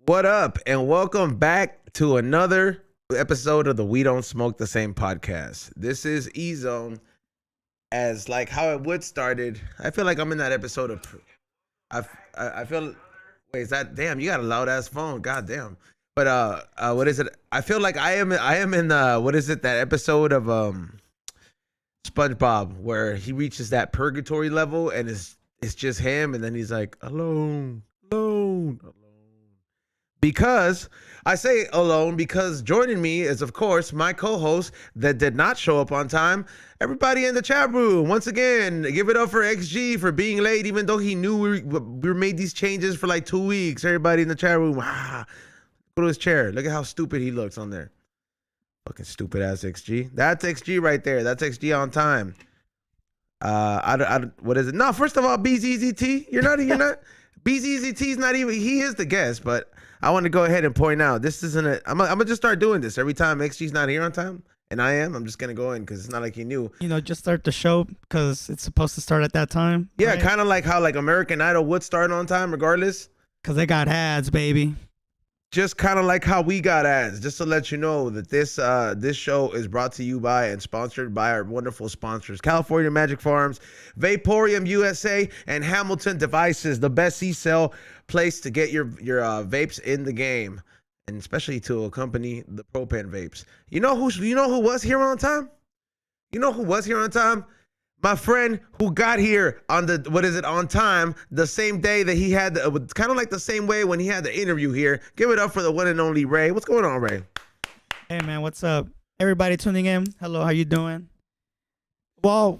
What up, and welcome back to another episode of the We Don't Smoke the Same podcast. This is E-Zone. As like how it would started, I feel like I'm in that episode of. I feel. Wait, is that damn? You got a loud ass phone. God damn. But what is it? I feel like I am in what is it? That episode of SpongeBob where he reaches that purgatory level and it's just him, and then he's like alone, alone. Because I say alone because joining me is, of course, my co-host that did not show up on time. Everybody in the chat room, once again, give it up for XG for being late, even though he knew we made these changes for like 2 weeks. Everybody in the chat room, go to his chair. Look at how stupid he looks on there. Fucking stupid ass XG. That's XG right there. That's XG on time. What is it? No, first of all, BZZT, you're not. BZZT's not even. He is the guest, but I want to go ahead and point out this isn't a. I'm gonna just start doing this every time XG's not here on time, and I am. I'm just gonna go in because it's not like he knew. Just start the show because it's supposed to start at that time. Yeah, right? kind of like how like American Idol would start on time regardless. Because they got ads, baby. Just kind of like how we got ads. Just to let you know that this show is brought to you by and sponsored by our wonderful sponsors: California Magic Farms, Vaporium USA, and Hamilton Devices, the best C-cell place to get your vapes in the game, and especially to accompany the propane vapes. You know who was here on time? You know who was here on time? My friend who got here on on time, the same day that he had, kind of like the same way when he had the interview here. Give it up for the one and only Ray. What's going on, Ray? Hey, man, what's up? Everybody tuning in. Hello, how you doing? Well,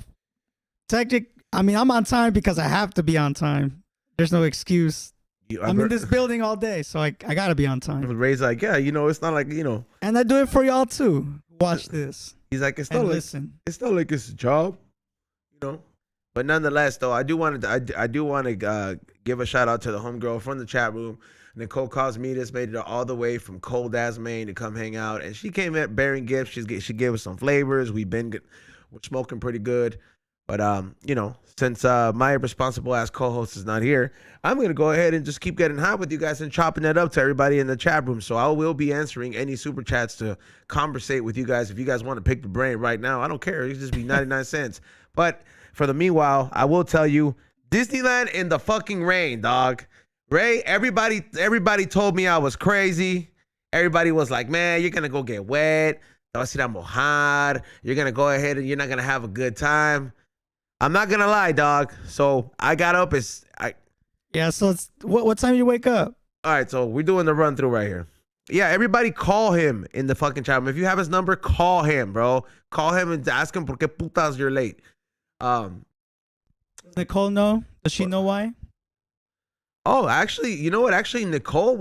I'm on time because I have to be on time. There's no excuse. I'm in this building all day, so I got to be on time. Ray's like, yeah, it's not like, And I do it for y'all, too. Watch this. He's like, it's not like it's a job. But nonetheless, though, I do want to give a shout out to the homegirl from the chat room, Nicole Cosmetis. Made it all the way from cold ass Maine to come hang out, and she came in bearing gifts. She gave us some flavors. We're smoking pretty good, but since my responsible ass co-host is not here, I'm gonna go ahead and just keep getting hot with you guys and chopping that up to everybody in the chat room. So I will be answering any super chats to conversate with you guys. If you guys want to pick the brain right now, I don't care. It just be 99 cents. But for the meanwhile, I will tell you, Disneyland in the fucking rain, dog. Ray, everybody told me I was crazy. Everybody was like, man, you're going to go get wet. Te vas a ir a mojar. You're going to go ahead and you're not going to have a good time. I'm not going to lie, dog. So I got up. Yeah, so it's what time you wake up? All right, so we're doing the run through right here. Yeah, everybody call him in the fucking chat room. If you have his number, call him, bro. Call him and ask him por qué putas you're late. Does Nicole know? Does she know why? Oh, actually, you know what? Actually, Nicole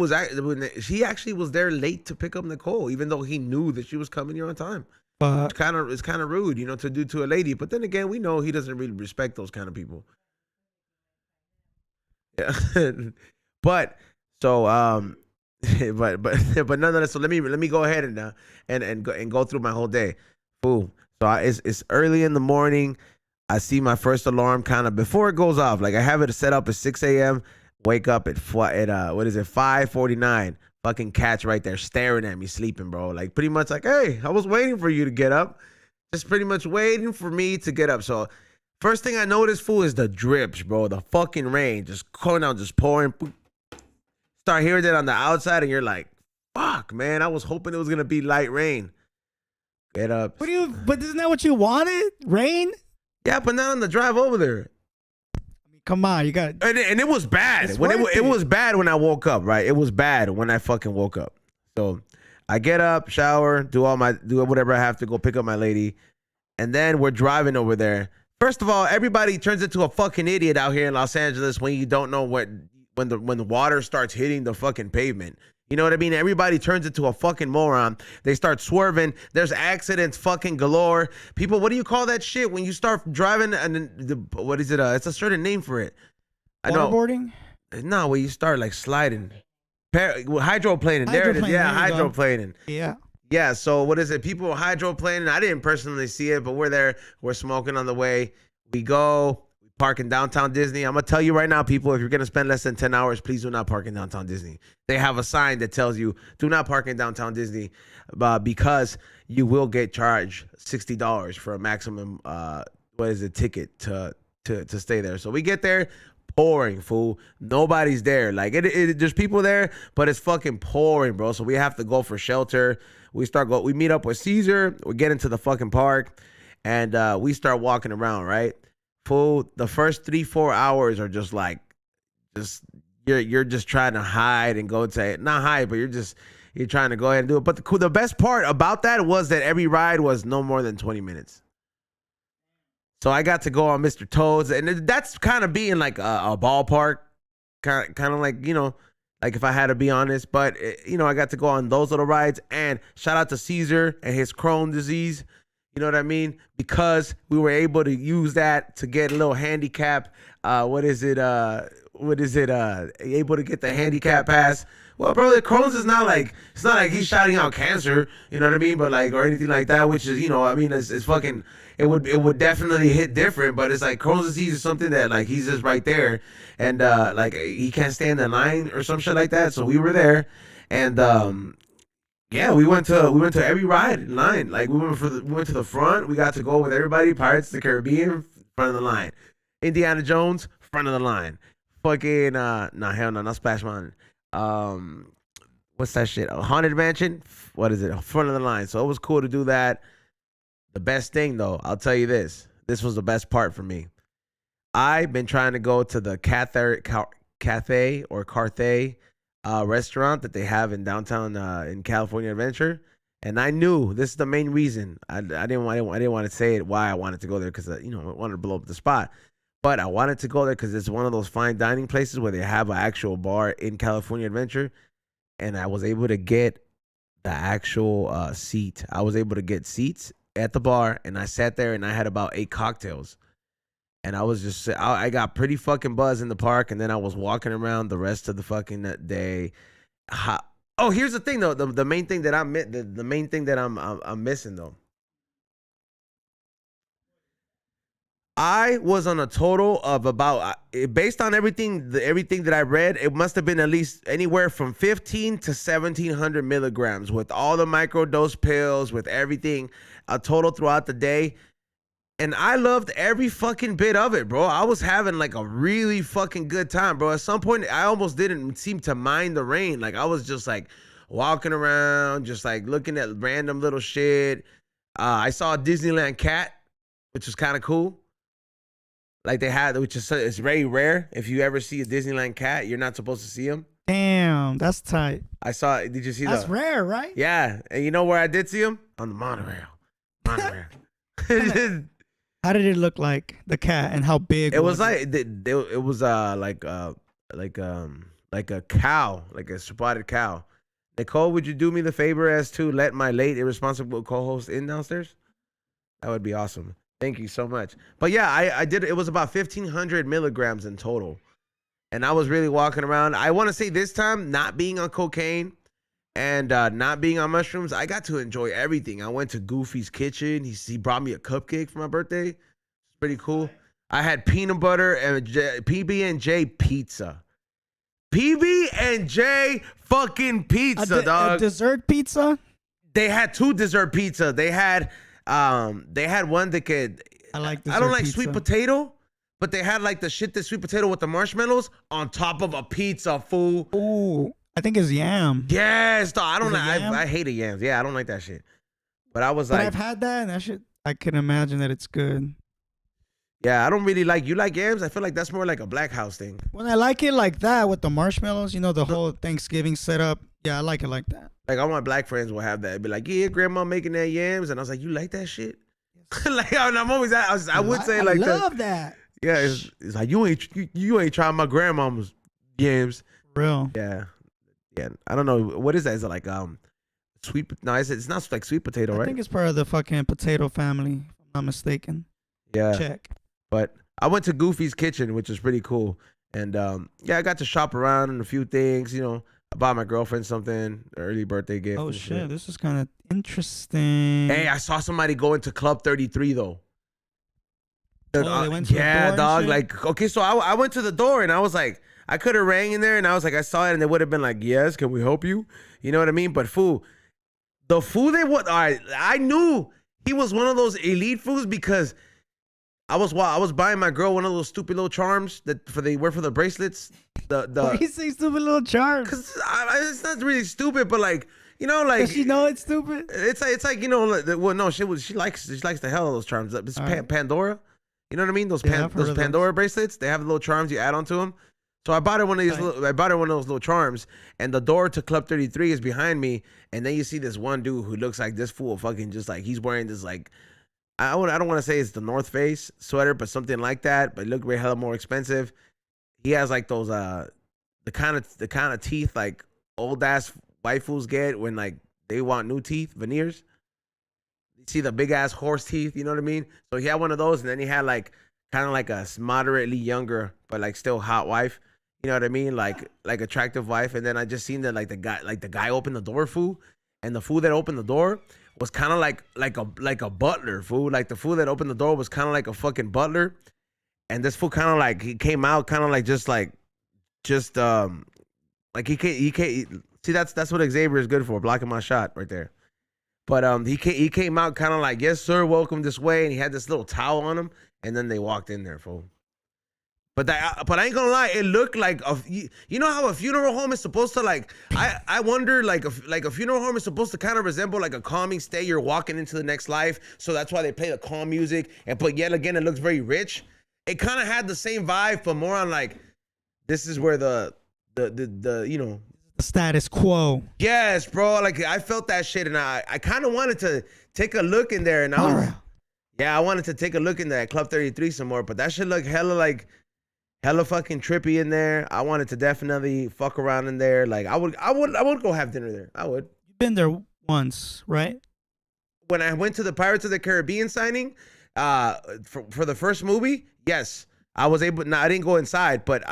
she actually was there late to pick up Nicole, even though he knew that she was coming here on time. It's kind of rude, to do to a lady. But then again, we know he doesn't really respect those kind of people. Yeah, but so but nonetheless. So let me go ahead and go through my whole day. Boom. So it's early in the morning. I see my first alarm kind of before it goes off. Like I have it set up at 6 a.m. Wake up at 5:49. Fucking cat's right there staring at me, sleeping, bro. Like pretty much like, hey, I was waiting for you to get up. Just pretty much waiting for me to get up. So first thing I noticed, fool, is the drips, bro. The fucking rain just coming out, just pouring. Start hearing it on the outside, and you're like, fuck, man. I was hoping it was gonna be light rain. Get up. But isn't that what you wanted? Rain? Yeah, but not on the drive over there. Come on, you got it. And it was bad. It was bad when I woke up, right? It was bad when I fucking woke up. So I get up, shower, do whatever I have to, go pick up my lady, and then we're driving over there. First of all, everybody turns into a fucking idiot out here in Los Angeles when you don't know when the water starts hitting the fucking pavement. You know what I mean? Everybody turns into a fucking moron. They start swerving. There's accidents fucking galore. People, what do you call that shit when you start driving and what is it? It's a certain name for it. Waterboarding? No, where you start like sliding. Hydroplaning. There it is. Yeah, hydroplaning. Yeah. Yeah, so what is it? People are hydroplaning. I didn't personally see it, but we're there. We're smoking on the way. We go. We park in downtown Disney. I'm gonna tell you right now, people, if you're gonna spend less than 10 hours, please do not park in downtown Disney. They have a sign that tells you do not park in downtown Disney, because you will get charged $60 for a maximum ticket to stay there. So we get there, pouring, fool. Nobody's there. Like there's people there, but it's fucking pouring, bro. So we have to go for shelter. We meet up with Caesar. We get into the fucking park, and we start walking around, right? Fool, the first 3-4 hours are just like, you're just trying to hide and go to, not hide, but you're trying to go ahead and do it. But the best part about that was that every ride was no more than 20 minutes. So I got to go on Mr. Toad's, and that's kind of being like a ballpark, kind of like, like if I had to be honest. But, I got to go on those little rides, and shout out to Caesar and his Crohn's disease. You know what I mean? Because we were able to use that to get a little handicap. Able to get the handicap pass. Well, bro, the Crohn's is not like, it's not like he's shouting out cancer, you know what I mean? But like, or anything like that, which is, it's fucking, it would definitely hit different, but it's like Crohn's disease is something that like, he's just right there. And like he can't stand in line or some shit like that. So we were there, and yeah, we went to every ride in line. Like we went to the front. We got to go with everybody. Pirates of the Caribbean, front of the line. Indiana Jones, front of the line. Fucking hell no, not Splash Mountain. What's that shit? Haunted Mansion. What is it? Front of the line. So it was cool to do that. The best thing though, I'll tell you this. This was the best part for me. I've been trying to go to the Cathay restaurant that they have in downtown in California Adventure, and I knew this is the main reason. I didn't want to say it why I wanted to go there, because I wanted to blow up the spot, but I wanted to go there because it's one of those fine dining places where they have an actual bar in California Adventure, and I was able to get the actual seat. I was able to get seats at the bar, and I sat there and I had about 8 cocktails. And I got pretty fucking buzzed in the park, and then I was walking around the rest of the fucking day. Oh, here's the thing though. The main thing that I'm missing though. I was on a total of about, based on everything that I read, it must have been at least anywhere from 15 to 1700 milligrams with all the microdose pills, with everything, a total throughout the day. And I loved every fucking bit of it, bro. I was having like a really fucking good time, bro. At some point, I almost didn't seem to mind the rain. Like I was just like walking around, just like looking at random little shit. I saw a Disneyland cat, which was kind of cool. Like they had, it's very rare. If you ever see a Disneyland cat, you're not supposed to see them. Damn, that's tight. Did you see that? That's rare, right? Yeah. And you know where I did see him? On the monorail. How did it look like, the cat, and how big? It was like it was like a cow, like a spotted cow. Nicole, would you do me the favor as to let my late irresponsible co-host in downstairs? That would be awesome. Thank you so much. But yeah, I did. It was about 1500 milligrams in total, and I was really walking around. I want to say this time, not being on cocaine and not being on mushrooms, I got to enjoy everything. I went to Goofy's kitchen. He brought me a cupcake for my birthday. It's pretty cool. I had peanut butter and PB&J pizza. PB&J fucking pizza, dog. A dessert pizza? They had 2 dessert pizza. They had one that could. I don't like pizza. Sweet potato, but they had like the sweet potato with the marshmallows on top of a pizza, fool. Ooh. I think it's yam. Yes, dog. I don't like. I hate yams. Yeah, I don't like that shit. But I was like, I've had that, and that shit. I can imagine that it's good. Yeah, I don't really like. You like yams? I feel like that's more like a Black House thing. When I like it like that with the marshmallows, the whole Thanksgiving setup. Yeah, I like it like that. Like all my black friends will have that. Be like, yeah, grandma making that yams, and I was like, you like that shit? Like I'm always. I would say like that. I love that. Yeah, it's like you ain't trying my grandmama's yams. Real. Yeah. Yeah, I don't know. What is that? Is it like sweet? No, it's not like sweet potato, right? I think it's part of the fucking potato family, if I'm not mistaken. Yeah. Check. But I went to Goofy's kitchen, which was pretty cool. And yeah, I got to shop around and a few things. I bought my girlfriend something, early birthday gift. Oh shit, this is kind of interesting. Hey, I saw somebody go into Club 33 though. Oh, they went to the door yeah, and dog. shit? Like, okay, so I went to the door and I was like, I could have rang in there and I was like, I saw it and they would have been like, yes, can we help you? You know what I mean? But the fool they would. All right, I knew he was one of those elite fools because I was buying my girl one of those stupid little charms that they wear for the bracelets. Why you say stupid little charm? Cause it's not really stupid, but like. You know, like does she know it's stupid? It's like you know, well, no, she likes the hell of those charms. It's Pandora, you know what I mean? Those Pandora bracelets. They have the little charms you add onto them. So I bought her one of these. I bought her one of those little charms, and the door to Club 33 is behind me. And then you see this one dude who looks like this fool, fucking just like he's wearing this like I don't want to say it's the North Face sweater, but something like that. But it looked way hella more expensive. He has like those the kind of teeth like old ass white fools get when like they want new teeth, veneers. You see the big ass horse teeth, you know what I mean? So he had one of those, and then he had like kind of like a moderately younger but like still hot wife, you know what I mean? Like attractive wife. And then I just seen that like the guy opened the door, fool, and the fool that opened the door was kind of like a butler, fool. Like the fool that opened the door was kind of like a fucking butler, and this fool kind of like he came out kind of like just like he can't. See, that's what Xavier is good for, blocking my shot right there. But he came out kind of like, yes, sir, welcome this way. And he had this little towel on him. And then they walked in there, fool. But I ain't gonna lie, it looked like, you know how a funeral home is supposed to like, I wonder like a funeral home is supposed to kind of resemble like a calming state. You're walking into the next life. So that's why they play the calm music. But yet again, it looks very rich. It kind of had the same vibe, but more on like, this is where the you know, status quo. Yes, bro. Like I felt that shit, and I kind of wanted to take a look in there, and I wanted to take a look in that Club 33 some more, but that shit looked hella fucking trippy in there. I wanted to definitely fuck around in there. Like I would go have dinner there. I would. You've been there once, right? When I went to the Pirates of the Caribbean signing, for the first movie, yes, I was able. No, I didn't go inside, but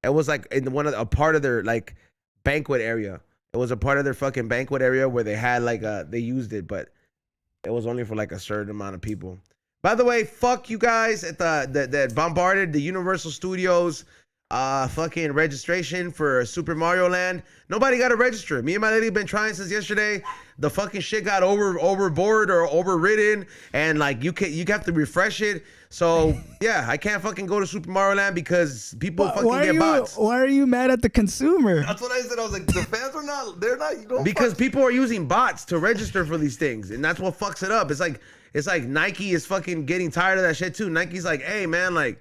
it was like in a part of their like banquet area. It was a part of their fucking banquet area where they had like they used it, but it was only for like a certain amount of people. By the way, fuck you guys at that bombarded the Universal Studios fucking registration for Super Mario Land. Nobody got to register. Me and my lady been trying since yesterday. The fucking shit got overboard or overridden, and like you have to refresh it. So yeah, I can't fucking go to Super Mario Land because people get bots. Why are you mad at the consumer? That's what I said. I was like, the fans are not. They're not. You don't because people are using bots to register for these things, and that's what fucks it up. It's like Nike is fucking getting tired of that shit too. Nike's like, hey man, like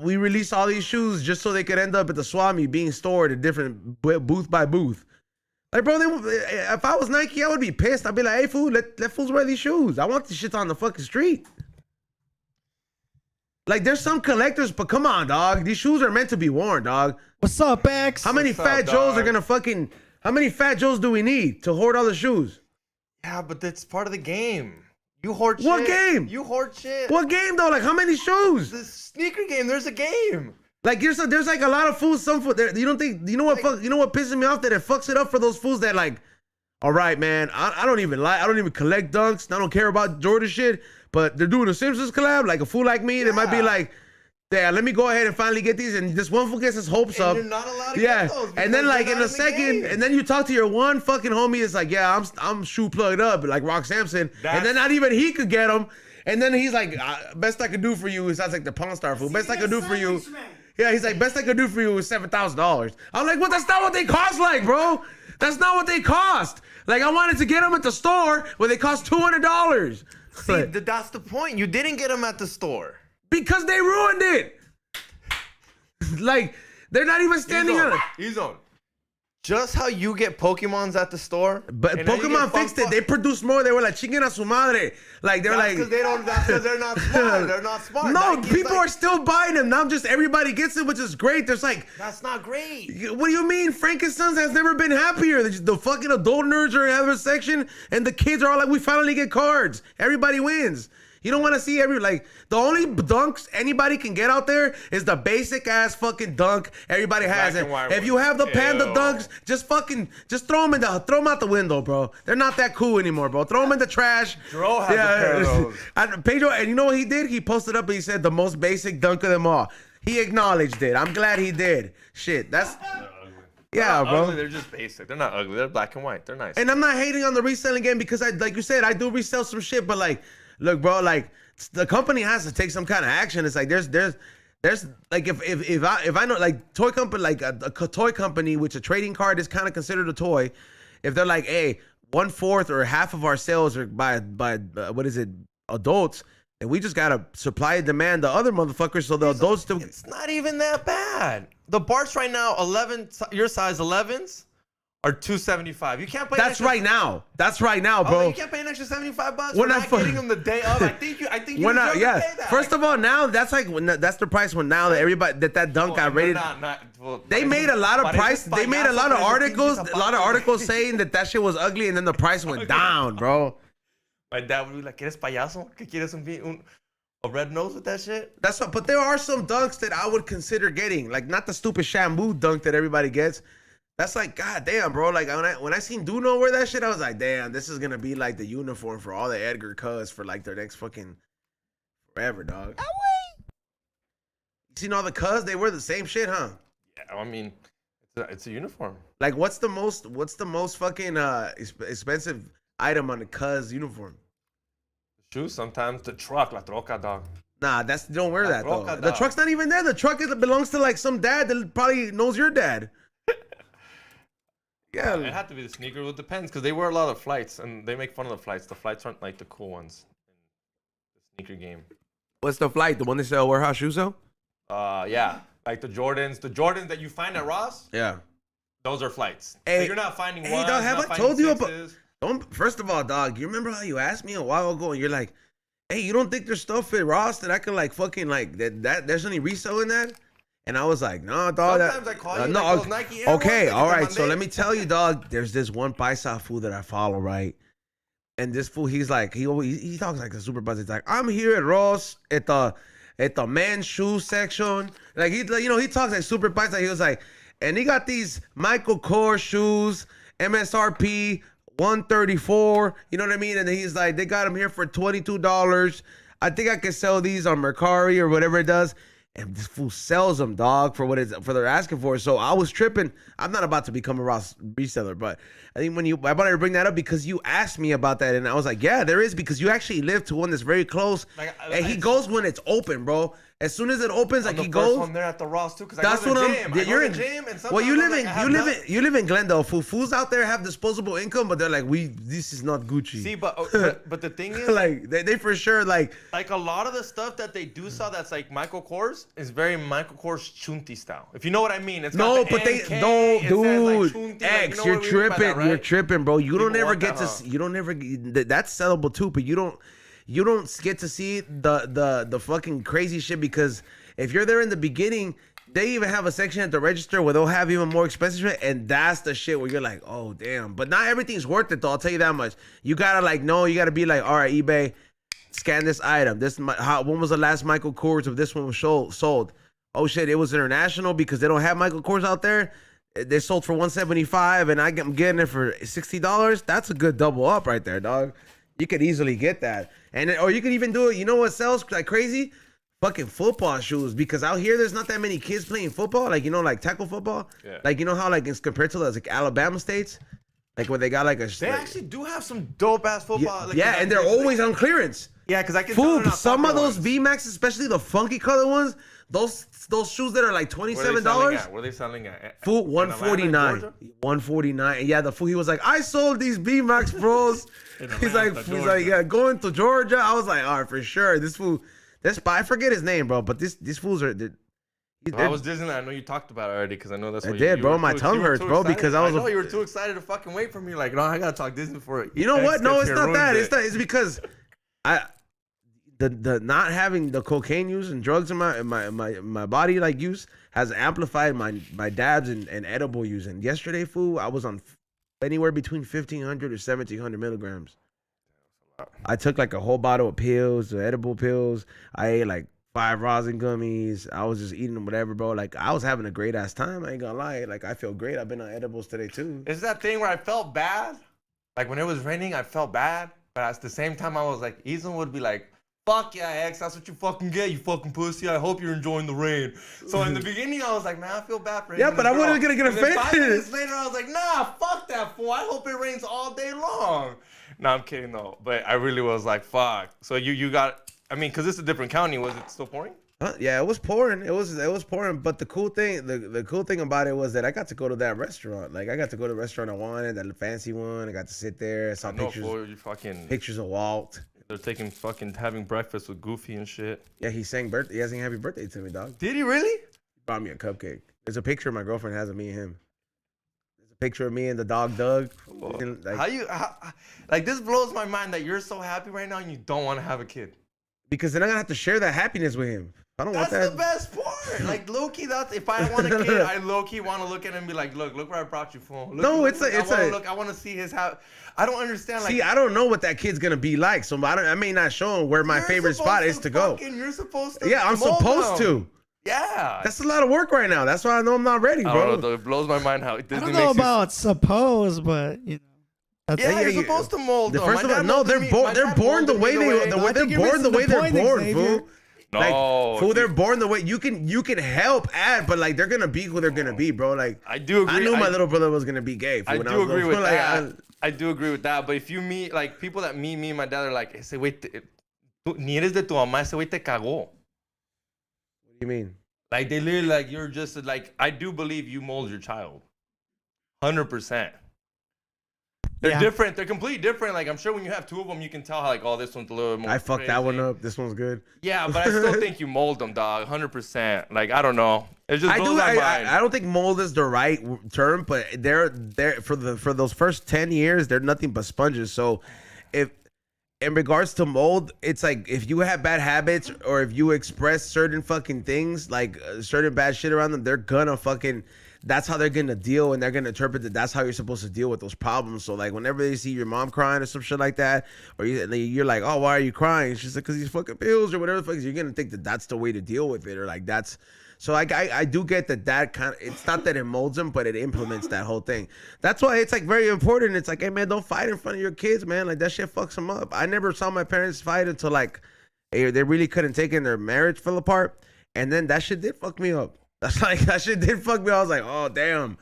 we released all these shoes just so they could end up at the Swami being stored at different booth by booth. Like, bro, if I was Nike, I would be pissed. I'd be like, hey, fool, let fools wear these shoes. I want these shits on the fucking street. Like, there's some collectors, but come on, dog. These shoes are meant to be worn, dog. What's up, X? How many fat Joes are gonna fucking... How many fat Joes do we need to hoard all the shoes? Yeah, but that's part of the game. You hoard shit. What game? You hoard shit. What game, though? Like, how many shoes? The sneaker game. There's a game. Like, there's like a lot of fools. You don't think... You know what pisses me off? That it fucks it up for those fools that, like... All right, man. I don't even collect dunks. I don't care about Jordan shit. But they're doing a Simpsons collab. Like a fool like me, they might be like, yeah, let me go ahead and finally get these. And this one fool gets his hopes up. You're not allowed to get those. And then like in a second, and then you talk to your one fucking homie. It's like, yeah, I'm shoe plugged up, like Rock Sampson. And then not even he could get them. And then he's like, best I could do for you is, that's like the Pawn Star fool. Best I could do for you. Yeah, he's like, best I could do for you is $7,000. I'm like, well, that's not what they cost, like, bro. That's not what they cost. Like, I wanted to get them at the store where they cost $200. See, that's the point. You didn't get them at the store. Because they ruined it. Like, they're not even standing on it. E-Zone. Just how you get Pokemons at the store. But Pokemon fixed it. They produced more. They were like, chinguen a su madre. Like, they're like... That's because they're not smart. They're not smart. No, Nike's people are still buying them. Now just everybody gets it, which is great. There's like... That's not great. What do you mean? Frankenstein's has never been happier. The fucking adult nerds are in every section, and the kids are all like, we finally get cards. Everybody wins. You don't want to see the only dunks anybody can get out there is the basic ass fucking dunk everybody has. And if you have the panda dunks, just throw them out the window, bro. They're not that cool anymore, bro. Throw them in the trash. Dro has a pair of those. Pedro, and you know what he did? He posted up and he said the most basic dunk of them all. He acknowledged it. I'm glad he did. Shit, that's. Yeah, bro. Ugly, they're just basic. They're not ugly. They're black and white. They're nice. And I'm not hating on the reselling game because like you said, I do resell some shit. But like, look, bro, like the company has to take some kind of action. It's like there's like if I know like toy company like a toy company which a trading card is kind of considered a toy. If they're like, hey, 1/4 or half of our sales are by what is it, adults. And we just gotta supply and demand the other motherfuckers so the adults still. It's not even that bad. The Barts right now, 11, your size 11s are $275. You can't pay. That's right now. That's right now, bro. Oh, you can't pay an extra $75 When for I not getting them the day of. I think you when deserve to yeah. pay that. First of all, now that's like that's the price when now that everybody that dunk got rated. They made a lot of price. They made a lot of articles saying that shit was ugly, and then the price went down, bro. My dad would be like, ¿Quieres payaso? ¿Qué quieres a red nose with that shit? That's what. But there are some dunks that I would consider getting, like not the stupid Shamu dunk that everybody gets. That's like, god damn, bro. Like when I seen Duno wear that shit, I was like, damn, this is gonna be like the uniform for all the Edgar Cuz for like their next fucking forever, dog. You seen all the Cuz? They wear the same shit, huh? Yeah, I mean, it's a uniform. Like, what's the most fucking expensive item on the Cuz uniform? Shoes, sometimes the truck, la troca, dog. Nah, don't wear that though. Dog. The truck's not even there. The truck belongs to like some dad that probably knows your dad. Yeah, it had to be the sneaker. It depends because they wear a lot of flights and they make fun of the flights. The flights aren't like the cool ones in the sneaker game. What's the flight? The one they sell warehouse shoes though? Yeah, like the Jordans that you find at Ross. Yeah, those are flights. Hey, so you're not finding hey, ones. Dog, have I told you about? Don't. First of all, dog, you remember how you asked me a while ago, and you're like, "Hey, you don't think there's stuff at Ross that I could like fucking like that there's any resale in that?" And I was like, "No, dog." Sometimes I call you no, like those Nike Air okay, ones, all right. So let me tell you, dog. There's this one paisa fool that I follow, right? And this fool, he's like, he talks like a super buzz. He's like, I'm here at Ross at the men's shoe section. Like he talks like super paisa. He was like, and he got these Michael Kors shoes, MSRP 134. You know what I mean? And he's like, they got them here for $22. I think I can sell these on Mercari or whatever it does. And this fool sells them, dog, for they're asking for. So I was tripping. I'm not about to become a Ross reseller, but I think I wanted to bring that up because you asked me about that, and I was like, yeah, there is, because you actually live to one that's very close. And he goes when it's open, bro. As soon as it opens, like he goes. One there at the Ross too, because that's what I'm. Yeah, you're in. Well, you live in Glendale. Fools out there have disposable income, but they're like, this is not Gucci. See, but the thing is, like they for sure like a lot of the stuff that they do sell that's like Michael Kors is very Michael Kors chunti style. If you know what I mean. It's no, got but the they NK, don't, it dude. says like chunti, X, like, you know you're tripping. That, right? You're tripping, bro. You don't ever get that, to. You don't ever. That's sellable too, but you don't get to see the fucking crazy shit, because if you're there in the beginning, they even have a section at the register where they'll have even more expensive shit, and that's the shit where you're like, oh damn. But not everything's worth it though. I'll tell you that much. You gotta you gotta be like, all right, eBay, scan this item. When was the last Michael Kors of this one was sold? Oh shit, it was international because they don't have Michael Kors out there. They sold for $175, and I'm getting it for $60. That's a good double up right there, dog. You could easily get that, or you could even do it. You know what sells like crazy? Fucking football shoes, because out here there's not that many kids playing football, like like tackle football. Yeah. Like how like it's compared to like Alabama states, like where they got like they actually do have some dope ass football. Yeah, and they're always on clearance. Yeah, because I can tell some of those VMAX, especially the funky color ones, those shoes that are like $27. Where are they selling at? Fool, $149. $149. Yeah, the fool, he was like, I sold these VMAX Pros. he's like, yeah, going to Georgia. I was like, all right, for sure. This fool. I forget his name, bro, but these fools are. I was Disneyland. I know you talked about it already, because I know that's what I did, bro. My tongue hurts, bro, because I was. I know you were too excited to fucking wait for me. Like, no, I gotta talk Disney for it. You know what? No, it's not that. It's because the not having the cocaine use and drugs in my body like use has amplified my dabs and edible use. And yesterday, fool, I was on anywhere between 1,500 to 1,700 milligrams. I took like a whole bottle of pills, the edible pills. I ate like 5 rosin gummies. I was just eating them, whatever, bro. Like, I was having a great ass time. I ain't gonna lie. Like, I feel great. I've been on edibles today too. It's that thing where I felt bad. Like when it was raining, I felt bad. But at the same time, I was like, Ethan would be like, fuck yeah, X, that's what you fucking get, you fucking pussy. I hope you're enjoying the rain. So in the beginning, I was like, man, I feel bad for him. Yeah, but I wasn't gonna get offended. 5 minutes later, I was like, nah, fuck that fool. I hope it rains all day long. No, I'm kidding though. But I really was like, fuck. So you got, I mean, because it's a different county. Was it still pouring? Yeah, it was pouring. It was pouring. But the cool thing, the cool thing about it was that I got to go to that restaurant. Like, I got to go to the restaurant I wanted, that fancy one. I got to sit there. I saw pictures of Walt. They're having breakfast with Goofy and shit. Yeah, he sang happy birthday to me, dog. Did he really? He brought me a cupcake. There's a picture my girlfriend has of me and him. There's a picture of me and the dog Doug. Like, this blows my mind that you're so happy right now and you don't want to have a kid. Because then I'm gonna have to share that happiness with him. I don't want that. That's the best part. Like, low-key, if I want a kid, I low-key want to look at him and be like, look where I brought you from. I want to see his house. I don't understand. Like, see, I don't know what that kid's gonna be like, so I may not show him where my favorite spot is to go. You're supposed to. Yeah, I'm supposed to. Yeah. That's a lot of work right now. That's why I know I'm not ready, bro. I don't know, though. It blows my mind how Disney I don't know about suppose, but you know. You're supposed to mold them. First of all, no, they're born the way they're born, fool. Like, fool, they're born the way you can help add, but like they're gonna be who they're gonna be, bro. Like, I do agree. I knew my little brother was gonna be gay. I do agree with that. I do agree with that. But if you meet like people that meet me and my dad are like, ese güey, ni eres de tu mamá, ese güey te cagó. What do you mean? Like they literally like you're just like I do believe you mold your child, 100%. They're different. They're completely different. Like I'm sure when you have 2 of them, you can tell how like this one's a little bit more. I fucked that one up. This one's good. Yeah, but I still think you mold them, dog. 100%. Like I don't know. It just blows my mind. I don't think mold is the right term, but they're for those first 10 years, they're nothing but sponges. So, if in regards to mold, it's like if you have bad habits or if you express certain fucking things, like certain bad shit around them, they're gonna fucking. That's how they're gonna deal, and they're gonna interpret that. That's how you're supposed to deal with those problems. So like, whenever they see your mom crying or some shit like that, or you're like, "Oh, why are you crying?" She's like, "Cause these fucking pills or whatever the fuck." You're gonna think that that's the way to deal with it, or like that's. So I do get that kind of. It's not that it molds them, but it implements that whole thing. That's why it's like very important. It's like, hey man, don't fight in front of your kids, man. Like that shit fucks them up. I never saw my parents fight until like, they really couldn't take it, and their marriage fell apart, and then that shit did fuck me up. That's like that shit did fuck me. I was like, oh damn,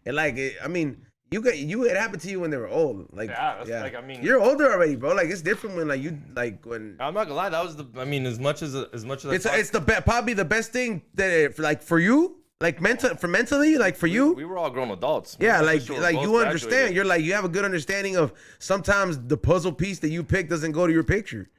and like I mean, it happened to you when they were old. Like like I mean, you're older already, bro. Like it's different when like you like when. I'm not gonna lie, that was as much as it's probably the best thing that like for you, like mentally, like for you. We were all grown adults. Yeah, like you understand. You're like you have a good understanding of sometimes the puzzle piece that you pick doesn't go to your picture.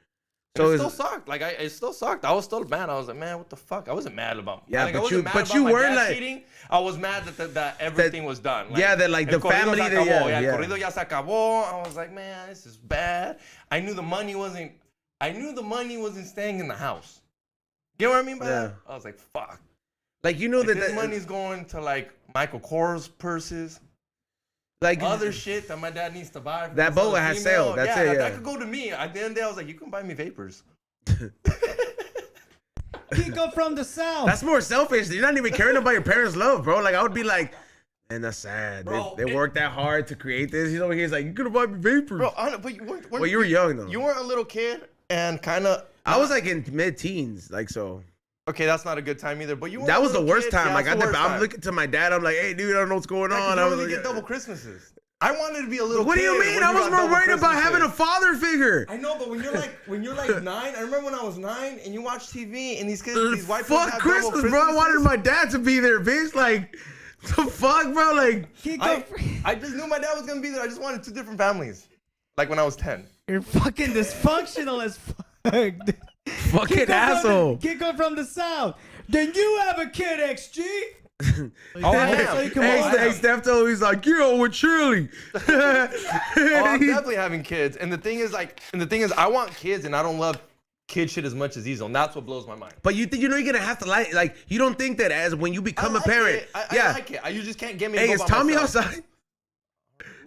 So it still sucked. Like it still sucked. I was still mad. I was like, man, what the fuck? I wasn't mad about. Yeah, like, but you weren't like cheating. I was mad that everything was done. Like, yeah, that like the family. El corrido ya se acabó. I was like, man, this is bad. I knew the money wasn't staying in the house. You know what I mean by that? I was like, fuck. Like you know like, that this money's going to like Michael Kors purses. Like other shit that my dad needs to buy. For that boat has sale. That's it. Yeah, that could go to me. At the end of the day, I was like, you can buy me vapors. Kiko from the South. That's more selfish. You're not even caring about your parents' love, bro. Like I would be like, man, that's sad. Bro, they worked that hard to create this. He's over here. He's like, you could have bought me vapors. Bro, but you weren't. Well, you were young though. You weren't a little kid, and kind of. I was like in mid-teens, like so. Okay, that's not a good time either. But you. That was the worst time. Yeah, like I'm looking to my dad. I'm like, hey, dude, I don't know what's going on. I was like, get double Christmases. I wanted to be a little. What do you mean? I was more worried about having a father figure. I know, but when you're like 9, I remember when I was 9 and you watch TV and these kids, these white people fuck Christmas, bro. I wanted my dad to be there, bitch. Like, the fuck, bro. Like, I just knew my dad was gonna be there. I just wanted 2 different families. Like when I was 10. You're fucking dysfunctional as fuck. Fucking asshole. Kiko from the South. Then you have a kid, XG. Hey, Steph told me, he's like, yo, with Shirley. I'm definitely having kids. And the thing is, I want kids and I don't love kid shit as much as Ezel. And that's what blows my mind. But you think you're gonna have to like you don't think that as when you become a parent. I like it. You just can't get me to is Tommy outside?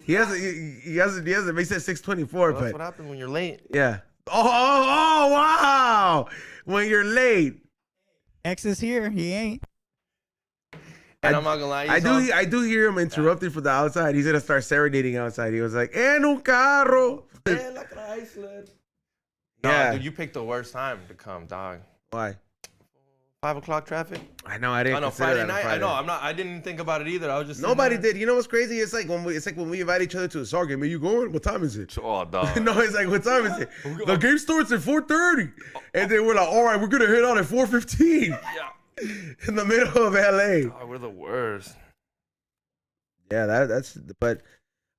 He hasn't. He hasn't. He hasn't. He said 6:24, That's but what happens when you're late. yeah. Oh, wow! When you're late. X is here. He ain't. And I'm not gonna lie. I do hear him interrupted from the outside. He's gonna start serenading outside. He was like, "En un carro." Yeah, dude, you picked the worst time to come, dog. Why? 5 o'clock traffic. I know. I didn't. I know consider Friday that on night. Friday. I know. I'm not. I didn't think about it either. I was just Nobody did. You know what's crazy? It's like when we invite each other to a soccer game. Are you going? What time is it? Oh, dog. No, it's like, what time is it? The game starts at 4:30, and then we're like, all right, we're gonna head out at 4:15. Yeah. In the middle of LA. Oh, we're the worst. Yeah, that's. But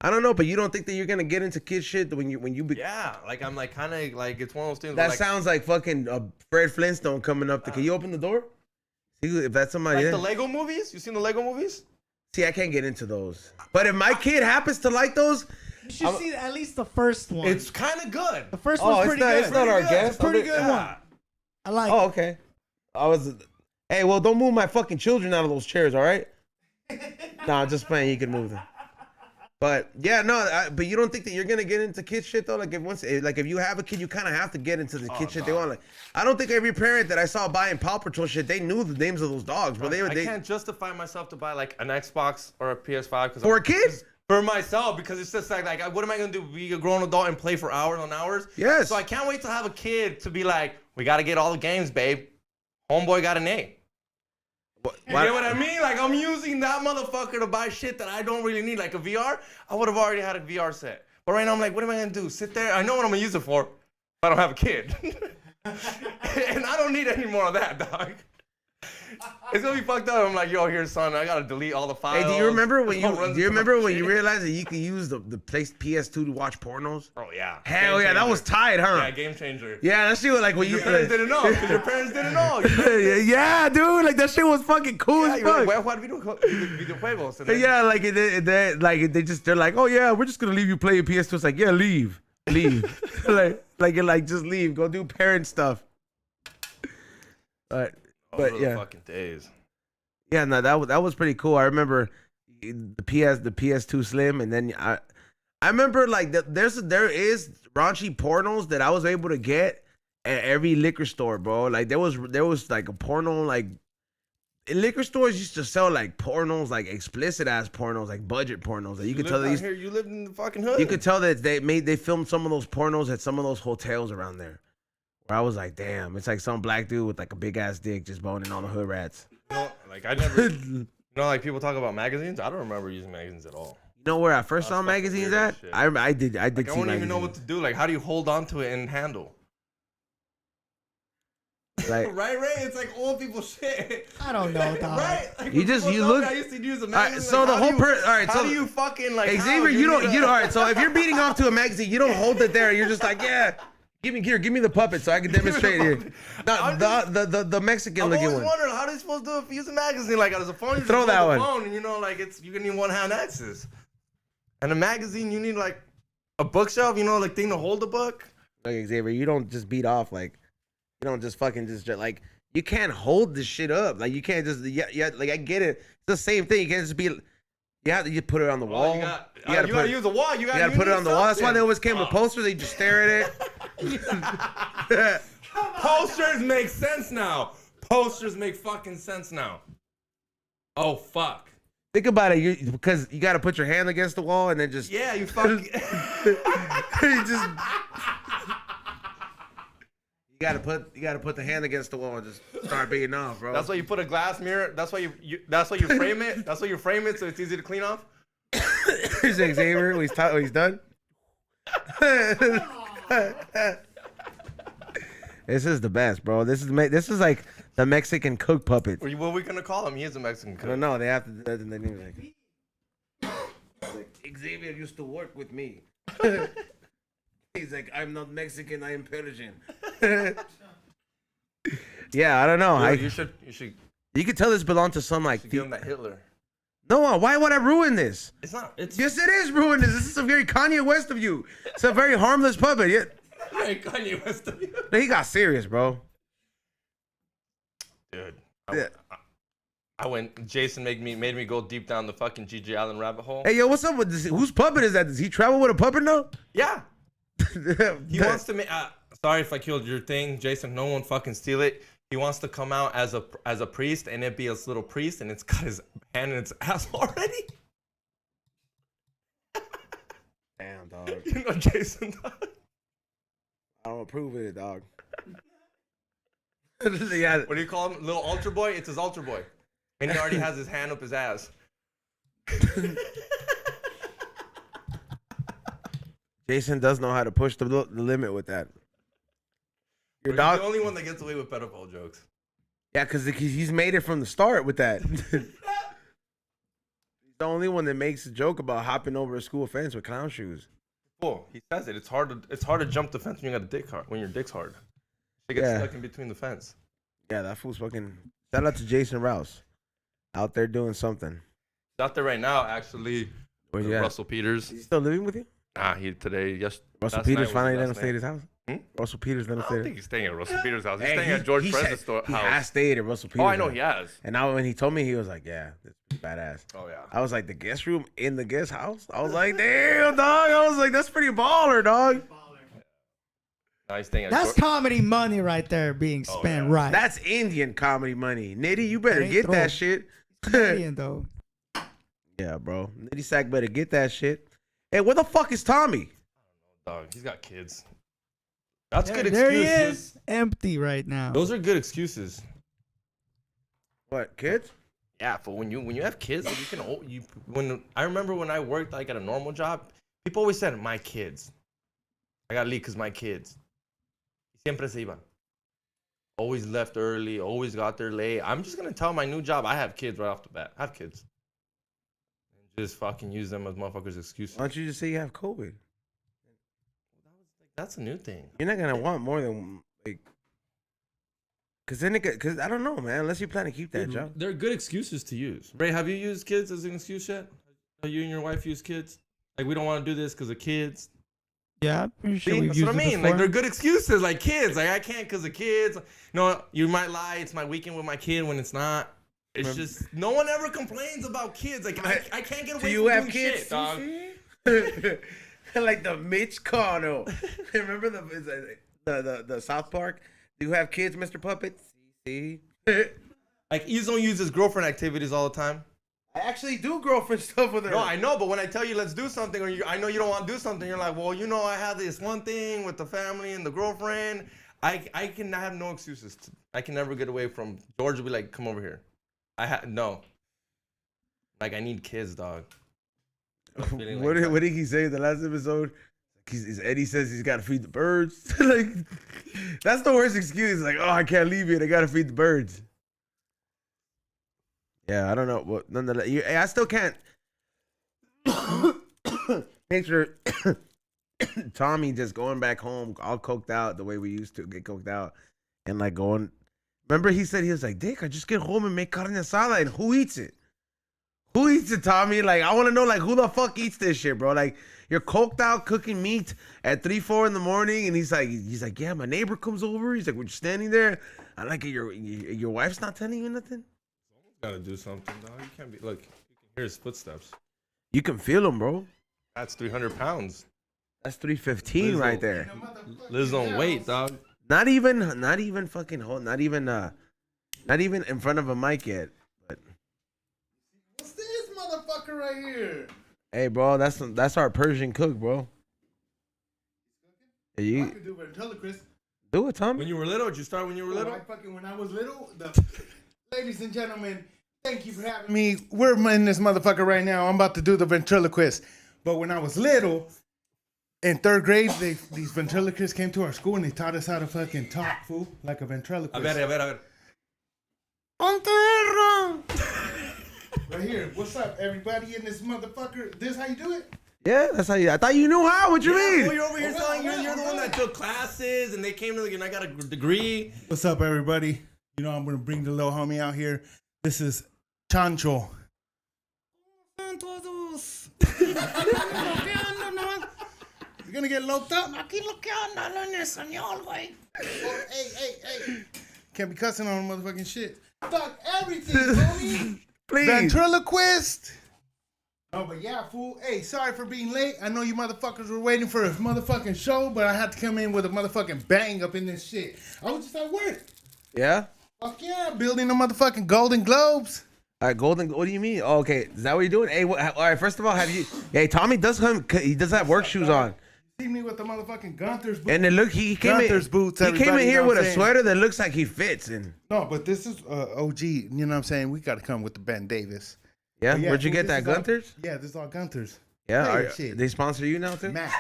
I don't know. But you don't think that you're gonna get into kid shit when you be. Yeah, like I'm like kind of like it's one of those things. That like, sounds like fucking Fred Flintstone coming up. Can you open the door? See if that's somebody. like the Lego movies. You seen the Lego movies? See, I can't get into those. But if my kid happens to like those, You should see at least the first one. It's kind of good. The first one's pretty good. It's not our guest. It's a pretty good one. I like. Oh, okay. Hey, well, don't move my fucking children out of those chairs, all right? Nah, I'm just playing. You can move them. But yeah, no. But you don't think that you're gonna get into kid shit though? Like if you have a kid, you kind of have to get into the kid shit. They want like. I don't think every parent that I saw buying Paw Patrol shit, they knew the names of those dogs, bro. I can't justify myself to buy like an Xbox or a PS5 because for a kid. For myself, because it's just like what am I gonna do? Be a grown adult and play for hours on hours? Yes. So I can't wait to have a kid to be like, we gotta get all the games, babe. Homeboy got an A. You get what I mean? Like I'm using that motherfucker to buy shit that I don't really need. Like a VR, I would have already had a VR set. But right now I'm like, what am I gonna do? Sit there? I know what I'm gonna use it for. But I don't have a kid. And I don't need any more of that, dog. It's gonna be fucked up. I'm like, yo, here, son, I gotta delete all the files. Hey, do you remember when you realized that you could use the PS2 to watch pornos? Oh yeah. Hell yeah, that was tight, huh? Yeah, game changer. Yeah, that shit was like when Your parents didn't know. Because your parents didn't know. Yeah, dude, like that shit was fucking cool as fuck. Like, what videojuegos? And then, Yeah, like they're like, oh yeah, we're just gonna leave you playing PS2. It's like, yeah, leave, like just leave, go do parent stuff. But yeah, fucking days. Yeah, no, that was pretty cool. I remember the PS2 Slim, and then I remember like there is raunchy pornos that I was able to get at every liquor store, bro. Like there was like a porno, like liquor stores used to sell like pornos, like explicit ass pornos, like budget pornos. Like you could tell that you lived in the fucking hood. You could tell that they filmed some of those pornos at some of those hotels around there. Where I was like, damn, it's like some black dude with like a big ass dick just boning all the hood rats. Like I never, like people talk about magazines. I don't remember using magazines at all. You know where I first saw magazines at? I did. Like, see I wouldn't even know magazines. what to do. Like, how do you hold on to it and handle? Like, right? It's like old people shit. I don't know, dog. Right? Like, you look. I used to use a All magazine. right, so like, the whole person. All right, how so do you fucking like? Xavier, you don't. All right, so if you're beating off to a magazine, you don't hold it there. You're just like, yeah. Give me the puppet so I can demonstrate here. The Mexican looking one. I always wondered how they supposed to do it if you use a magazine. Like as a phone, you just Throw hold that the one. phone and you know, like you can need one hand access. And a magazine, you need like a bookshelf, you know, like thing to hold the book. Like Xavier, you don't just beat off like, you don't just fucking just like you can't hold this shit up. Like you can't just like I get it. It's the same thing. You can't just be. You put it on the wall. You gotta use a wall. You gotta put it on the wall. That's why they always came with posters. They just stare at it. Posters make sense now. Posters make fucking sense now. Oh fuck. Think about it. Because you got to put your hand against the wall and then just. Yeah, you fucking. You gotta put the hand against the wall and just start beating off, bro. That's why you put a glass mirror. That's why you frame it. That's why you frame it so it's easy to clean off. Here's Xavier when he's done. This is the best, bro. This is like the Mexican cook puppet. What are we gonna call him? He is a Mexican cook. I don't know. They have to. And then he's like, Xavier used to work with me. He's like, I'm not Mexican, I am Persian. Yeah, I don't know. You should. You could tell this belonged to some like. Give him that Hitler. No, why would I ruin this? It's not. Yes, it is ruined. This is a very Kanye West of you. It's a very harmless puppet. Yeah. Hey, Kanye West of you. He got serious, bro. Dude. Jason made me go deep down the fucking G.G. Allen rabbit hole. Hey, yo, what's up with this? Whose puppet is that? Does he travel with a puppet now? Yeah. He wants to make. Sorry if I killed your thing, Jason. No one fucking steal it. He wants to come out as a priest, and it be a little priest, and it's got his hand in its ass already. Damn, dog. You know Jason, dog. I don't approve of it, dog. What do you call him? Little altar boy? It's his altar boy. And he already has his hand up his ass. Jason does know how to push the limit with that. Your He's dog. the only one that gets away with pedophile jokes. Yeah, because he's made it from the start with that. He's the only one that makes a joke about hopping over a school fence with clown shoes. Cool. He says it. It's hard to jump the fence when you got a dick hard. When your dick's hard, it gets stuck in between the fence. Yeah, that fool's fucking. Shout out to Jason Rouse, out there doing something. He's out there right now, actually. Where you at? Russell Peters. He's still living with you? Nah, Russell Russell Peters finally let him stay at his house. Hmm? Russell Peters let him I stay. don't think he's staying at Russell Peters' house. He's Hey, staying at George President's house. He has stayed at Russell Peters. Oh, I know house. he has. And now when he told me, he was like, "Yeah, this is badass." Oh yeah. I was like, the guest room in the guest house. I was like, damn, dog. I was like, that's pretty baller, dog. Now he's staying at That's comedy money right there being spent right. That's Indian comedy money. Nitty, you better That ain't get throw. that shit. Canadian though. Yeah, bro. Nitty Sack better get that shit. Hey, where the fuck is Tommy? Dog, he's got kids. That's good There he excuses. is, empty right now. Those are good excuses. What, kids? Yeah, but when you have kids, like, I remember when I worked like at a normal job, people always said my kids. I got leave because my kids. Siempre se iban. Always left early, always got there late. I'm just gonna tell my new job I have kids right off the bat. I have kids. And just fucking use them as motherfuckers' excuses. Why don't you just say you have COVID? That's a new thing. You're not gonna want more than like, cause then cause I don't know, man. Unless you plan to keep that job. They're good excuses to use. Ray, have you used kids as an excuse yet? Have you and your wife used kids? Like, we don't want to do this because of kids. Yeah, pretty sure See, we've that's used what I it mean. before. Like, they're good excuses. Like, kids. Like, I can't because of kids. No, you might lie. It's my weekend with my kid when it's not. It's just no one ever complains about kids. Like, I can't get away Do you from have doing kids, shit, dog. Like the Mitch Connell. Remember the South Park? Do you have kids, Mr. Puppet? See? Like, he's don't use his girlfriend activities all the time. I actually do girlfriend stuff with her. No, I know, but when I tell you let's do something, or I know you don't want to do something, you're like, well, you know, I have this one thing with the family and the girlfriend. I can have no excuses. I can never get away from. George will be like, come over here. No. Like, I need kids, dog. What did he say in the last episode? Eddie says he's got to feed the birds. Like, that's the worst excuse. Like, oh, I can't leave it. I got to feed the birds. Yeah, I don't know. Well, nonetheless, I still can't picture Tommy just going back home all coked out the way we used to get coked out, and like going. Remember, he said he was like, "Dick, I just get home and make carne asada, and who eats it? Who eats it, Tommy? Like, I want to know, like, who the fuck eats this shit, bro? Like, you're coked out cooking meat at 3-4 in the morning, and he's like, yeah, my neighbor comes over. He's like, we're just standing there. I like it. Your wife's not telling you nothing. Gotta do something, dog. You can't be. Look, you can hear his footsteps. You can feel him, bro. That's 300 pounds. That's 315 right there. Liz on weight, dog. Not even fucking not even in front of a mic yet. But What's this motherfucker right here? hey, bro, that's our Persian cook, bro. Yeah, I you could do ventriloquist. do it, Tommy. When you were little, did you start when you were little? When I was little, ladies and gentlemen, thank you for having me. We're in this motherfucker right now. I'm about to do the ventriloquist. But when I was little, in 3rd grade, these ventriloquists came to our school and they taught us how to fucking talk, fool, like a ventriloquist. A ver. Enterra! Right here. What's up, everybody in this motherfucker? This how you do it? Yeah, that's how you. I thought you knew how. What you mean? Well, you're over here telling you're the one that took classes and they came to and I got a degree. What's up, everybody? You know, I'm going to bring the little homie out here. This is Chancho. You're going to get loped up? Aquí lo que hablan en español, güey. Hey. Can't be cussing on motherfucking shit. Fuck everything, homie. Please. Ventriloquist. Oh, but yeah, fool. Hey, sorry for being late. I know you motherfuckers were waiting for a motherfucking show, but I had to come in with a motherfucking bang up in this shit. I was just at work. Yeah? Fuck yeah, building the motherfucking Golden Globes. All right, Golden. What do you mean? Oh, okay, is that what you're doing? Hey, all right. First of all, have you? Hey, Tommy does come. He does have work shoes on. See me with the motherfucking Gunther's boots. And then look, he came Gunther's in. boots. He came everybody, in here you know with what a I'm sweater that looks like he fits. And No, but this is OG. You know what I'm saying? We got to come with the Ben Davis. yeah, But where'd you fool, get this that, is all- Gunther's? Yeah, this is all Gunther's. Yeah, Hey, are, shit. they sponsor you now too? Mac.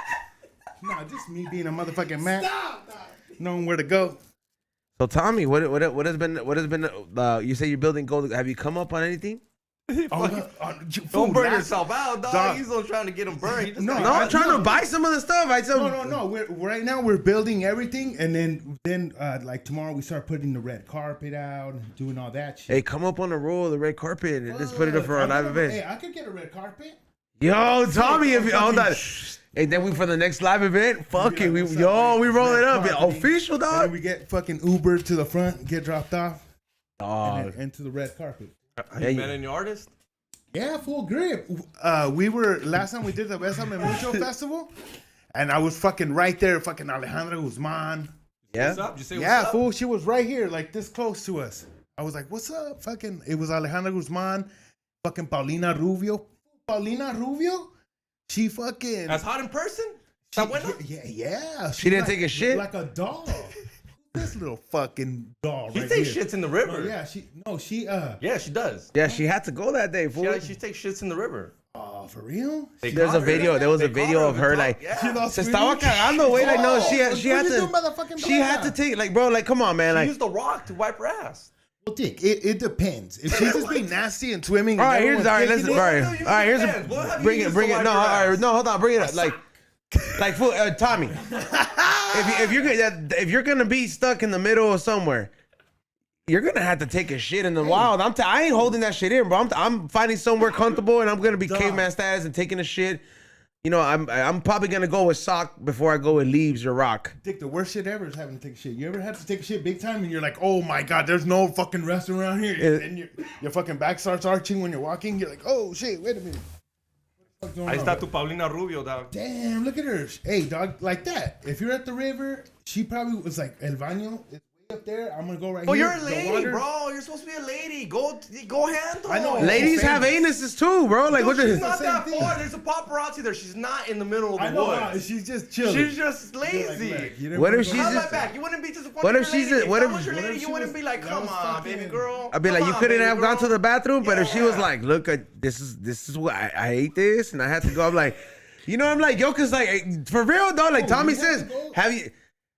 No, just me being a motherfucking Mac. Knowing where to go. So Tommy, what has been you say you're building gold? Have you come up on anything? Don't burn yourself out, dog. He's not trying to get him burned. He just No, No, I'm trying to buy some of the stuff. No. We're right now we're building everything, and then like tomorrow we start putting the red carpet out, and doing all that shit. Hey, come up on the roll, the red carpet, and let's put it up for our live event. Hey, I could get a red carpet. Yo, Tommy, if you hold on. Shh. Hey, then we for the next live event. Fuck it, we what's up, we man? roll it Red up. carpet. Official, And then dog. we get fucking Uber to the front, get dropped off, Dog. and then into the red carpet. Have you met any artist? Yeah, full grip. We were last time we did the Besame Mucho festival, and I was fucking right there, fucking Alejandra Guzman. Yeah. What's up? Did you say Yeah, what's up? fool. She was right here, like this close to us. I was like, "What's up?" Fucking. It was Alejandra Guzman, fucking Paulina Rubio. Paulina Rubio. She fucking. As hot in person? she, That winner? yeah. She didn't take a shit? Like a doll. This little fucking doll. She right takes here. shits in the river. Oh, yeah, she. Yeah, she does. Yeah, she had to go that day, fool. She takes shits in the river. Oh, for real? They There's caught a her. video. There was a They video caught of her the like. top- yeah. She lost Se screaming? estaba cagando, güey. Like, no, she what had you to. doing, motherfucking She had to dog? take, like, bro, like, come on, man. She Like, used the rock to wipe her ass. Well, Dick, it depends. If she's just being nasty and swimming. all and right, everyone's all right, taking listen, it- all right, No, all you right. Here's can. What have a you bring it, used bring to it. wipe No, your all right, ass? no, hold on, bring it up. Like, fool, Tommy, if you're gonna be stuck in the middle of somewhere, you're gonna have to take a shit in the wild. I ain't holding that shit in, bro. I'm finding somewhere comfortable, and I'm gonna be caveman status and taking a shit. You know, I'm probably gonna go with sock before I go with leaves or rock. Dick, the worst shit ever is having to take a shit. You ever had to take a shit big time and you're like, oh my god, there's no fucking restroom around here, and your fucking back starts arching when you're walking. You're like, oh shit, wait a minute. What the fuck's Ahí going está on? tu Paulina Rubio, dog. Damn, look at her. Hey, dog, like that. If you're at the river, she probably was like, El baño is way up there. I'm gonna go right Oh, here. you're a The lady, water- bro. You're supposed to be a lady. Go handle. I know. Ladies have anuses too, bro. Like, what She's the? not Same that thing. far. There's a paparazzi there. She's not in the middle of I the know. woods. She's just chilling. She's just You're like, lazy. look, you didn't What wanna if go she's On there. my back. You wouldn't be disappointed. What if if you're she's a a- lady. what If if- I was your what if lady, she you wouldn't was- be like, that come was on, fucking- baby girl. I'd be Come like, you on, couldn't baby have gone to girl." the bathroom, but if she was Yeah. like, look, this is what I ate this, and I had to go. I'm like, you know, I'm like, yo, cause like for real though, like Tommy you have says, to go.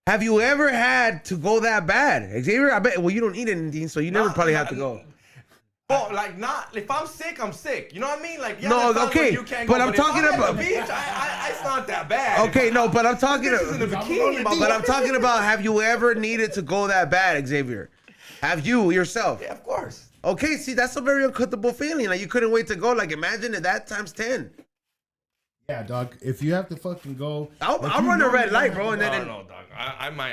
have you ever had to go that bad, Xavier? I bet. Well, you don't eat anything, so you never Nah, probably nah, have to go. Oh, like not. If I'm sick, I'm sick. You know what I mean? Like, yeah, No, there's times okay, when you can't but go, I'm if talking I'm about- at the beach. It's not that bad. Okay, no, but I'm talking. This is in a bikini, But I'm talking about. Have you ever needed to go that bad, Xavier? Have you yourself? Yeah, of course. Okay, see, that's a very uncomfortable feeling. Like you couldn't wait to go. Like imagine it that times 10. Yeah, dog. If you have to fucking go, I'll if run you a know red you're light, gonna bro, have and to then No, dog.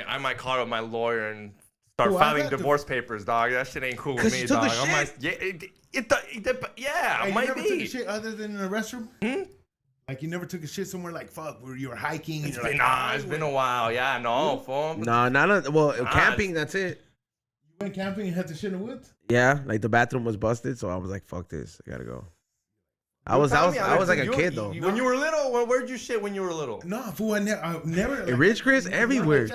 I might call up my lawyer and start Ooh, I filing got the- divorce papers, dog. That shit ain't cool with 'Cause me, she took a dog. I might, shit. yeah, Hey, it you might never took a be. shit other than in a restroom? Like you never took a shit somewhere like fuck where you were hiking and It's you're been, like, it's been a while. Yeah, no, fool. No, not well. Camping, that's it. You went camping and had to shit in the woods? Yeah, like the bathroom was busted, so I was like, "Fuck this, I gotta go." I was Tell me, like a you- kid though. When you were little, where'd you shit when you were little? No, fool, I never. Hey, Ridge Chris, everywhere.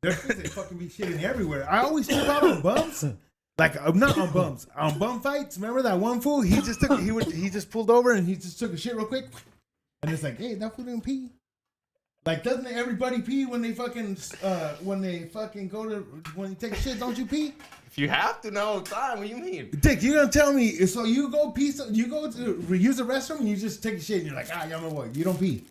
There's things that fucking be shitting everywhere. I always trip out on bumps. Like I'm not on bumps, on bum fights. Remember that one fool? He just pulled over and he just took a shit real quick, and it's like, hey, that fool didn't pee. Like, doesn't everybody pee when they fucking when you take a shit? Don't you pee? If you have to know time, what do you mean? Dick, you gonna tell me? So you go pee? You go to use the restroom and you just take a shit and you're like, yeah, my boy, you don't pee.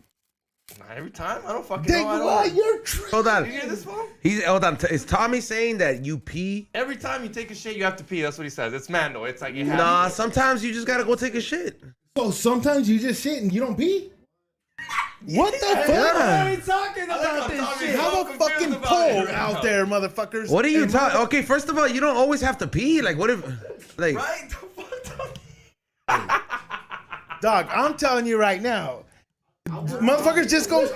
Not every time. I don't fucking Dick, know. I why don't. you're tripping? Hold on. You hear this one? Hold on. Is Tommy saying that you pee? Every time you take a shit, you have to pee. That's what he says. It's man, though. It's like it has Nah, to. sometimes you just gotta go take a shit. So sometimes you just shit and you don't pee. What the fuck? Why are we talking about this Tommy's shit? so Have a confused fucking about poll it right out now. there, motherfuckers. What are you And talking? Okay, first of all, you don't always have to pee. Like, what if, like, Right? The fuck? Dog, I'm telling you right now. Motherfuckers just go,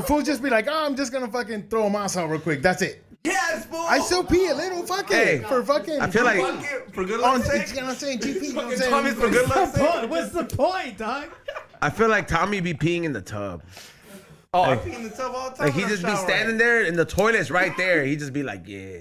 fools just be like, oh, I'm just gonna fucking throw a mouse out real quick. That's it. Yes, fool. I still pee a little, fuck Hey, it. For fucking. I feel like, Fuck it, for good on, luck's sake. you know what I'm saying? GP, you know what I'm Fucking Tommy's saying? for good luck's What's the sake. point? What's the point, dog? I feel like Tommy be peeing in the tub. Oh, I pee in the tub all the time. Like, he when I'm just be showering. standing there and the toilet's right there. He just be like, yeah.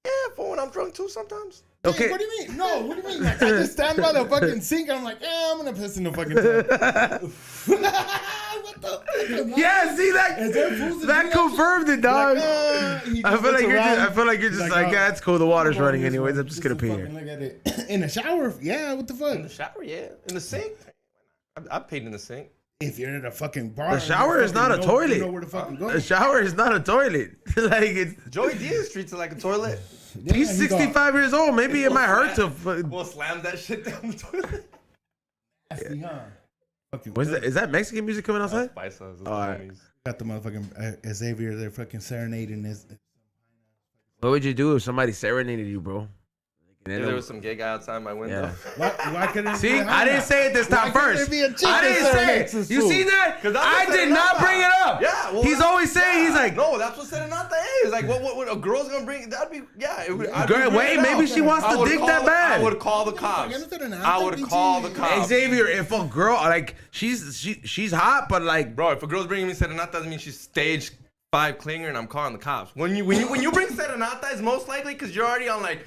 Yeah, fool, when I'm drunk too sometimes. Okay. Hey, what do you mean? No, what do you mean? Like, I just stand by the fucking sink and I'm like, I'm gonna piss in the fucking tub. What the fuck? Yeah, see Is there fools that that do that confirmed it, dog. He I just feel like looks you're around. just, I feel like you're just He's like, oh, yeah, it's cool. The water's I'm running going this anyways. way. I'm just gonna pee fucking here. Look at it. In the shower? Yeah, what the In the fuck? shower, yeah. In the sink? I've paid in the sink. If you're in a fucking bar. The shower is not a You toilet. know where to fucking go. The shower is not a toilet. Like, it's, Joey Diaz treats it like a toilet. Yeah, he's he got 65 years old. Maybe it might hurt to. We'll slam that shit down the toilet. nasty, huh? Fucking What is that? Is that Mexican music coming outside? Spice us. All right. got the motherfucking Xavier there fucking serenading this. What would you do if somebody serenaded you, bro? If there was some gay guy outside my window. Yeah. Why couldn't it See, be a I didn't say it this time Why couldn't first. there be a chick I that didn't say serenades it. this You fool? see that? 'Cause that's I what did not Serenata. bring it up. Yeah, well, He's always saying, yeah. he's like, no, that's what Serenata is. Like, what a girl's gonna bring? That'd be, yeah. It would, I'd Girl, be wait, weirded maybe out. she wants I to would dig call that the- bad. I would call the cops. I would call the cops. Xavier, if a girl, like, she's hot, but like, Bro, if a girl's bringing me Serenata, doesn't mean she's stage 5 clinger and I'm calling the cops. When you bring Serenata, it's most likely because you're already on Stage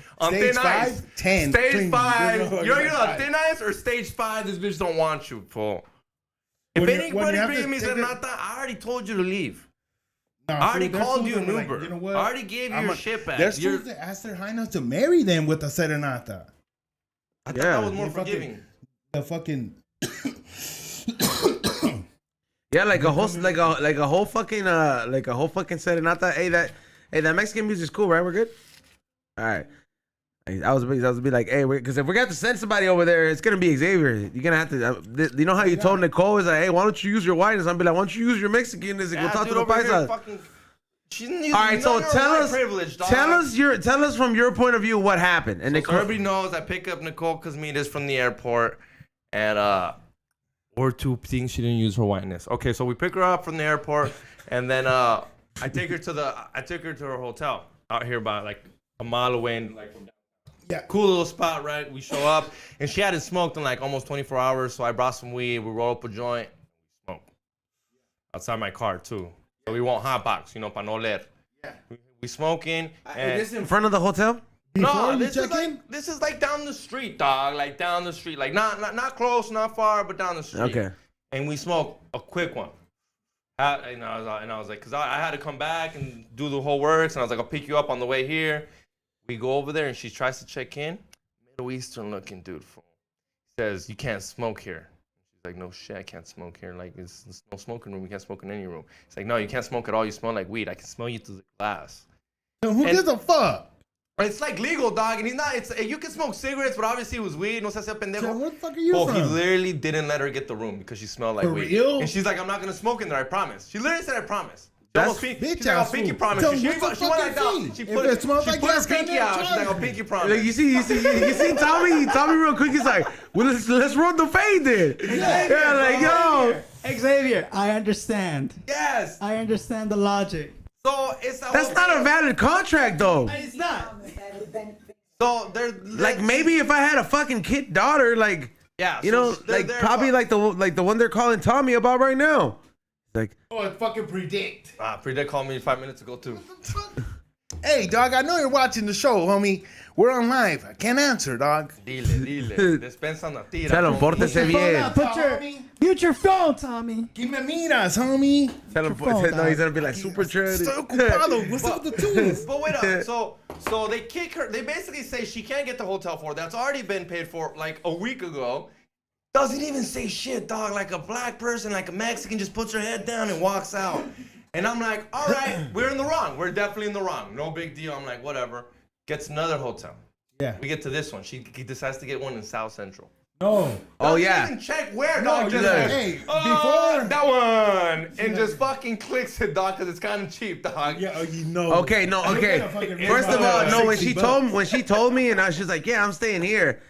thin ice. 5, 10. Stage clean. 5. You're You're on thin ice or stage 5. This bitch don't want you, fool. If When you anybody have to bringing me take it- Serenata, I already told you to leave. Nah, I already fool, there's called fools you that an were like, Uber. you know what? I already gave you your shit back. There's You're- fools that ask their highness to marry them with a serenata. I thought Yeah. that was more You fucking- forgiving. The fucking yeah, like a whole fucking serenata. Hey, that Mexican music is cool, right? We're good. All right. I was be like, hey, because if we're gonna have to send somebody over there, it's gonna be Xavier. You're gonna have to. You know how you told Nicole is like, hey, why don't you use your whiteness? I'm be like, why don't you use your Mexican? We'll talk to the paisa. She didn't use All right, so none of her tell white us, privilege, dog. tell us from your point of view what happened. And So Nicole, everybody knows I pick up Nicole Cosmitas from the airport, and or two things she didn't use her whiteness. Okay, so we pick her up from the airport, and then I take her to her hotel out here by like a mile away, and like from yeah. cool little spot, right? We show up, and she hadn't smoked in like almost 24 hours, so I brought some weed. We roll up a joint, smoke outside my car too. So we won't hotbox, para no oler. Yeah. We smoking, and in front of the hotel. Before no, you this is check like in? this is like down the street, dog. Like down the street, like not close, not far, but down the street. Okay. And we smoke a quick one. And I was like, cause I had to come back and do the whole works, and I was like, I'll pick you up on the way here. We go over there, and she tries to check in. Middle Eastern looking dude, fool. Says you can't smoke here. She's like, no shit, I can't smoke here. Like it's no smoking room. We can't smoke in any room. It's like, no, you can't smoke at all. You smell like weed. I can smell you through the glass. So who gives a fuck? It's like legal, dog, and he's not. You can smoke cigarettes, but obviously it was weed. No se hace pendejo. So where the fuck are you Oh, from? he literally didn't let her get the room because she smelled like For weed. real? And she's like, I'm not gonna smoke in there. I promise. She literally said, I promise. That's She's bitch like, I'll ass pinky fool. promise. Tell She him, what's the went fucking like that. fee? She If put it smells like her gas, pinky goddamn out. She's like, charge I'll me. pinky promise. Like you see Tommy real quick. He's like, well, let's run the fade then. Yeah, like yo, Xavier, I understand. Yes. I understand the logic. So it's that that's whole not a thing. valid contract though. It's not. So they're Like maybe if I had a fucking kid daughter, like yeah, you so know, they're like there probably for- like the one they're calling Tommy about right now. Like Oh, it fucking predict. Predict called me 5 minutes ago too. Hey, dog, I know you're watching the show, homie. We're on live. I can't answer, dog. Dile. Despensa una tira. tell him, pórtese bien. Mute your phone, Tommy. Give me miras, homie. Tell him, phone, no, he's gonna be like super trendy. Estoy ocupado. What's up with the tooth? But wait up. So they kick her. They basically say she can't get the hotel for that's already been paid for like a week ago. Doesn't even say shit, dog. Like a black person, like a Mexican, just puts her head down and walks out. And I'm like, all right, we're in the wrong. We're definitely in the wrong. No big deal. I'm like, whatever. Gets another hotel. Yeah. We get to this one. She decides to get one in South Central. No. Oh Doesn't yeah. even check where, No, dog. just Just like, hey, before. that one, and just fucking clicks it, dog, because it's kind of cheap, dog. Yeah, you know. Okay, no, okay. First of all, no. When she told me, and I was just like, yeah, I'm staying here.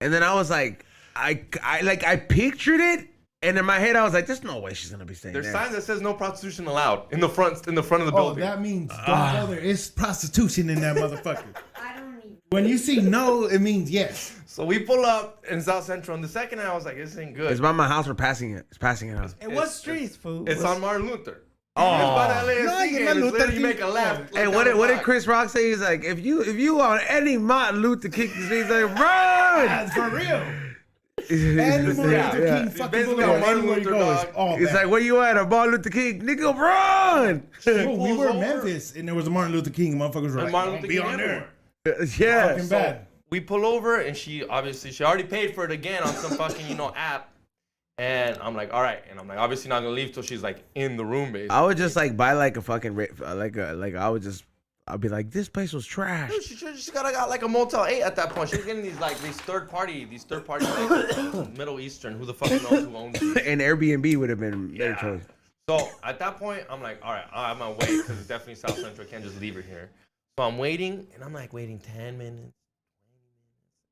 And then I was like, I pictured it, and in my head I was like, there's no way she's gonna be staying There's there. signs that says no prostitution allowed in the front of the Oh, building. that means don't go there. It's prostitution in that motherfucker. I don't even. When you see no, it means yes. So we pull up in South Central, and the second I was like, this ain't good. It's by my house. We're passing it. It's passing it out. Hey, what streets, fool? It's on Martin Luther. Oh. It's by the LAFC No, game. you're not It's Luther literally King. make a left. Hey, look what down did the block. Chris Rock say? He's like, if you on any Martin Luther King, he's like, run. That's for real. And Martin Luther Yeah. King fucking Basically boulevard, on Martin anywhere you Luther, go, it's dog. all It's bad. like, where you at? Martin Luther King, nigga, run. Oh, we pulls were in over. Memphis, and there was a Martin Luther King. Motherfuckers were And like, Martin don't Luther be King on there. everywhere. Yeah. Fucking bad. We pull over, and she already paid for it again on some fucking app. And I'm like, all right. And I'm like, obviously not gonna leave till she's like in the room, basically. I would just like buy like a fucking I'll be like, this place was trash. Dude, she got like a Motel 8 at that point. She was getting these third party like, Middle Eastern. Who the fuck knows who owns these? And Airbnb would have been their Yeah. choice. So at that point, I'm like, all right, I'm gonna wait because it's definitely South Central. I can't just leave her here. So I'm waiting, and I'm like waiting 10 minutes.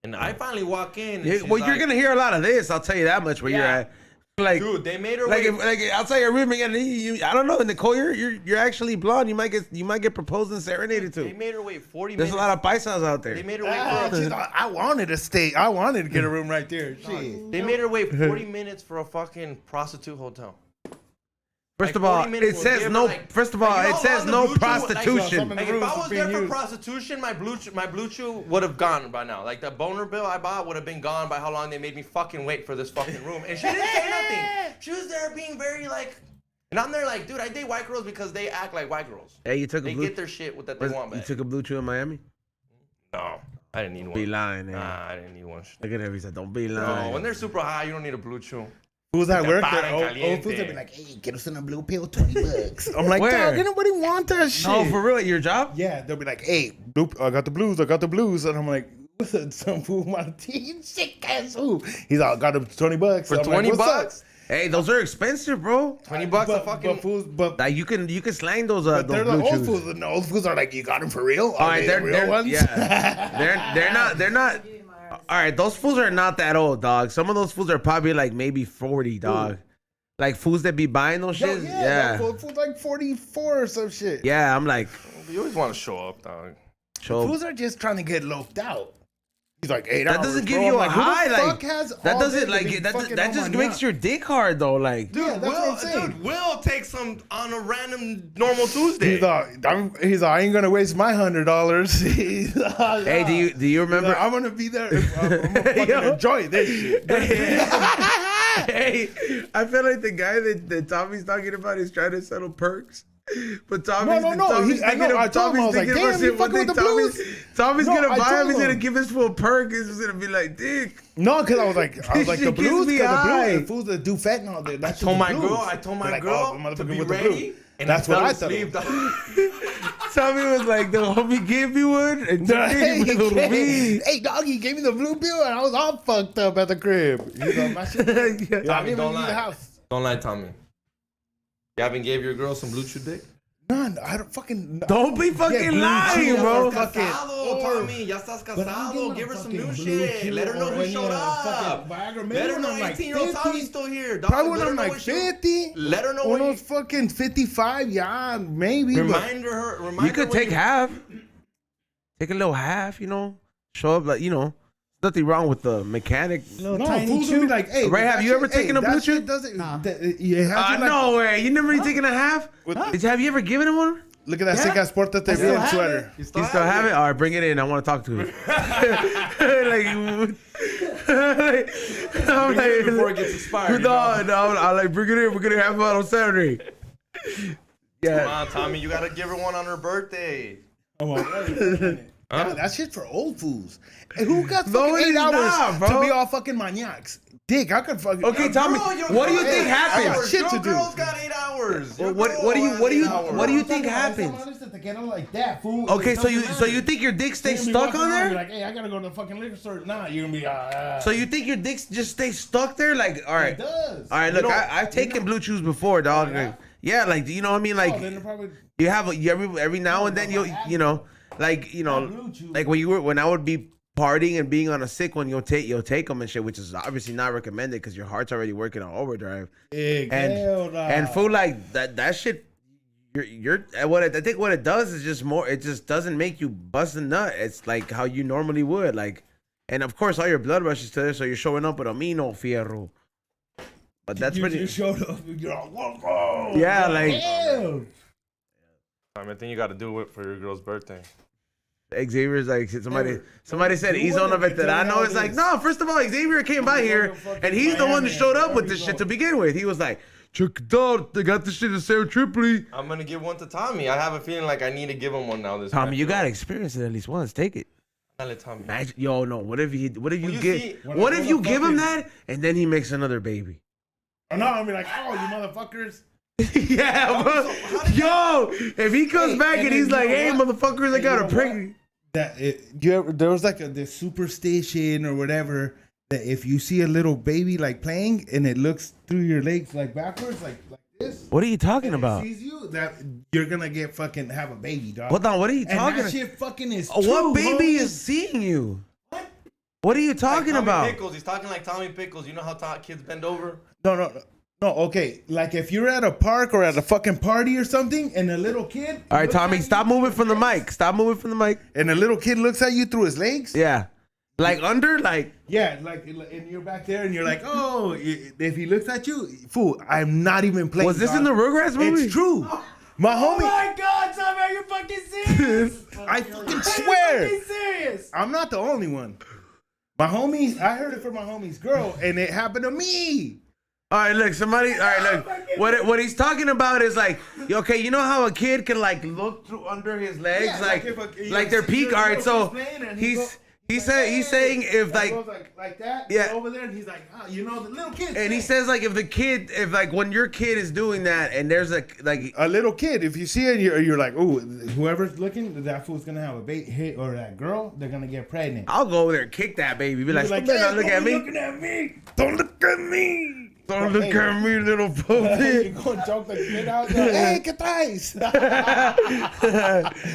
And I finally walk in. And Yeah, she's well, you're like, gonna hear a lot of this. I'll tell you that much. Where you're Yeah. at, like, dude, they made her like, wait. I'll tell you, Ruben, I don't know, Nicole, you're actually blonde. You might get proposed and serenaded They to. made her wait 40 There's minutes. a lot of paisas out They there. made her wait for She's like, I wanted to stay. I wanted to get a room right there. Shit. They made her wait 40 minutes for a fucking prostitute hotel. First Like, of all, 40 minutes it will says give no. her, like- First of like, all, you know it how says long the no Blue Chew- like, prostitution. Like if I was there for prostitution, my blue chew would have gone by now. Like the boner bill I bought would have been gone by how long they made me fucking wait for this fucking room. And she didn't say nothing. She was there being very like, and I'm there like, dude, I date white girls because they act like white girls. Hey, you took a They blue. get their shit with that they want You back. took a blue chew in Miami. No, I didn't need one. Be lying, man. Nah, I didn't need one. Look at him. He said, "Don't be No, lying." when they're super high, you don't need a blue chew. Who's at work? Para Old caliente. fools that be like, hey, get us in a blue pill, $20. I'm like, Where? dog, ain't nobody want that shit. No, for real, your job? Yeah, they'll be like, hey, I got the blues. And I'm like, what's that? Some fool want to teach? Sick ass fool. He's all, got him $20. For I'm 20 like, "What's up?" bucks? Hey, those are expensive, bro. $20 a But fucking. fools, but Like you can slang those they're those the blue old chews. fools. And the old fools are like, you got them for real? All right, they're real ones? yeah. they're not. All right, those fools are not that old, dog. Some of those fools are probably like maybe 40, dog. Like fools that be buying those Yo, shits. yeah, Yeah. Fools like 44 or some shit. Yeah, I'm like, You always want to show up, dog. show. Fools are just trying to get loped out. He's like, 8 That hours, doesn't give bro. you I'm a like, who the high. Like fuck has that all doesn't day to like be that. fucking That on just my makes nut? your dick hard though. Like, Yeah, that's what I'm saying. Dude, Will take some on a random normal Tuesday. He's like, I ain't gonna waste my $100. He's like, hey, do you he's remember? like, I'm gonna be there. I'm gonna fucking Yo. enjoy this shit. Hey, I feel like the guy that Tommy's talking about is trying to settle perks. But Tommy's, No. Tommy's I thinking know. I of told him, I was like, thinking about damn, shit. you One fucking day with the blues? Tommy's No, gonna I buy him. told He's gonna him. give us full perk. He's just gonna be like, dick. No, because I was like, This the shit gives blues, me because high. the fools that do fentanyl, that's I told my the blues. girl. I told my They're like, girl oh, motherfucker to be with the ready. blues. And That's what fell I told asleep, him. dog. Tommy was like, the homie gave me one, and you gave me the weed. Hey, dog, he gave me the blue pill, and I was all fucked up at the crib. He's like, my shit. Yeah. I didn't Tommy, even don't leave lie. the house. Don't lie, Tommy. You haven't gave your girl some blue chew dick? None. I don't fucking. Don't be fucking blue lying, chew bro. or fucking- Casado, Tommy. Ya estás But I'm getting casado. my Give her some fucking new blue shit. chew Let her know or who any showed up. fucking Viagra. Maybe Let her when know I'm like 18-year-old 50. Tommy's still here, dog. Probably when Let her I'm know like what she- 50. Let her know When what I was fucking 55, yeah, maybe. Remind her. Remind You her could when take half. Take a little half, show up like, nothing wrong with the mechanic. Little No, tiny fools will be chew. like, hey, Ray, have that you ever shit- hey, taken a that blue shit chew? doesn't. Nah. You have to like, No way. You never really taken a half? Have you ever given him one? look at that sick ass sport that they still wear have sweater. You still have it? All right, bring it in. I want to talk to you. I'm like, before it gets expired. no, I like bring it in. We're gonna have it on Saturday. Come Yeah. on, Tommy. You gotta give her one on her birthday. I'm already. Nah, that shit's for old fools. And who got No, fucking it 8 is hours not, bro. to be all fucking maniacs? Dick, I could fucking. Okay, Tommy, what do you think I got happens? shit to Your do. girl's got 8 hours. Well, Your what girl do you has what do you 8 hours. what do you think happens? Like that, fool. Okay, so you think your dick stays stuck on there? Like, hey, I gotta go to the fucking liquor store. Nah, you're gonna be. So you think your dick just stays stuck there? Like, all right, It does. all right. Look, I've taken blue chews before, dog. Yeah, like, you know what I mean? Like, then probably. you have every now and then you know, like, you know, like when I would be partying and being on a sick one, you'll take them and shit, which is obviously not recommended because your heart's already working on overdrive. And fool, like that shit. You're I think what it does is it just doesn't make you bust a nut. It's like how you normally would, like, and of course all your blood rushes to there, so you're showing up with amino fierro. But that's pretty. You showed up. You're all, whoa. Yeah, like Damn. I think you got to do it for your girl's birthday. Xavier's like somebody said he's on a veterano. It's like, no, first of all, Xavier came by here and he's the one that showed up with this shit to begin with. He was like, check it out, they got this shit in Sarah Tripoli. I'm gonna give one to Tommy. I have a feeling like I need to give him one now. Tommy, you gotta experience it at least once. Take it. I'll let Tommy. Yo, no. What if you What give him that and then he makes another baby? Oh, no, I'll be like, oh, you motherfuckers. Yeah, bro. Yo, if he comes back and he's like, hey, motherfuckers, I got a pregnant. There was like this superstition or whatever that if you see a little baby like playing and it looks through your legs like backwards, like this. What are you talking and about? it sees you, that you're gonna get fucking have a baby, dog. Hold on, what are you And talking that about? shit fucking is What true, baby homie. is seeing you? What are you talking Tommy about? Pickles. He's talking like Tommy Pickles. You know how kids bend over? No. Okay, like if you're at a park or at a fucking party or something, and a little kid. All right, looks Tommy, at stop you moving from the mic. Stop moving from the mic. And a little kid looks at you through his legs. Yeah. Like under, like. Yeah, like, and you're back there, and you're like, oh, if he looks at you, fool, I'm not even playing. Was this dog. in the Rugrats movie? It's true. My homie. Oh my God, Tommy, are you fucking serious? I fucking swear. Are you fucking serious? I'm not the only one. My homies, I heard it from my homie's girl, and it happened to me. All right, look, what he's talking about is like, okay, you know how a kid can like look through under his legs, Yeah, like their peak. All right, so he's saying if goes like, like that, yeah. over there, and he's like, oh, you know, the little kid. and he says like if like when your kid is doing that and there's a little kid, if you see it, you're like, oh, whoever's looking, that fool's gonna have a baby, or that girl, they're gonna get pregnant. I'll go over there and kick that baby. Be like, You're "Stop that, look at me. Looking at me. Don't look at me. Don't look at me, little You puppy." go and choke the kid out. Hey, ¿qué traes?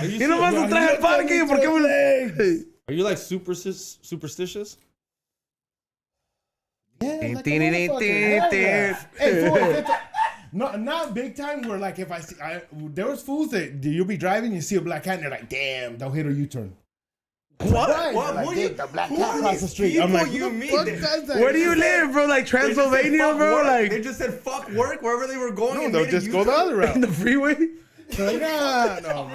Y nomás no traje el parque porque me. Are you like superstitious? Yeah, like a motherfucker. Hell yeah. Hey, fool, if it's not big time where like if I see, there was fools that you'll be driving, you see a black cat, and they're like, damn, they'll hit a U-turn. What? Right. What? Like, Who "Dick, you? the black Who cat are across these the street." people I'm like, you "What the meet? fuck They- does that?" Where do you live, bro? Like They just said Transylvania, fuck bro? work. Like They just said fuck work wherever they were going. No, and they'll made a just go the U-turn. other route. in the freeway. Like, nah, no.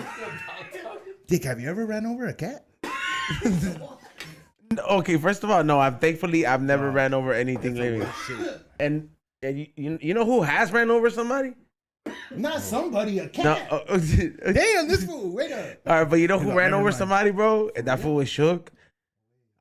Dick, have you ever ran over a cat? Okay, first of all, no. I've never ran over anything living. And you know who has ran over somebody? Not somebody, a cat. No. Damn, this fool. Wait up. All right, but you know who No, ran never over mind. somebody, bro? And that fool was shook.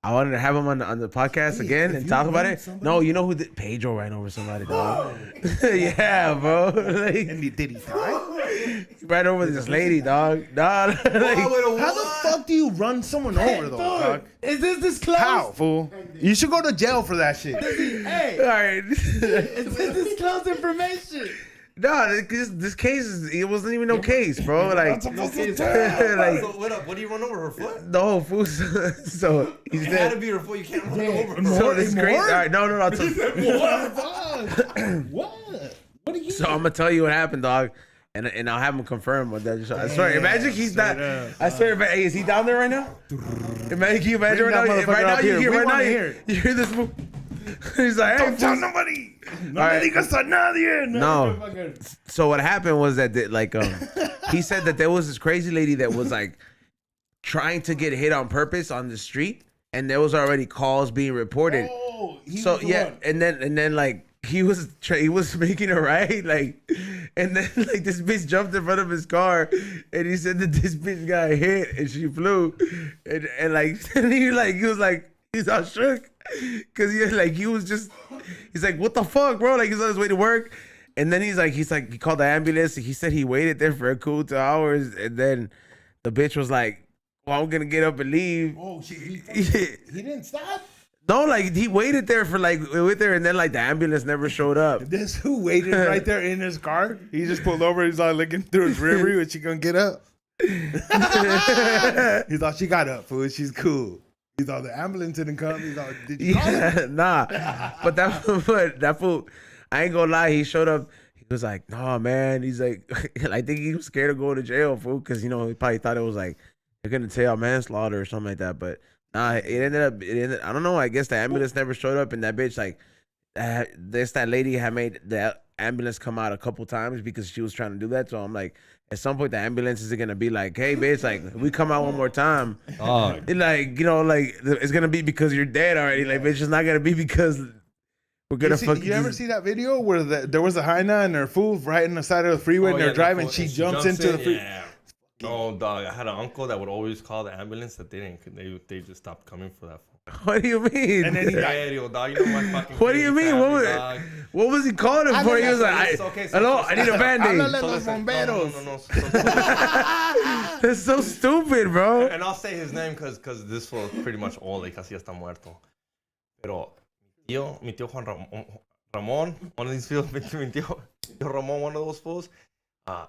I wanted to have him on the podcast Hey, again if and you talk about run it. somebody- No, you know who did? Pedro ran over somebody, dog. Yeah, bro. Like, And did he die? he ran over this lady, dog. Dog. Oh, Like, How the fuck do you run someone over, though, dog? Is this close? How, fool? You should go to jail for that shit. Hey, all right. is this close information? No, this case it wasn't even no case, bro. Like, No kids. like So what up? What do you run over her foot? the whole fool. So he It had to said. be her foot. You can't run Yeah. over her. So this is crazy. All More? right, no. What the fuck? What? What are you? So I'm gonna tell you what happened, dog, and I'll have him confirm what that. I swear, imagine he's not. I swear, hey, is he down there right now? Imagine, can you imagine Bring right that now? motherfucker Right now, up you here. hear We right now. wanna hear it. You hear this move? He's like, hey, Don't tell fool. nobody. No All right. le digas a nadie. No. So what happened was that he said that there was this crazy lady that was like trying to get hit on purpose on the street, and there was already calls being reported. Oh, he So was the yeah, one. and then like he was making it right, like, And then like this bitch jumped in front of his car, and he said that this bitch got hit and she flew, and like and he was he's all shook, cause he's like what the fuck, bro? Like he's on his way to work, and then he called the ambulance. He said he waited there for a cool 2 hours, and then the bitch was like, well, I'm gonna get up and leave. Oh, he didn't stop? No, like he waited there for with her, and then like the ambulance never showed up. This who waited right there in his car? He just pulled over. He's like looking through his rear view. Is she gonna get up? He thought she got up, fool. She's cool. He thought the ambulance didn't come. He thought, did you call her? Nah. But that fool, I ain't gonna lie, he showed up. He was like, no, man. He's like, I think he was scared of going to jail, fool, because he probably thought it was like they're gonna tell manslaughter or something like that. But nah, it ended. I don't know. I guess the ambulance never showed up, and that bitch that lady had made the ambulance come out a couple times because she was trying to do that. So I'm like, at some point the ambulance is gonna be like, hey, bitch, like we come out one more time. It's gonna be because you're dead already. Like, bitch, it's not gonna be because we're gonna fucking. You ever see that video where there was a hyena and her fool right in the side of the freeway and they're driving? She jumps into the freeway. Yeah. Oh, dog! I had an uncle that would always call the ambulance. That they just stopped coming for that. What do you mean? And then he died. Dog, you know my fucking. What do you mean? Family, what was he calling him for? He was like, hello, I need a band-aid. That's so stupid, bro. And I'll say his name because this was pretty much old. Like, casi ya está muerto. Pero mi tío Juan Ramon, one of these fools, mi tío Ramon, one of those fools, this was a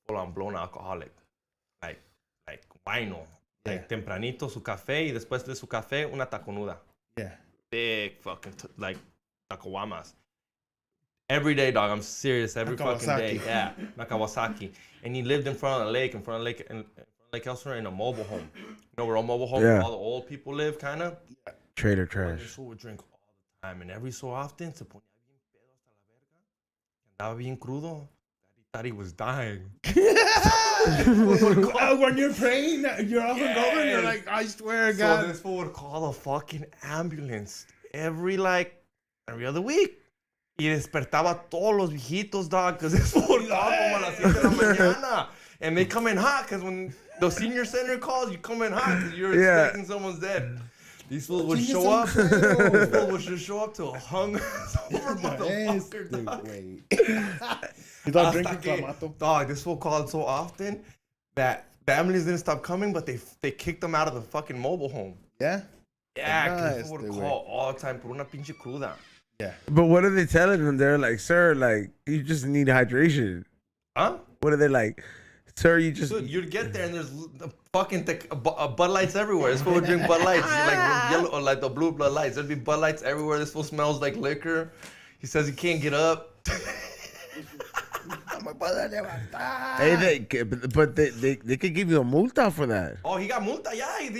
full-on blown alcoholic. Like wino. Like tempranito su café y después de su café una taconuda. Yeah. Big fucking like tacowamas. Every day, dog. I'm serious. Every fucking day. Yeah. Kawasaki. And he lived in front of the lake, in Lake Elsinore in a mobile home. You know where a mobile home where all the old people live, kind of? Yeah. Trailer trash. This fool would drink all the time. And every so often se ponía bien pedo hasta la verga. Andaba bien crudo. Thought he was dying. When you're praying, you're up and going, you're like, I swear to God. So this fool would call a fucking ambulance every other week. Y despertaba a todos los viejitos, dog, because this fool would call como a las 7 de la mañana. And they come in hot, because when the senior center calls, you come in hot, because you're expecting someone's dead. These fools would show up. These fools would just show up to a hungover motherfucker, dog. You thought drinking clamato? Dog, this fool called so often that the ambulance didn't stop coming, but they kicked them out of the fucking mobile home. Yeah? Yeah, because this fool would call all the time por una pinche cruda. Yeah. But what are they telling them? They're like, sir, like, you just need hydration. Huh? What are they like? Sir, you just... Dude, you'd get there and there's fucking Bud Lights everywhere. This fool would drink Bud Lights. Like yellow, or like the blue Bud Lights. There'd be Bud Lights everywhere. This fool smells like liquor. He says he can't get up. Hey, but they could give you a multa for that. Oh, he got multa. Yeah. He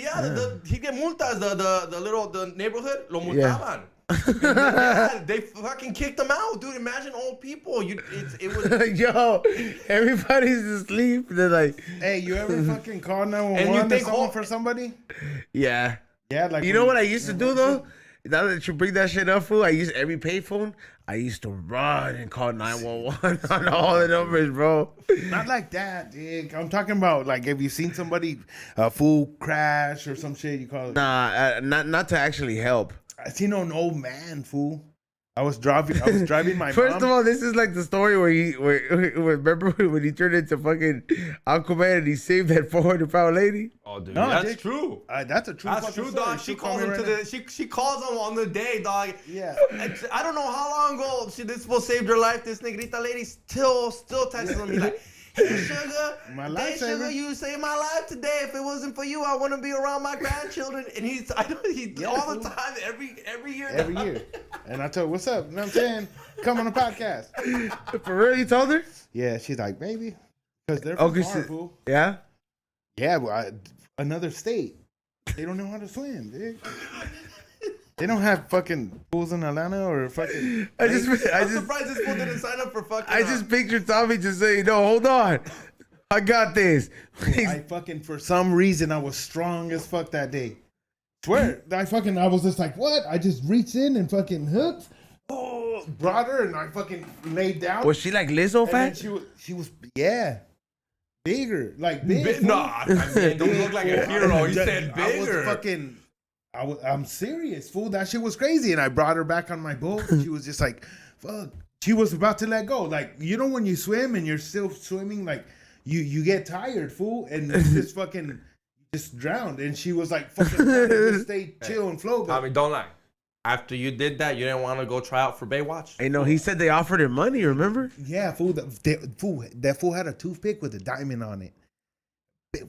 get multas. The neighborhood lo multaban. Yeah, they fucking kicked him out, dude. Imagine old people. It was yo, everybody's asleep. They're like, hey, you ever fucking call 911 or someone for somebody? Yeah. Yeah, like you know what I used to do though? Now that you bring that shit up, fool, I used every payphone. I used to run and call 911 on all the numbers, bro. Not like that, dude. I'm talking about like, have you seen somebody fool crash or some shit? You call it? Nah, not to actually help. I seen an old man, fool. I was driving my First mom. of all, this is like the story where remember when he turned into fucking Aquaman and he saved that 400-pound lady? Oh, dude, no, that's true. That's a true. That's true, dog. She calls him she calls him on the day, dog. Yeah. I don't know how long ago this supposed saved her life. This negrita lady still texts him. He's like, hey, sugar, sugar, you saved my life today. If it wasn't for you, I wouldn't be around my grandchildren. And he all the time, every year. Every year. And I told her, what's up? You know what I'm saying? Come on the podcast. For real, you told her? Yeah, she's like, baby. Because they're from far, fool. Yeah? Yeah, well, another state. They don't know how to swim, dude. They don't have fucking pools in Atlanta or fucking... I'm surprised this fool didn't sign up for fucking... I just pictured Tommy just saying, no, hold on. I got this. I fucking, for some reason, I was strong as fuck that day. Swear. I was just like, what? I just reached in and fucking hooked. brought her, and I fucking laid down. Was she like Lizzo and then fat? she was, yeah, bigger, like big. No, I mean, don't look like a hero. You said bigger. I'm serious, fool. That shit was crazy. And I brought her back on my boat. And she was just like, fuck. She was about to let go. Like, you know when you swim and you're still swimming, like you get tired, fool, and you just fucking just drowned. And she was like, fucking trying to just stay chill and flow. I mean, don't lie. After you did that, you didn't want to go try out for Baywatch? I know he said they offered her money. Remember? Yeah, fool. That fool had a toothpick with a diamond on it.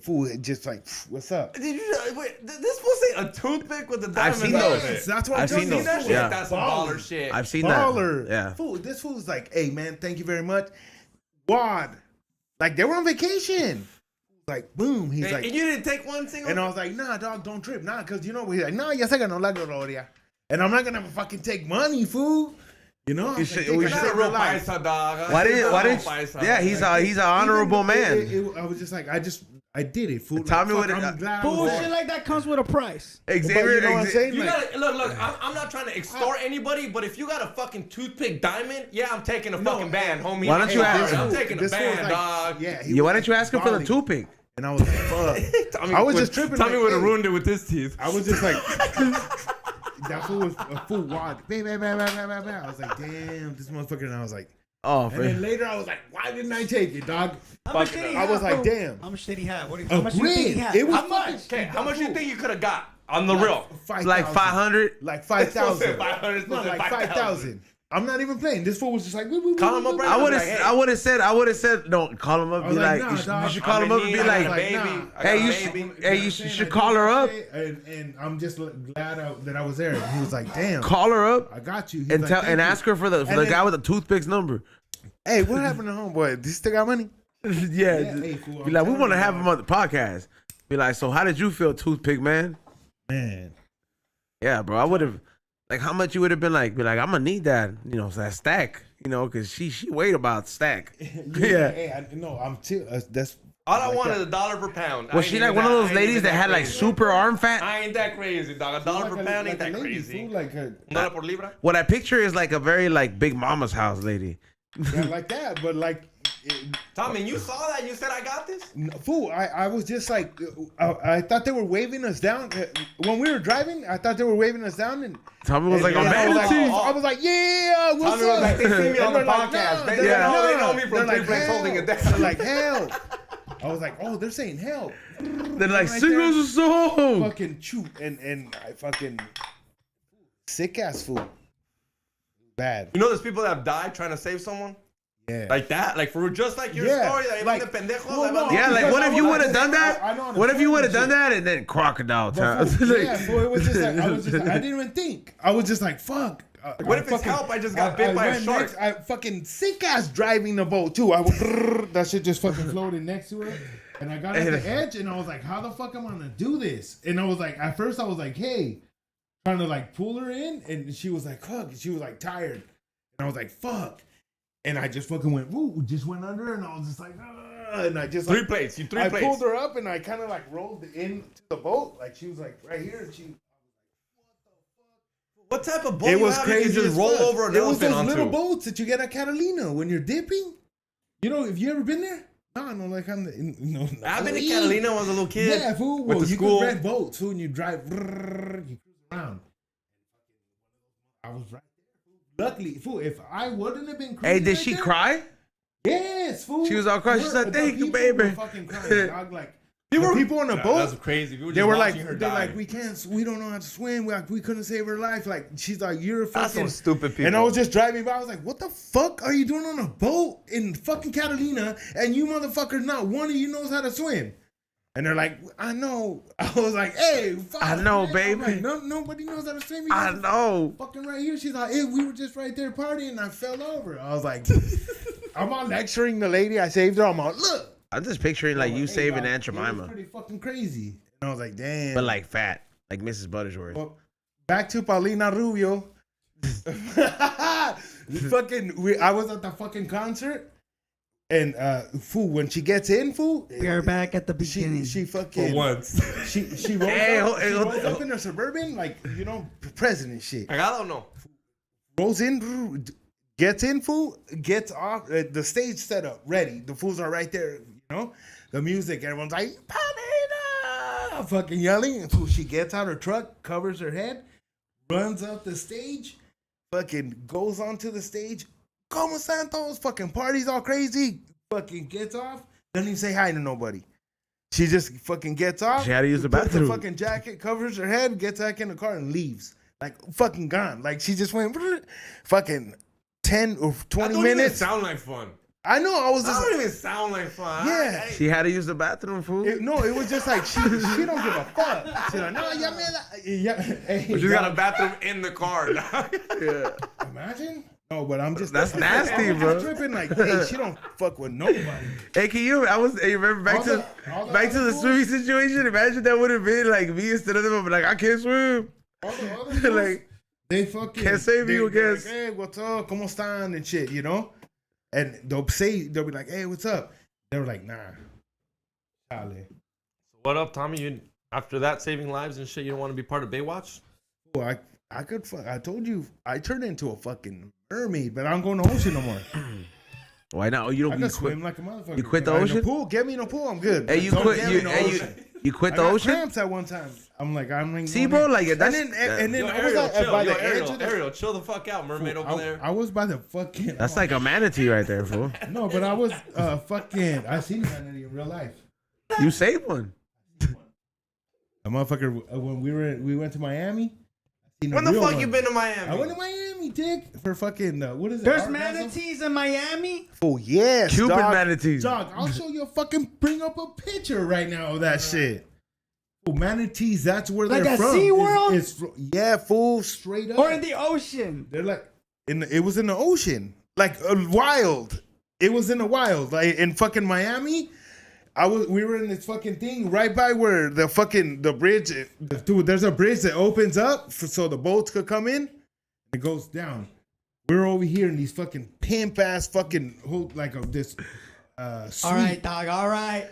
Fool, just like, what's up? Did you wait? This was a toothpick with a diamond I've seen on those. it. That's what I'm I've telling seen you. those. That shit, Yeah. that's some baller shit. I've seen Baller. that. Yeah. Fool, this fool was like, hey man, thank you very much. Wad. Like they were on vacation. Like, boom. He's like, and you didn't take one single? and I was like, nah, dog, don't trip. Nah, because you know, he's like, nah, yes, I got no la gloria. And I'm not going to fucking take money, fool. You know? You should- Like, we take should- a You're a real life. paisa, dog. Why didn't? Yeah, he's an honorable Even- man. I was just like, I did it, fool. Tommy Like, would've- I'm glad I was Bullshit there. like that comes with a price. But Xavier, you know what I'm saying? You Like, gotta look. I'm not trying to extort anybody, but if you got a fucking toothpick diamond, yeah, I'm taking a fucking band, homie. Why don't you ask- I'm taking a this fool was band, like- dog. Yeah, Yeah, why don't you ask him for the balling. toothpick? And I was like, fuck. I was just tripping. Tommy like, would have hey. ruined it with his teeth. I was just like, that fool was a full wad. I was like, damn, this motherfucker. And I was like, Oh, and then later I was like, why didn't I take it, dog? How much did he I have, was like, bro? damn. How much did he have? What do you, A how much do you think he grand. had? It was How much? Okay, how much do you think you could have got on the Like, real? 5,000. like 500. Like 5,000. 500. No, like 5,000. I'm not even playing. This fool was just like, Call him up right I now. would Like, hey. have. I would have said, no. Call him up. I Be was like, like, nah, you, should, dog. you should call him up and be I got a like, baby. nah. I got hey, a you baby. should, hey, you should call her up And I'm just glad that I was there. And he was like, damn. call her up I got you. He's and like, tell "Thank and you." ask her for the And then- guy with the toothpicks number. Hey, what happened to homeboy? Do you still got money? Yeah, just hey, fool, be I'm like, we telling want to you, have dog. him on the podcast. Be like, so how did you feel, toothpick man? Man. Yeah, bro, I would have. Like, how much you would have been like? Be like, I'm gonna need that, you know, that stack, you know, because she weighed about stack. Yeah. Hey, no, I'm too. That's All I like want that. is $1 per pound. Was she like one of those ladies that had like super arm fat? I ain't that crazy, dog. $1 per pound ain't that lady, crazy. fool, like her, $1 por libra. What I picture is like a very like big mama's house lady. yeah, like that, but like. Tommy, you saw that? You said I got this? No, fool, I was just like, I thought they were waving us down. When we were driving, I thought they were waving us down. And Tommy was like, yeah, I'm I was like, vanity. oh, I was like, yeah, what's Tommy was up? like, they see me on And the they're like, podcast. no, They they're Yeah. like, they no. know me from They're Three like, Flags holding hell. it down. They're like, hell. I was like, oh, they're saying hell. They're like, Right sing there. us a song. Fucking shoot. And I fucking, sick ass fool. Bad. You know there's people that have died trying to save someone? Yeah. Like that? Like for just like your Yeah, story that like- even the pendejos. well, no, Yeah, like what if you would have done I that? know What if you would have understand done that and then crocodile time? But fool, yeah, fool, it was just like, I didn't even think. I was just like, fuck. What if it's help? I just got bit by a went shark. next, I fucking sick ass driving the boat too. I was that shit just fucking floated next to it, and I got at the edge, and I was like, how the fuck am I gonna do this? And I was like, at first I was like, hey, trying to like pull her in, and she was like, fuck, she was like tired, and I was like, fuck, and I just fucking went, woo, just went under, and I was just like, and I just Three like, plates. You three I plates. pulled her up, and I kind of like rolled into the boat, like she was like right here, and she. What type of boat It you was have you crazy. can just as roll fuck. over an It was elephant those onto? little boats that you get at Catalina when you're dipping. You know, have you ever been there? No, like I'm. No, I've been to Catalina when I was a little kid. Yeah, fool. with Well, the you school. can rent boats, fool, and you drive. You cruise around. I was right there. Luckily, fool. If I wouldn't have been cruising, Hey, did right she there- cry? Yes, fool. She was all crying. She's like, The "Thank you, people baby." were fucking crying, dog. Like the people on the boat. That's crazy. They were like, we can't, we don't know how to swim. We couldn't save her life. Like, she's like, you're That's fucking some stupid people. And I was just driving by. I was like, what the fuck are you doing on a boat in fucking Catalina? And you motherfuckers, not one of you knows how to swim. And they're like, I know. I was like, hey, fuck, I know, man. baby. I'm like, no, nobody knows how to swim. You I guys are know. fucking right here. She's like, hey, we were just right there partying and I fell over. I was like, I'm all lecturing the lady. I saved her. I'm all, look. I'm just picturing like you Hey, saving dog, Aunt it was Jemima, pretty fucking crazy. And I was like, damn. but like fat, like Mrs. Buttersworth. Well, back to Paulina Rubio. I was at the fucking concert, and fool, when she gets in, fool, We are back at the beginning. she fucking For once. she rolls, Hey, up, hey, she hold- rolls up in a Suburban, like, you know, president shit. I don't know. rolls in, gets in, fool, gets off, the stage set up, ready. The fools are right there, you know? The music, everyone's like, Paulina! Fucking yelling. And fool, she gets out her truck, covers her head, runs up the stage, fucking goes onto the stage. Como Santos, fucking parties all crazy. Fucking gets off, doesn't even say hi to nobody. She just fucking gets off. She had to use the puts bathroom. The fucking jacket, covers her head, gets back in the car and leaves. Like fucking gone. Like she just went fucking 10 or 20 That minutes. don't even sound like fun. I know. I was That just don't even sound like fun. yeah. She had to use the bathroom, fool. No, it was just like she don't give a fuck. She's like, no, yeah, man. Yeah, hey, But she's got a bathroom in the car. Yeah. Imagine. No, but I'm just That's nasty, I'm bro. just tripping like, hey, she don't fuck with nobody. Hey, can you? Hey, remember back to the swimming situation? Imagine that would have been like me instead of them. But like, I can't swim. All the other fools, Like, they fucking can't save you, I they're guess. Like, hey, what's up? ¿Cómo están? And shit, you know. And they'll be like, hey, what's up? They were like, nah. Chale. What up, Tommy? You after that saving lives and shit, you don't want to be part of Baywatch? Oh, I could. I told you, I turned into a fucking mermaid, but I don't go in the ocean no more. Why not? Oh, you I don't. can You quit. swim like a motherfucker. You quit the In ocean? pool, get me in the pool. I'm good. Hey, you Don't quit. get me You, in the hey, ocean. you quit I the got ocean? cramps at one time. I'm like, See, bro, like that's. and then Yo, I was Ariel, like, chill. by Yo, the edge of the. Ariel, chill the fuck out, mermaid over there. I was by the fucking. That's like a manatee right there, fool. No, but I was fucking. I seen a manatee in real life. You saved one. A motherfucker. When we went to Miami. I seen a When the real fuck one. you been to Miami? I went to Miami, dick, for fucking what is it? There's orgasm? manatees in Miami. Oh yes, Cuban dog. manatees. Dog, I'll show you a fucking bring up a picture right now of that shit. Oh, manatees, that's where Like they're a from. SeaWorld? Yeah, fool, straight up. Or in the ocean. They're like it was in the ocean, like wild. It was in the wild, like in fucking Miami. We were in this fucking thing right by where the bridge. Dude, there's a bridge that opens up so the boats could come in. It goes down. We're over here in these fucking pimp ass fucking this. All right, dog. All right.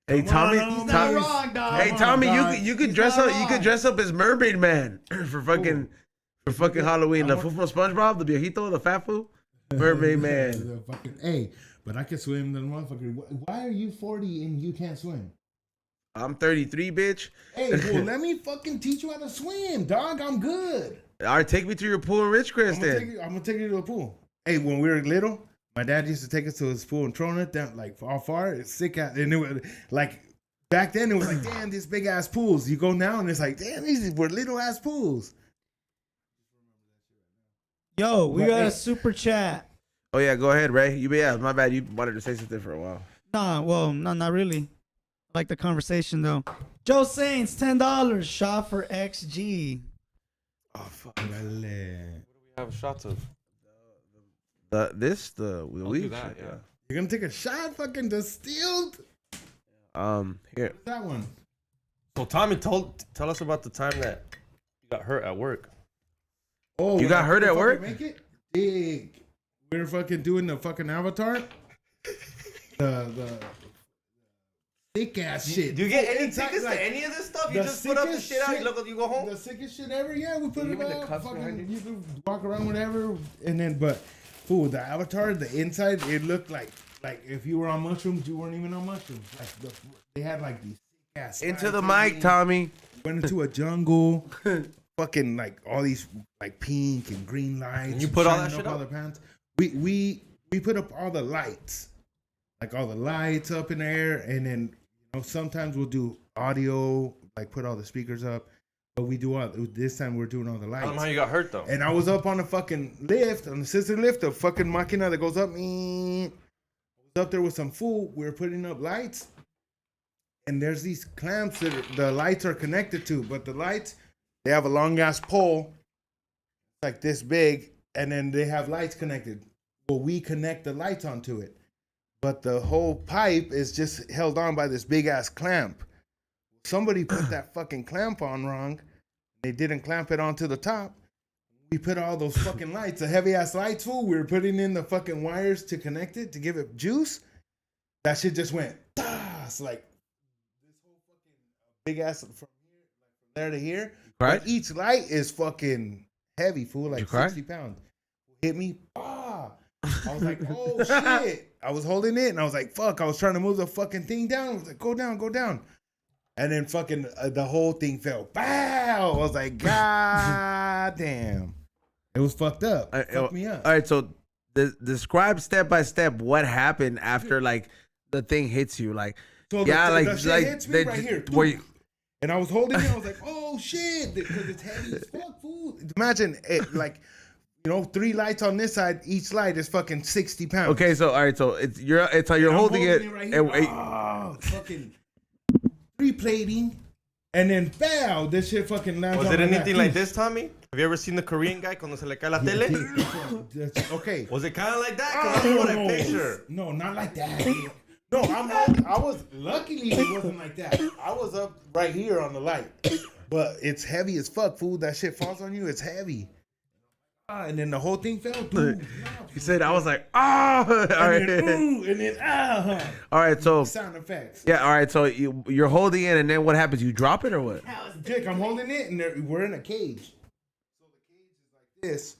Hey, Tommy. He's Not Tommy. wrong, dog. Hey, Come on, Tommy, dog. you could He's dress not up. You wrong. could dress up as Mermaid Man for fucking Halloween. The I fool from SpongeBob, the viejito, the fat fool, Mermaid Man. The fucking, hey, but I can swim, the motherfucker. Why are you 40 and you can't swim? I'm 33, bitch. Hey, well, let me fucking teach you how to swim, dog. I'm good. All right, take me to your pool in Ridgecrest I'm gonna then. take you to the pool. Hey, when we were little, my dad used to take us to his pool and throwing it down like far. It's sick out, and it was like back then it was like, damn, these big ass pools. You go now and it's like, damn, these were little ass pools. Yo, we But, got hey. a super chat. Oh yeah, go ahead, Ray. Yeah, my bad. You wanted to say something for a while. Nah, well, no, not really. I like the conversation though. Joe Saints, $10 shot for XG. Oh fuck. You're We have shots of. The weed. do that, shit, yeah. gonna take a shot, fucking distilled. Here. That one. So Tommy, tell us about the time that you got hurt at work. Oh, You when got I hurt couldn't at work? fucking Make it? Big. We were fucking doing the fucking Avatar. The thick ass shit. Do you get any It's like- tickets like, to any of this stuff? You the just put up the sickest shit out, you shit- look, you go home. The sickest shit ever. Yeah, we put You it give me the up. cups behind Fucking, you could walk around whatever, and then fool, the Avatar, the inside, it looked like if you were on mushrooms, you weren't even on mushrooms. Like they had like these thick ass. Into the slides mic, Tommy. Went into a jungle. Fucking like all these like pink and green lights. And you put all shining that shit all up? the pants. We put up all the lights, like all the lights up in the air, and then sometimes we'll do audio, like put all the speakers up. But we do all this time. We're doing all the Tell them how lights. you got hurt though. And I was up on the fucking lift, on the scissor lift, the fucking machina that goes up. I was up there with some fool. We were putting up lights, and there's these clamps that the lights are connected to. But the lights, they have a long ass pole, like this big, and then they have lights connected. Well, we connect the lights onto it, but the whole pipe is just held on by this big ass clamp. Somebody put that fucking clamp on wrong. They didn't clamp it onto the top. We put all those fucking lights, the heavy ass lights, fool. We were putting in the fucking wires to connect it to give it juice. That shit just went. It's like this whole fucking big ass from there to here. Right? But each light is fucking heavy, fool. Like You cry? 60 pounds. hit me. Ah. I was like, oh shit. I was holding it and I was like, fuck. I was trying to move the fucking thing down. I was like, go down, go down. And then fucking the whole thing fell. Bow. I was like, God damn. It was fucked up. Fucked me up. All right, so describe step by step what happened after like the thing hits you. Like, So the shit hits me right here. And I was holding it. I was like, oh shit. Because it's heavy as fuck, fool. Imagine it like, 3 lights on this side. Each light is fucking 60 pounds. Okay, so all right, so you're holding it. Right here. Fucking 3 plating, and then bow. This shit fucking lands. Was on it my anything back. like this, Tommy? Have you ever seen the Korean guy cuando se le cae la tele? Okay. Was it kind of like that? Because that's what I picture. No, not like that. No, I was luckily it wasn't like that. I was up right here on the light, but it's heavy as fuck, fool. That shit falls on you. It's heavy. And then the whole thing fell. Dude, He said, I was like, ah. All right. and then All right, so sound effects. yeah, all right, so you're holding it, and then what happens? You drop it or what? Dick, I'm holding it, and we're in a cage. So the cage is like this,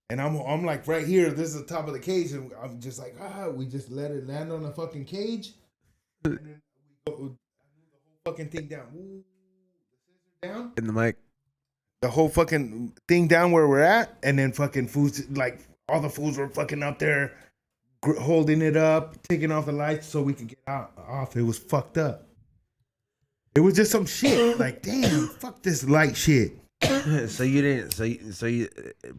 and I'm like right here. This is the top of the cage, and I'm just like, we just let it land on the fucking cage, and then we go, the whole fucking thing down. Ooh, the scissors down. In the mic. The whole fucking thing down where we're at, and then fucking fools, like all the fools were fucking up there, holding it up, taking off the lights so we could get off. It was fucked up. It was just some shit. Like, damn, fuck this light shit. So you didn't. So you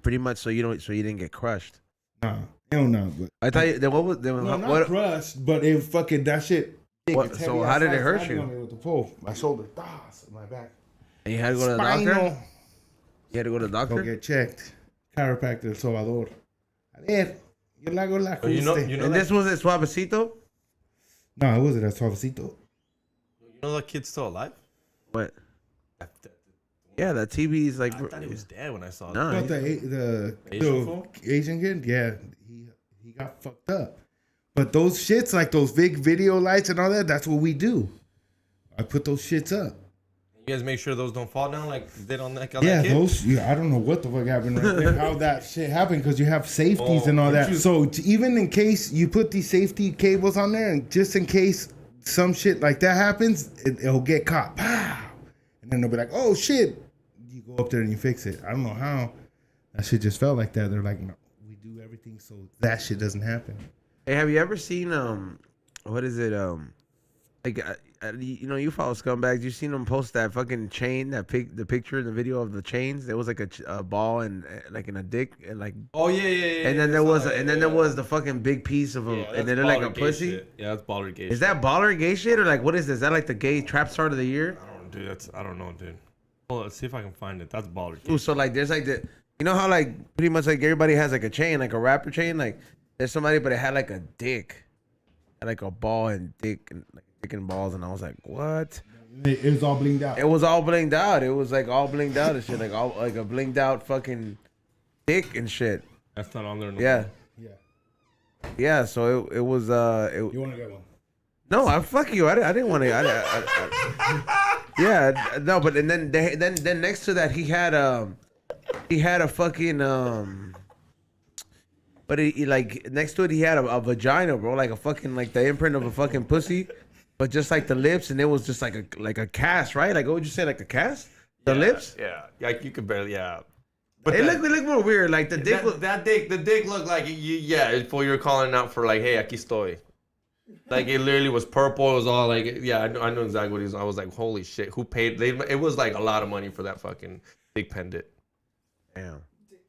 pretty much. So you didn't get crushed. Nah, hell no. But I thought you. Then what was? Then no, not what? crushed, but it fucking that shit. What, so how did it hurt you? With the pole, my shoulder, my back. And you had to go to the doctor. You had to go to the doctor. Go get checked. Chiropractor El Salvador. A ver, yo le hago la You know And this was at Suavecito. No, it wasn't a Suavecito. You know that kid's still alive? What? Yeah, that TV is like. I thought he was dead when I saw No. that. But the Asian fool? Asian kid, yeah, he got fucked up. But those shits, like those big video lights and all that, that's what we do. I put those shits up. You guys make sure those don't fall down like they did on that guy. Yeah, those. Yeah, I don't know what the fuck happened right there. How that shit happened because you have safeties and all that. So even in case you put these safety cables on there, and just in case some shit like that happens, it'll get caught. Pow! And then they'll be like, "Oh shit!" You go up there and you fix it. I don't know how that shit just felt like that. They're like, "No, we do everything so that shit doesn't happen." Hey, have you ever seen what is it like you follow scumbags? You seen them post that fucking chain, the picture and the video of the chains? There was like a ball and like in a dick and like. Oh yeah. And then there was there was the fucking big piece of a and then they're like a pussy. Shit. Yeah, that's baller gay. Is that baller gay shit or like what is this? Is that like the gay trap star of the year? I don't know, dude. Well, let's see if I can find it. That's baller gay. Ooh, so like there's like how like pretty much like everybody has like a chain, like a rapper chain, like there's somebody but it had like a dick, had like a ball and dick and like dick and balls, and I was like, what? It was all blinged out. It was all blinged out. It was like all blinged out and shit, like all like a blinged out fucking dick and shit. That's not on there. No Yeah. more. Yeah. So it was You want to get one? No, I fuck you. I didn't want to. Yeah, no, but and then next to that he had a fucking but he like next to it he had a vagina, bro, like a fucking like the imprint of a fucking pussy, but just like the lips, and it was just like a cast, right? Like what would you say, like a cast? The lips? Yeah, like you could barely. Yeah. But It looked more weird. Like the dick. The dick looked like before you were calling out for like, hey, aquí estoy. Like it literally was purple. It was all like, yeah, I know exactly what he was. I was like, holy shit, who paid? It was like a lot of money for that fucking big pendant. Damn.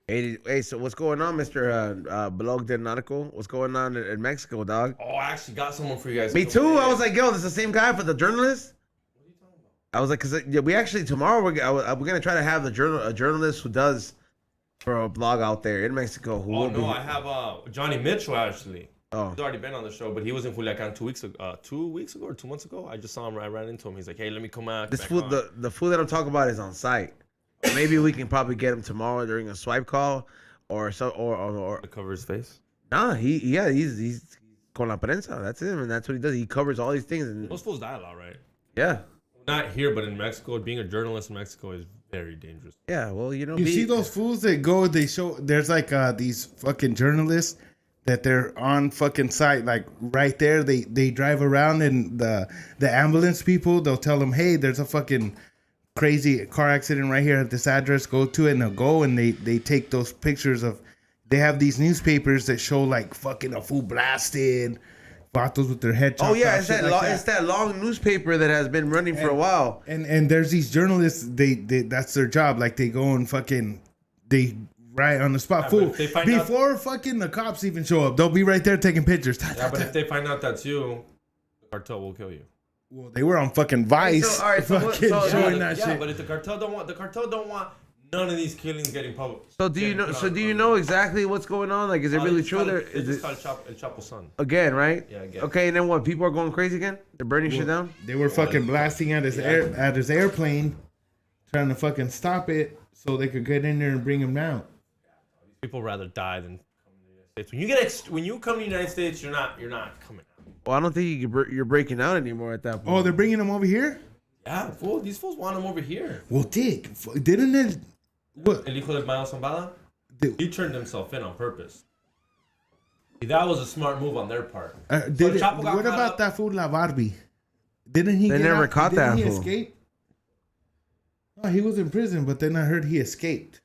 Hey, so what's going on, Mr. Blog del Narco? What's going on in Mexico, dog? Oh, I actually got someone for you guys. Me too. I was like, yo, this is the same guy for the journalist. What are you talking about? I was like, cause we actually tomorrow we're gonna try to have a journalist who does for a blog out there in Mexico. Who Oh will no, be, I have Johnny Mitchell actually. Oh. He's already been on the show, but he was in Culiacan 2 weeks ago. 2 weeks ago or 2 months ago. I just saw him. I ran into him. He's like, hey, let me come out. this food, the food that I'm talking about is on site. Maybe we can probably get him tomorrow during a swipe call, or To cover his face. Nah, he's con la prensa. That's him, and that's what he does. He covers all these things, and Those fools die a lot, right? yeah. Not here, but in Mexico. Being a journalist in Mexico is Very dangerous. Yeah, well, You see those fools that go? They show there's like these fucking journalists that they're on fucking site, like right there. They drive around and the ambulance people, they'll tell them, hey, there's a fucking crazy car accident right here at this address. Go to it, and they'll go and they take those pictures of. They have these newspapers that show like fucking a fool blasted, vatos with their head chopped Oh yeah, off, it's shit that, like it's that long newspaper that has been running for a while. And there's these journalists. They that's their job. Like they go and fucking they right on the spot. Fool. Before fucking the cops even show up, they'll be right there taking pictures. Yeah, but if they find out that's you, the cartel will kill you. Well, they were on fucking Vice, fucking showing that shit. But if the cartel don't want none of these killings getting public. So do you know? So do you know exactly what's going on? Like, is it really true? There is it called El Chapo's son again, right? Yeah, again. Okay, and then what? People are going crazy again? They're burning shit down. They were fucking blasting at his airplane, trying to fucking stop it so they could get in there and bring him down. People rather die than come to the United States. When you come to the United States, you're not coming out. Well, I don't think you're breaking out anymore at that point. Oh, they're bringing him over here? Yeah, fool. These fools want him over here. Well, Dick, didn't it? What? El hijo de Mayo Zambada? He turned himself in on purpose. That was a smart move on their part. What about that fool La Barbie? Didn't he? They never caught that fool. fool. Didn't he escape? Oh, he was in prison, but then I heard he escaped.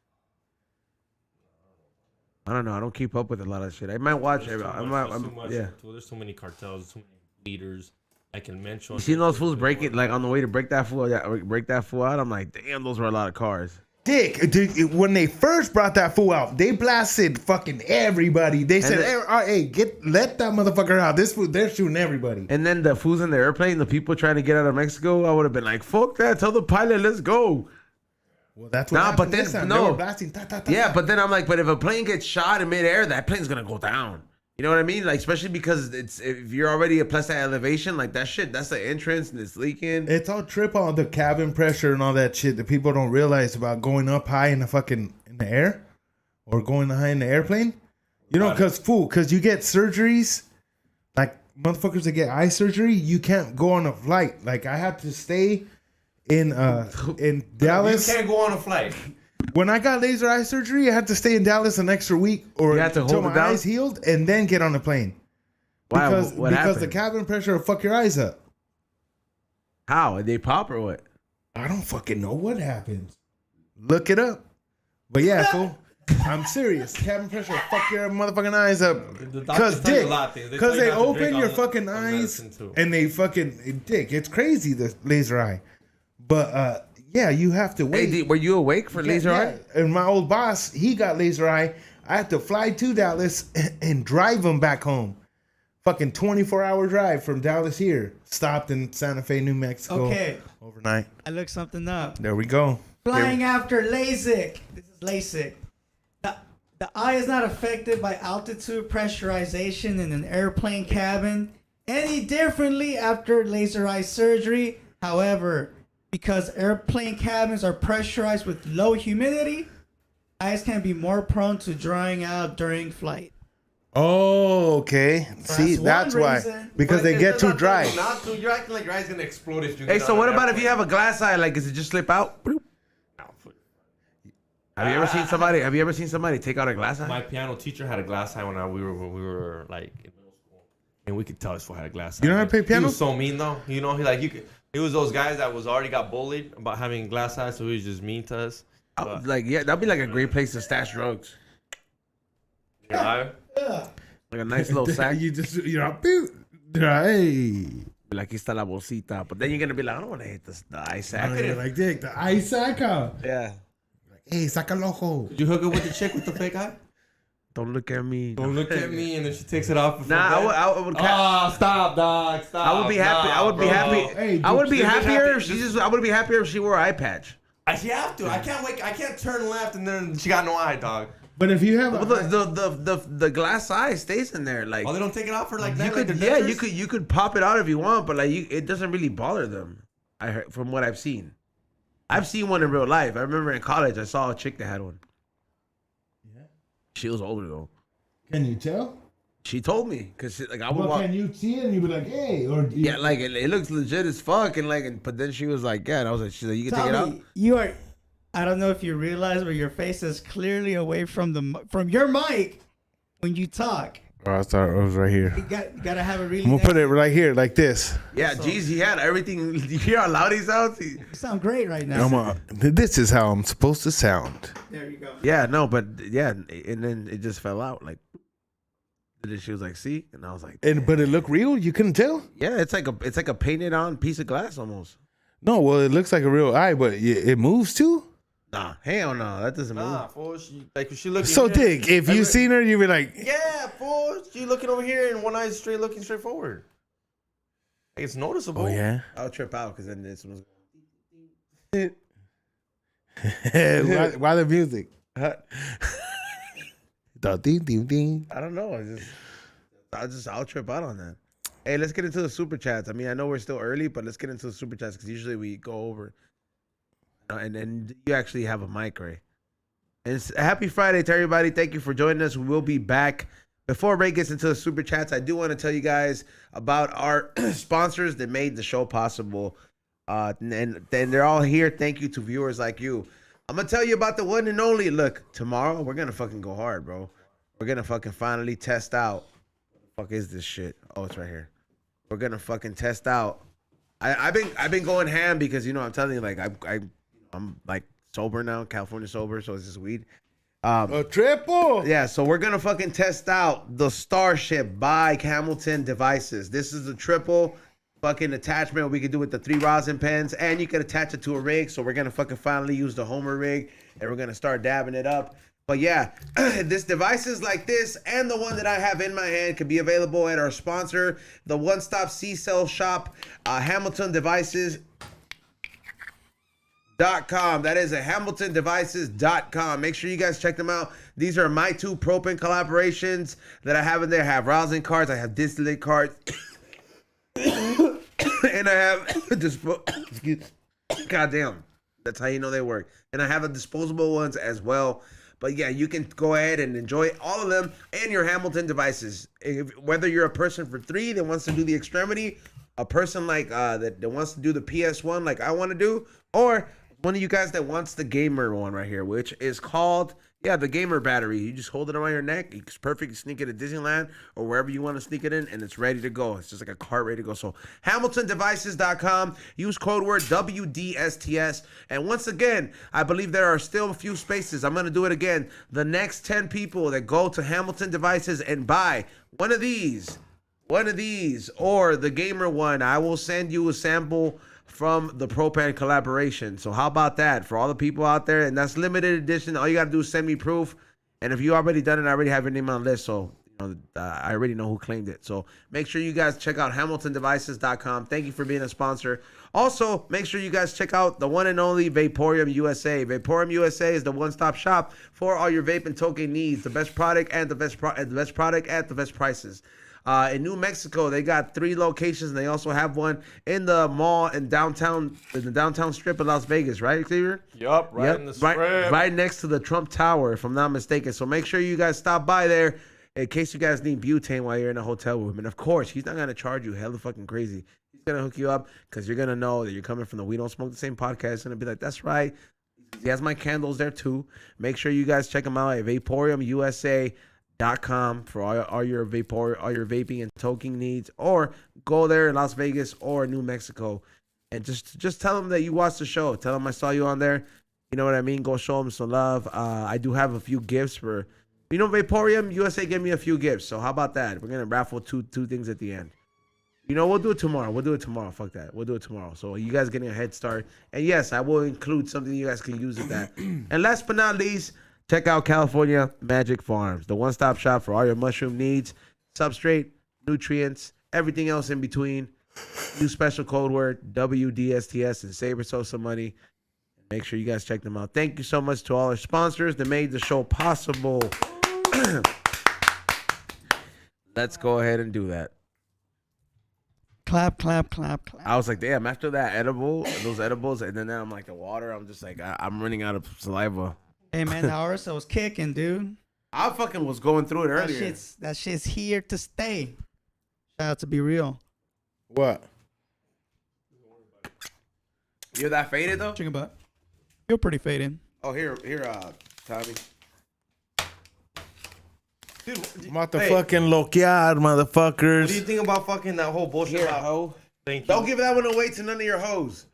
I don't know. I don't keep up with a lot of shit. I might watch it. Yeah. There's so many cartels, too many leaders. I can mention. You seen those fools break it like on the way to break that fool out? I'm like, damn, those were a lot of cars. Dick, when they first brought that fool out, they blasted fucking everybody. They said, "Hey, let that motherfucker out. This fool, they're shooting everybody." And then the fools in the airplane, the people trying to get out of Mexico, I would have been like, "Fuck that! Tell the pilot, let's go." Well, that's what happened this time. They were blasting, Yeah, but then I'm like, but if a plane gets shot in midair, that plane's gonna go down. You know what I mean? Like, especially because if you're already at plus that elevation, like that shit, that's the entrance and it's leaking. It's all trip on the cabin pressure and all that shit that people don't realize about going up high in the air or going high in the airplane. You know, because you get surgeries, like motherfuckers that get eye surgery, you can't go on a flight. Like I had to stay in Dallas. You can't go on a flight. When I got laser eye surgery, I had to stay in Dallas an extra week until my eyes healed and then get on the plane. Why? Because the cabin pressure will fuck your eyes up. How? They pop or what? I don't fucking know what happens. Look it up. But yeah, fool. I'm serious. Cabin pressure will fuck your motherfucking eyes up. Because they open your fucking eyes and they fucking Dick. It's crazy, the laser eye. But yeah, you have to wait. Hey, were you awake for laser eye? And my old boss, he got laser eye. I had to fly to Dallas and drive him back home. Fucking 24-hour drive from Dallas here. Stopped in Santa Fe, New Mexico. Okay. Overnight. I looked something up. There we go. Flying after LASIK. This is LASIK. The eye is not affected by altitude pressurization in an airplane cabin any differently after laser eye surgery. However, because airplane cabins are pressurized with low humidity, eyes can be more prone to drying out during flight. Oh, okay. See, that's why. Because they get too dry. Not too. You're acting like your eye's gonna explode if you. Hey, so what about if you have a glass eye? Like, does it just slip out? Have you ever seen somebody take out a glass eye? My piano teacher had a glass eye when we were like in middle school, and we could tell this fool had a glass eye. You know how to play piano? He was so mean though. You know, he was those guys that was already got bullied about having glass eyes, so he was just mean to us. Like, yeah, that'd be like a great place to stash drugs. Yeah. Like a nice little sack. You just, hey. Like, aquí está la bolsita. But then you're going to be like, I don't want to hit the eye sack. Like, Dick, the eye sack. Yeah. Hey, saca el ojo. Did you hook up with the chick with the fake eye? Don't look at me. Don't look at me, and then she takes it off. Nah, I would. Stop, dog. Stop. I would be happy. I would be happy. Hey, I would be happier if she just. I would be happier if she wore an eye patch. She have to. I can't wait. I can't turn left and then she got no eye, dog. But if you have the glass eye stays in there, like. Oh, they don't take it off for like that. You could pop it out if you want, but like it doesn't really bother them. I heard from what I've seen. I've seen one in real life. I remember in college I saw a chick that had one. Yeah. She was older though. Can you tell? She told me because like I would walk. Can you see it and you be like, hey, or yeah, like it looks legit as fuck, and like, but then she was like, yeah, and I was like, she's like, you can take it out. You are. I don't know if you realize, but your face is clearly away from from your mic when you talk. Oh, I thought it was right here. You gotta have a really. I'm gonna put it right here, like this. Yeah, geez, he had everything. You hear how loud he sounds? You sound great right now. This is how I'm supposed to sound. There you go. Yeah, no, but yeah, and then it just fell out. Like, and then she was like, "See," and I was like, But it looked real. You couldn't tell. "Yeah, it's like a painted on piece of glass almost." No, well, it looks like a real eye, but it moves too. Nah, hell no, that doesn't move. Nah, fool. She looking. So, here. Dick, if you seen her, you'd be like, Yeah, fool. She looking over here and one eye is looking straight forward. Like, it's noticeable. "Oh yeah." I'll trip out because then this one's. why the music? Huh? The ding ding ding. I don't know. I'll trip out on that. Hey, let's get into the super chats. I mean, I know we're still early, but let's get into the super chats because usually we go over. And then you actually have a mic, Ray. And it's happy Friday to everybody. Thank you for joining us. We will be back. Before Ray gets into the super chats, I do want to tell you guys about our sponsors that made the show possible. And they're all here. Thank you to viewers like you. I'm going to tell you about the one and only. Look, tomorrow we're going to fucking go hard, bro. We're going to fucking finally test out. What the fuck is this shit? Oh, it's right here. We're going to fucking test out. I've been going ham because, you know, I'm telling you, like, I'm like sober now, California sober, so it's just weed. A triple. Yeah, so we're gonna fucking test out the Starship by Hamilton Devices. This is a triple fucking attachment we can do with the 3 rosin pens, and you can attach it to a rig. So we're gonna fucking finally use the Homer rig, and we're gonna start dabbing it up. But yeah, this devices like this and the one that I have in my hand can be available at our sponsor, the one-stop C-Cell shop, Hamilton Devices. .com. That is at HamiltonDevices.com. Make sure you guys check them out. These are my 2 propane collaborations that I have in there. I have rosin cards. I have distillate cards. And I have goddamn. That's how you know they work. And I have the disposable ones as well. But yeah, you can go ahead and enjoy all of them and your Hamilton devices. Whether you're a person for 3 that wants to do the extremity, a person like that wants to do the PS1 like I want to do, or one of you guys that wants the gamer one right here, which is called, the gamer battery. You just hold it around your neck. It's perfect. You sneak it at Disneyland or wherever you want to sneak it in, and it's ready to go. It's just like a cart ready to go. So HamiltonDevices.com. Use code word WDSTS. And once again, I believe there are still a few spaces. I'm going to do it again. The next 10 people that go to Hamilton Devices and buy one of these, or the gamer one, I will send you a sample from the propane collaboration. So how about that for all the people out there? And that's limited edition. All you gotta do is send me proof. And if you already done it, I already have your name on the list. So I already know who claimed it. So make sure you guys check out HamiltonDevices.com. Thank you for being a sponsor. Also, make sure you guys check out the one and only Vaporium USA. Vaporium USA is the one-stop shop for all your vape and token needs. The best product and the best product at the best prices. In New Mexico, they got 3 locations, and they also have one in the mall in the downtown strip of Las Vegas, right, Xavier? Yup, right in the strip. Right next to the Trump Tower, if I'm not mistaken. So make sure you guys stop by there in case you guys need butane while you're in a hotel room. And of course, he's not going to charge you hella fucking crazy. He's going to hook you up because you're going to know that you're coming from the We Don't Smoke the Same podcast. It's going to be like, that's right. He has my candles there too. Make sure you guys check him out at VaporiumUSA.com for all your vaping and toking needs, or go there in Las Vegas or New Mexico and just tell them that you watched the show. Tell them I saw you on there. You know what I mean? Go show them some love. I do have a few gifts for, Vaporium USA gave me a few gifts. So how about that? We're gonna raffle two things at the end. We'll do it tomorrow. Fuck that. We'll do it tomorrow. So you guys getting a head start. And yes, I will include something you guys can use with that. And last but not least, check out California Magic Farms, the one-stop shop for all your mushroom needs, substrate, nutrients, everything else in between. Use special code word WDSTS and save yourself some money. Make sure you guys check them out. Thank you so much to all our sponsors that made the show possible. Let's go ahead and do that. Clap, clap, clap, clap. I was like, damn, after that those edibles, and then I'm like the water, I'm just like, I'm running out of saliva. Hey man, the RSO was kicking, dude. I fucking was going through it earlier. That shit's here to stay. Shout out to Be Real. What? You're that faded though? Drinking about. You're pretty faded. Oh, here, Tommy. Dude, Motherfucking loquear, motherfuckers. what do you think about fucking that whole bullshit Here, about? hoe. Thank you. Don't give that one away to none of your hoes.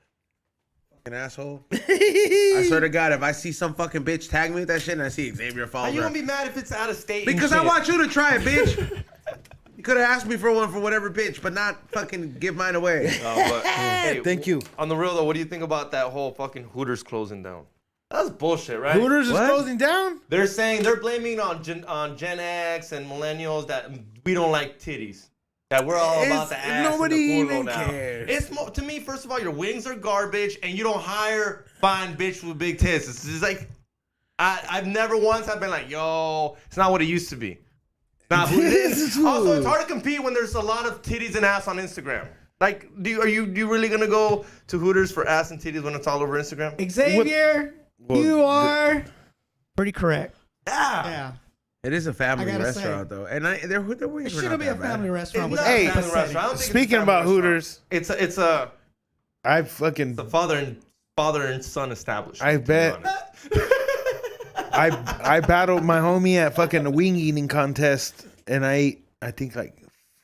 Fucking asshole. I swear to God, if I see some fucking bitch tag me with that shit and I see Xavier How follows you her. gonna be mad if it's out of state? Because I want you to try it, bitch. You could have asked me for one for whatever bitch, but not fucking give mine away. Hey, Thank you. On the real though, what do you think about that whole fucking Hooters closing down? That's bullshit, right? Hooters is What? closing down? They're saying they're blaming on Gen X and millennials that we don't like titties. That we're all about the ass nobody and the culo even now. cares. It's to me, first of all, your wings are garbage, and you don't hire fine bitch with big tits. It's just like I've never once have been like, yo, it's not what it used to be. Not who it is. Also, it's hard to compete when there's a lot of titties and ass on Instagram. Like, are you really gonna go to Hooters for ass and titties when it's all over Instagram? Xavier, you are pretty correct. Yeah. Yeah. It is a family I gotta restaurant, though. And their wings It were not shouldn't be a that bad. family restaurant. It's with not Hey, a family restaurant. I don't think it's a speaking family about restaurant. Hooters, It's a I fucking the father and son establishment. I to be bet- honest. I battled my homie at fucking a wing eating contest, and I ate, I think, like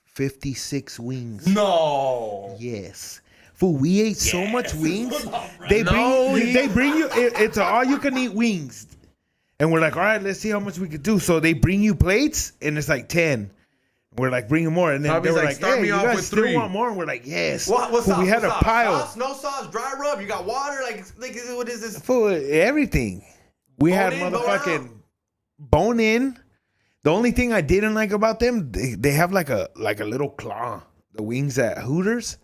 56 wings. No. Yes. Fool, we ate so much wings. They No, bring you. It's a all you can eat wings, and we're like, all right, let's see how much we could do. So they bring you plates, and it's like 10. We're like, bring more, and then Tommy's they were like, like, start hey, me you off guys with still 3. want more? And we're like, yes. What Fool, sauce? we had What a sauce? pile. Sauce? No sauce, dry rub. You got water. Like what is this? Fool, everything. We had Bone in, bone motherfucking bone in. The only thing I didn't like about them, they have like a little claw. The wings at Hooters.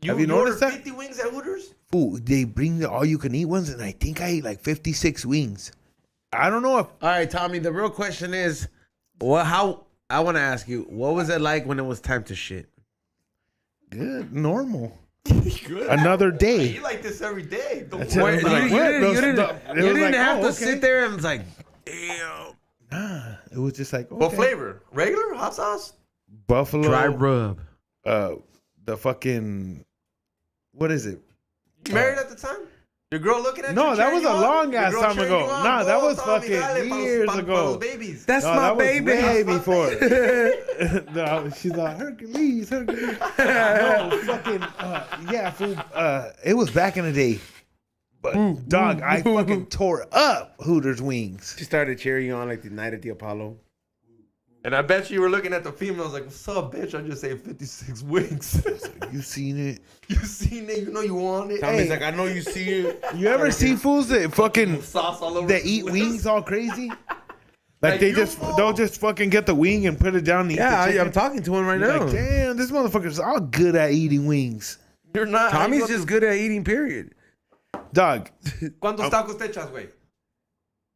Have you noticed ordered that? 50 wings at Hooters? Fool, they bring the all you can eat ones, and I think I ate like 56 wings. I don't know if All right, Tommy, the real question is, I want to ask you, what was it like when it was time to shit? good, normal. Good. Another day. You like this every day. Don't That's it. worry It was about like, it. what? You Those- didn't, it you was didn't like, have oh, to okay. sit there and it's like, damn. Nah, it was just like, What okay. flavor? Regular? Hot sauce? Buffalo. Dry rub. The fucking, what is it? You married at the time? Your girl looking at you? No, that cheering was a you on? long Your ass girl time cheering ago. you on? Nah, that Go, was Tommy, fucking dale, pa los- years pa ago. los babies. That's No, my that was baby. way That's my before. No, she's like Hercules. No, fucking yeah, fool. It was back in the day. But dog, I fucking tore up Hooters wings. She started cheering you on like the night at the Apollo. And I bet you were looking at the females like, what's up, bitch? I just ate 56 wings. You seen it? You seen it? You know you want it? Tommy's Hey. like, I know you see it. You ever see fools that fucking Sauce all over that the eat place. wings all crazy? Like Like they you, just fool. they'll just fucking get the wing and put it down and eat Yeah, the chicken. I'm talking to him right You're now. like, damn, this motherfucker's all good at eating wings. You're not. Tommy's just good at eating, period. Dog, ¿Cuántos tacos te echas, güey?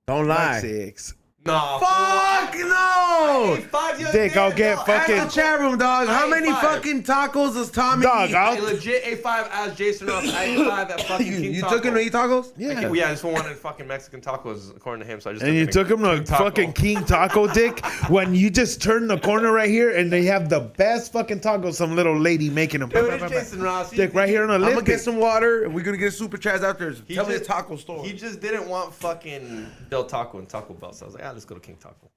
Don't like lie. 6. No. Fuck no! Hey, 5 years Dick, I'll get fucking- Ask the chat room, dog. How I many ate 5. fucking tacos does Tommy Dog, eat? I legit ate 5 as Jason Ross. I ate 5 at fucking King You Taco. took him to eat tacos? Yeah. Yeah, this one wanted fucking Mexican tacos according to him, so I just And you him took him to King Taco. fucking King Taco, Dick, when you just turn the corner right here and they have the best fucking tacos, some little lady making them. Dude, it's Jason Ross. Dick, right here on the I'm gonna lip. get some water and we're gonna get super chats out there. He Tell me a just- taco store. He just didn't want fucking Del Taco and Taco Bell, so I was like, let's go to King Taco.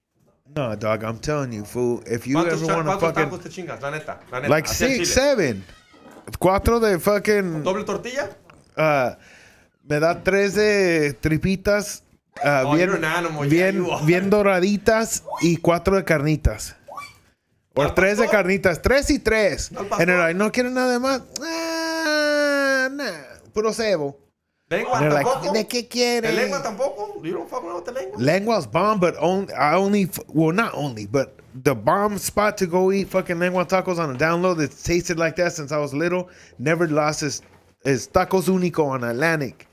No, dog, I'm telling you, fool. If you ¿Cuántos, ever want to ¿cuántos fucking tacos te chingas? La neta, la neta. like Así al 6, chile. 7, 4 de fucking ¿Doble tortilla? me da 3 de tripitas Oh, bien, you're an animal, yeah, bien, you are. bien doraditas y 4 de carnitas. O ¿Al 3 de pastor? carnitas, 3 y 3. ¿Al pastor? En el no quieren nada más. Nah, puro cebo. ¿Lengua They're like, tampoco? ¿de qué quieren? ¿El lengua tampoco? You don't fuck around with the lengua? Lengua's bomb, but not only, but the bomb spot to go eat fucking lengua tacos on a download that tasted like that since I was little. Never lost his Tacos Único on Atlantic.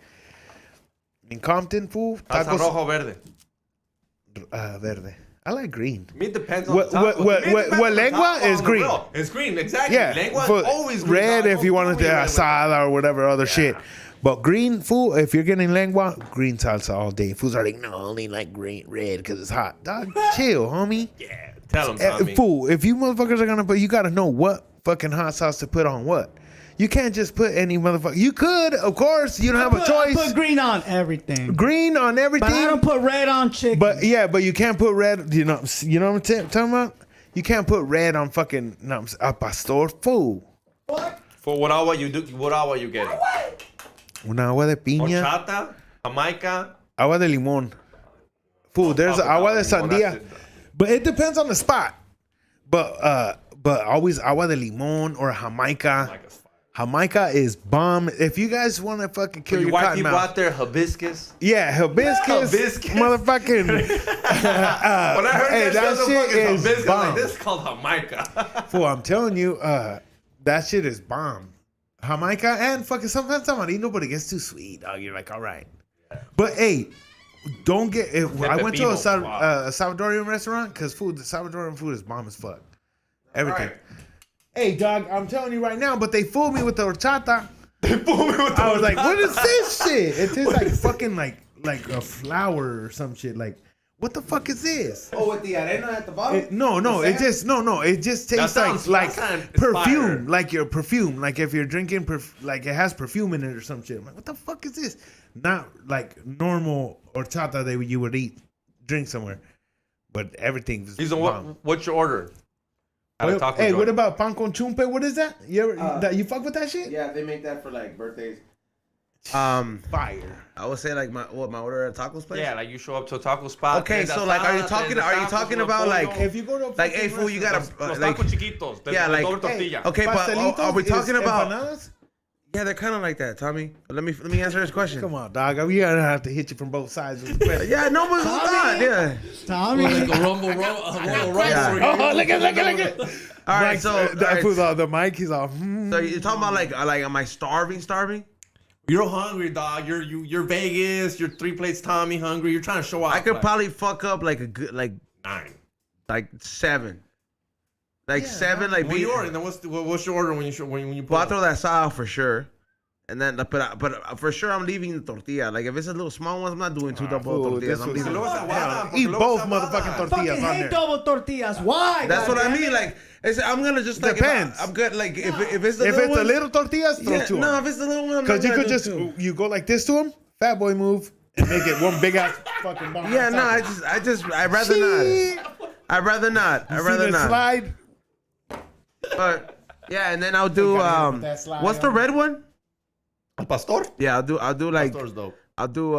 In Compton, fool. Salsa Tacos rojo o verde. verde. I like green. Me it depends on What- the taco. what- To me, it what- depends what on the lengua taco is on the green. grill. It's green, exactly. Yeah, Lengua for is always green. red dog. if you wanted Don't to tell me red with asada or whatever other shit. But green, fool, if you're getting lengua, green salsa all day. Fools are like, no, I only like green, red because it's hot. Dog, chill, homie. Yeah, tell him, Tommy. Fool, if you motherfuckers are gonna put, you gotta know what fucking hot sauce to put on what. You can't just put any motherfucker. You could, of course. You don't have a choice. I put green on everything. Green on everything. But I don't put red on chicken. But you can't put red. You know what I'm talking about? You can't put red on fucking a pastor food. What? For what agua you do? What agua you get? Una agua de piña. Horchata, Jamaica. Agua de limón. Food. There's agua de sandía. But it depends on the spot. But always agua de limón or Jamaica. Jamaica is bomb. If you guys want to fucking kill your white cotton people mouth. out there, hibiscus. Yeah, hibiscus. Motherfucking. When I heard hey, that shit is hibiscus, bomb. like, this is called Jamaica. Fool, I'm telling you, that shit is bomb. Jamaica and fucking sometimes tamarindo, but it gets too sweet, dog. You're like, all right. But hey, don't get. I went to a Salvadorian restaurant because the Salvadorian food is bomb as fuck. Everything. Right. Hey, dog, I'm telling you right now, but they fooled me with the horchata. They fooled me with the I was like, what is this shit? It tastes like fucking like a flower or some shit. Like, what the fuck is this? Oh, with the arena at the bottom? It just tastes like perfume. Like your perfume. Like if you're drinking, like it has perfume in it or some shit. I'm like, what the fuck is this? Not like normal horchata that you would drink somewhere. But everything is what's your order? Hey, what about pan con chumpe? What is that? You you fuck with that shit? Yeah, they make that for like birthdays. Fire. I would say like my order at a taco place. Yeah, like you show up to a taco spot. Okay, so like, are you talking about like if you go to like, hey fool, you gotta like tacos chiquitos. Yeah, like okay, but are we talking about? Empanadas? Yeah, they're kind of like that, Tommy. Let me answer this question. Come on, dog. We gonna have to hit you from both sides with the question. Yeah, no one's not. Yeah, Tommy. Like a rumble. Oh, look at. All right, so the mic, he's off. So you're talking about like am I starving? You're hungry, dog. You're Vegas. You're 3 plates Tommy hungry. You're trying to show off. I could probably fuck up like a good 9, like 7. Like 7, like when you order, then what's your order when you put? Well, I throw that side for sure, and then but for sure I'm leaving the tortilla. Like if it's a little small one, I'm not doing 2 double tortillas. I'm leaving. Eat both motherfucking tortillas on there. double tortillas. Why? That's what I mean. Like I'm gonna just like depends. I'm good. Like if it's the little tortillas, throw 2. No, if it's the little one, because you could just you go like this to him, fat boy move, and make it one big ass fucking bomb. Yeah, no, I'd rather not. I'd rather not. Slide. But yeah, and then I'll do what's the red one? A pastor? Yeah, I'll do like Pastor's dope. I'll do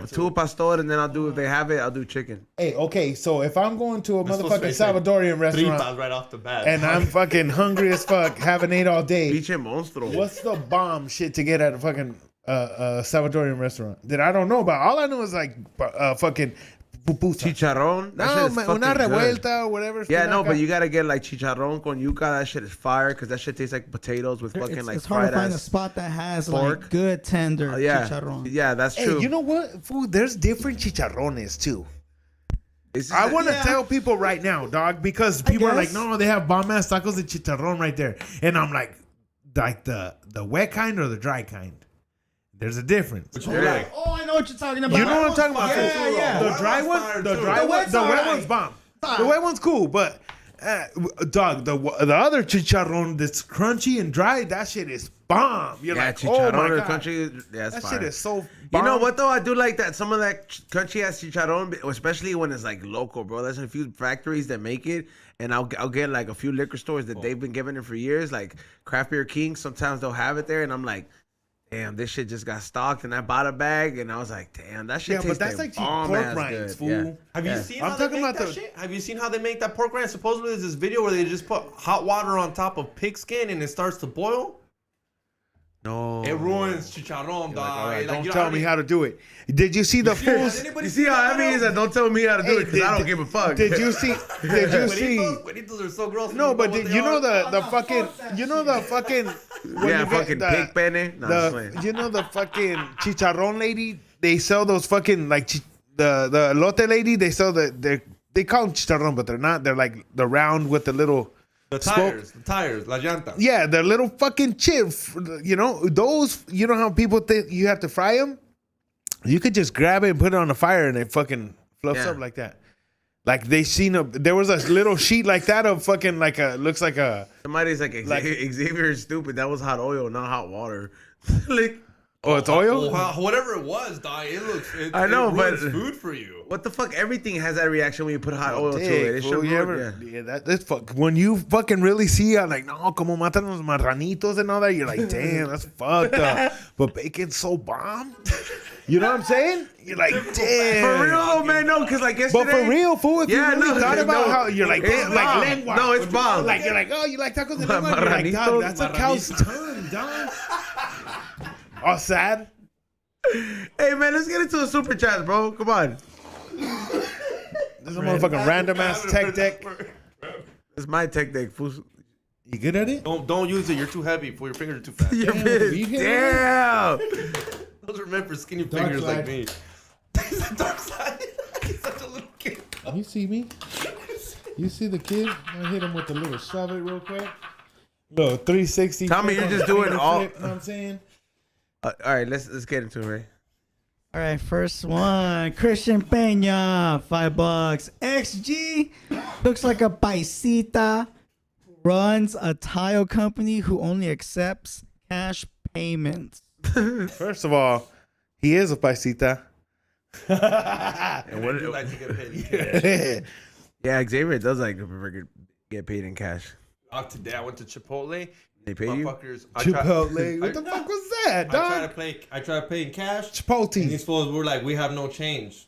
two pastor, and then I'll do, if they have it, I'll do chicken. Hey, okay, so if I'm going to a motherfucking Salvadorian restaurant Tripas right off the bat, and I'm fucking hungry as fuck, haven't ate all day, Biche monstruo. what's the bomb shit to get at a fucking Salvadorian restaurant that I don't know about? All I know is like fucking pupusa. Chicharrón. No, una revuelta or whatever. Yeah, no, but you gotta get like chicharrón con yuca. That shit is fire because that shit tastes like potatoes with fucking like it's hard fried to find a ass. spot that has pork. like good tender Yeah, chicharrón. yeah, that's true. Hey, you know what? Food, there's different chicharrones too. It's I want to Yeah. tell people right now, dog, because people are like, no, they have bomb ass tacos de chicharrón right there, and I'm like the wet kind or the dry kind. There's a difference. Which one you like? Oh, I know what you're talking about. You know what I'm talking about? Yeah, yeah. The dry one, the wet one's bomb. The wet one's cool, but dog, the other chicharrón that's crunchy and dry, that shit is bomb. You're like, chicharrón oh my or god, country. Yeah, that fire. shit is so. You Bomb. know what though? I do like that. Some of that crunchy ass chicharron, especially when it's like local, bro. There's a few factories that make it, and I'll get like a few liquor stores that they've been giving it for years, like Craft Beer King. Sometimes they'll have it there, and I'm like, damn, this shit just got stocked, and I bought a bag, and I was like, damn, that shit tastes but that's like bomb pork ass rinds, good. fool. Yeah. Have you seen I'm how they talking make about that shit? Have you seen how they make that pork rind? Supposedly there's this video where they just put hot water on top of pig skin and it starts to boil. No, It ruins chicharron, dog. All right, Like, don't you tell me how to do it. Did you see the fools? You see how that means? That don't tell me how to do it because I don't give a fuck. Did you see? Did you see? Güeritos are so gross. No, but what you know they are. the fucking you know the fucking when Yeah, you get fucking pig penne. No, I'm just playing. you know the fucking chicharron lady. They sell those fucking like the elote lady. They sell they call them chicharron, but they're not. They're like the round with the little. The tires, la llanta. Yeah, they're little fucking chips. You know those. You know how people think you have to fry them. You could just grab it and put it on the fire, and it fucking fluffs Yeah. up like that. Like there was a little sheet like that of fucking like looks like a. Somebody's like Xavier is stupid. That was hot oil, not hot water. Like, oh, it's oil. Whatever it was, dog. It looks. I know, but food for you. What the fuck? Everything has that reaction when you put hot oil to it. It should that's fuck. When you fucking really see it, like, no, como matan los marranitos and all that, you're like, damn, that's fucked up. But bacon's so bomb. You know what I'm saying? You're like, damn. For real, though, man, no, because like yesterday. But for real, fool, if you really thought about how you're like, damn, like bomb. lengua. No, it's bomb. Like, you're like, oh, you like tacos de lengua? You're like, dog, that's a cow's tongue, dog. All sad. Hey, man, let's get into the super chat, bro. Come on. This is a motherfucking random ass tech deck. It's my tech deck, fool. You good at it? Don't use it. You're too heavy. For your fingers are too fast. You're pissed. Damn. Those are meant for skinny Dark fingers side. like me. Dark side. He's such a little kid. You see me? You see the kid? I hit him with a little shove it real quick. Little 360. Tommy, you're just doing all. You know what I'm saying? All right, let's get into it, Ray. All right, first one. Christian Peña, $5. XG looks like a paisita who runs a tile company who only accepts cash payments. First of all, he is a paisita. And what do you like to get paid? Yeah, Xavier does like to get paid in cash. Today I went to Chipotle. They pay you? Motherfuckers. Chipotle. What the fuck was that, dog? I tried to pay in cash. And Chipotle. these fools were like, we have no change.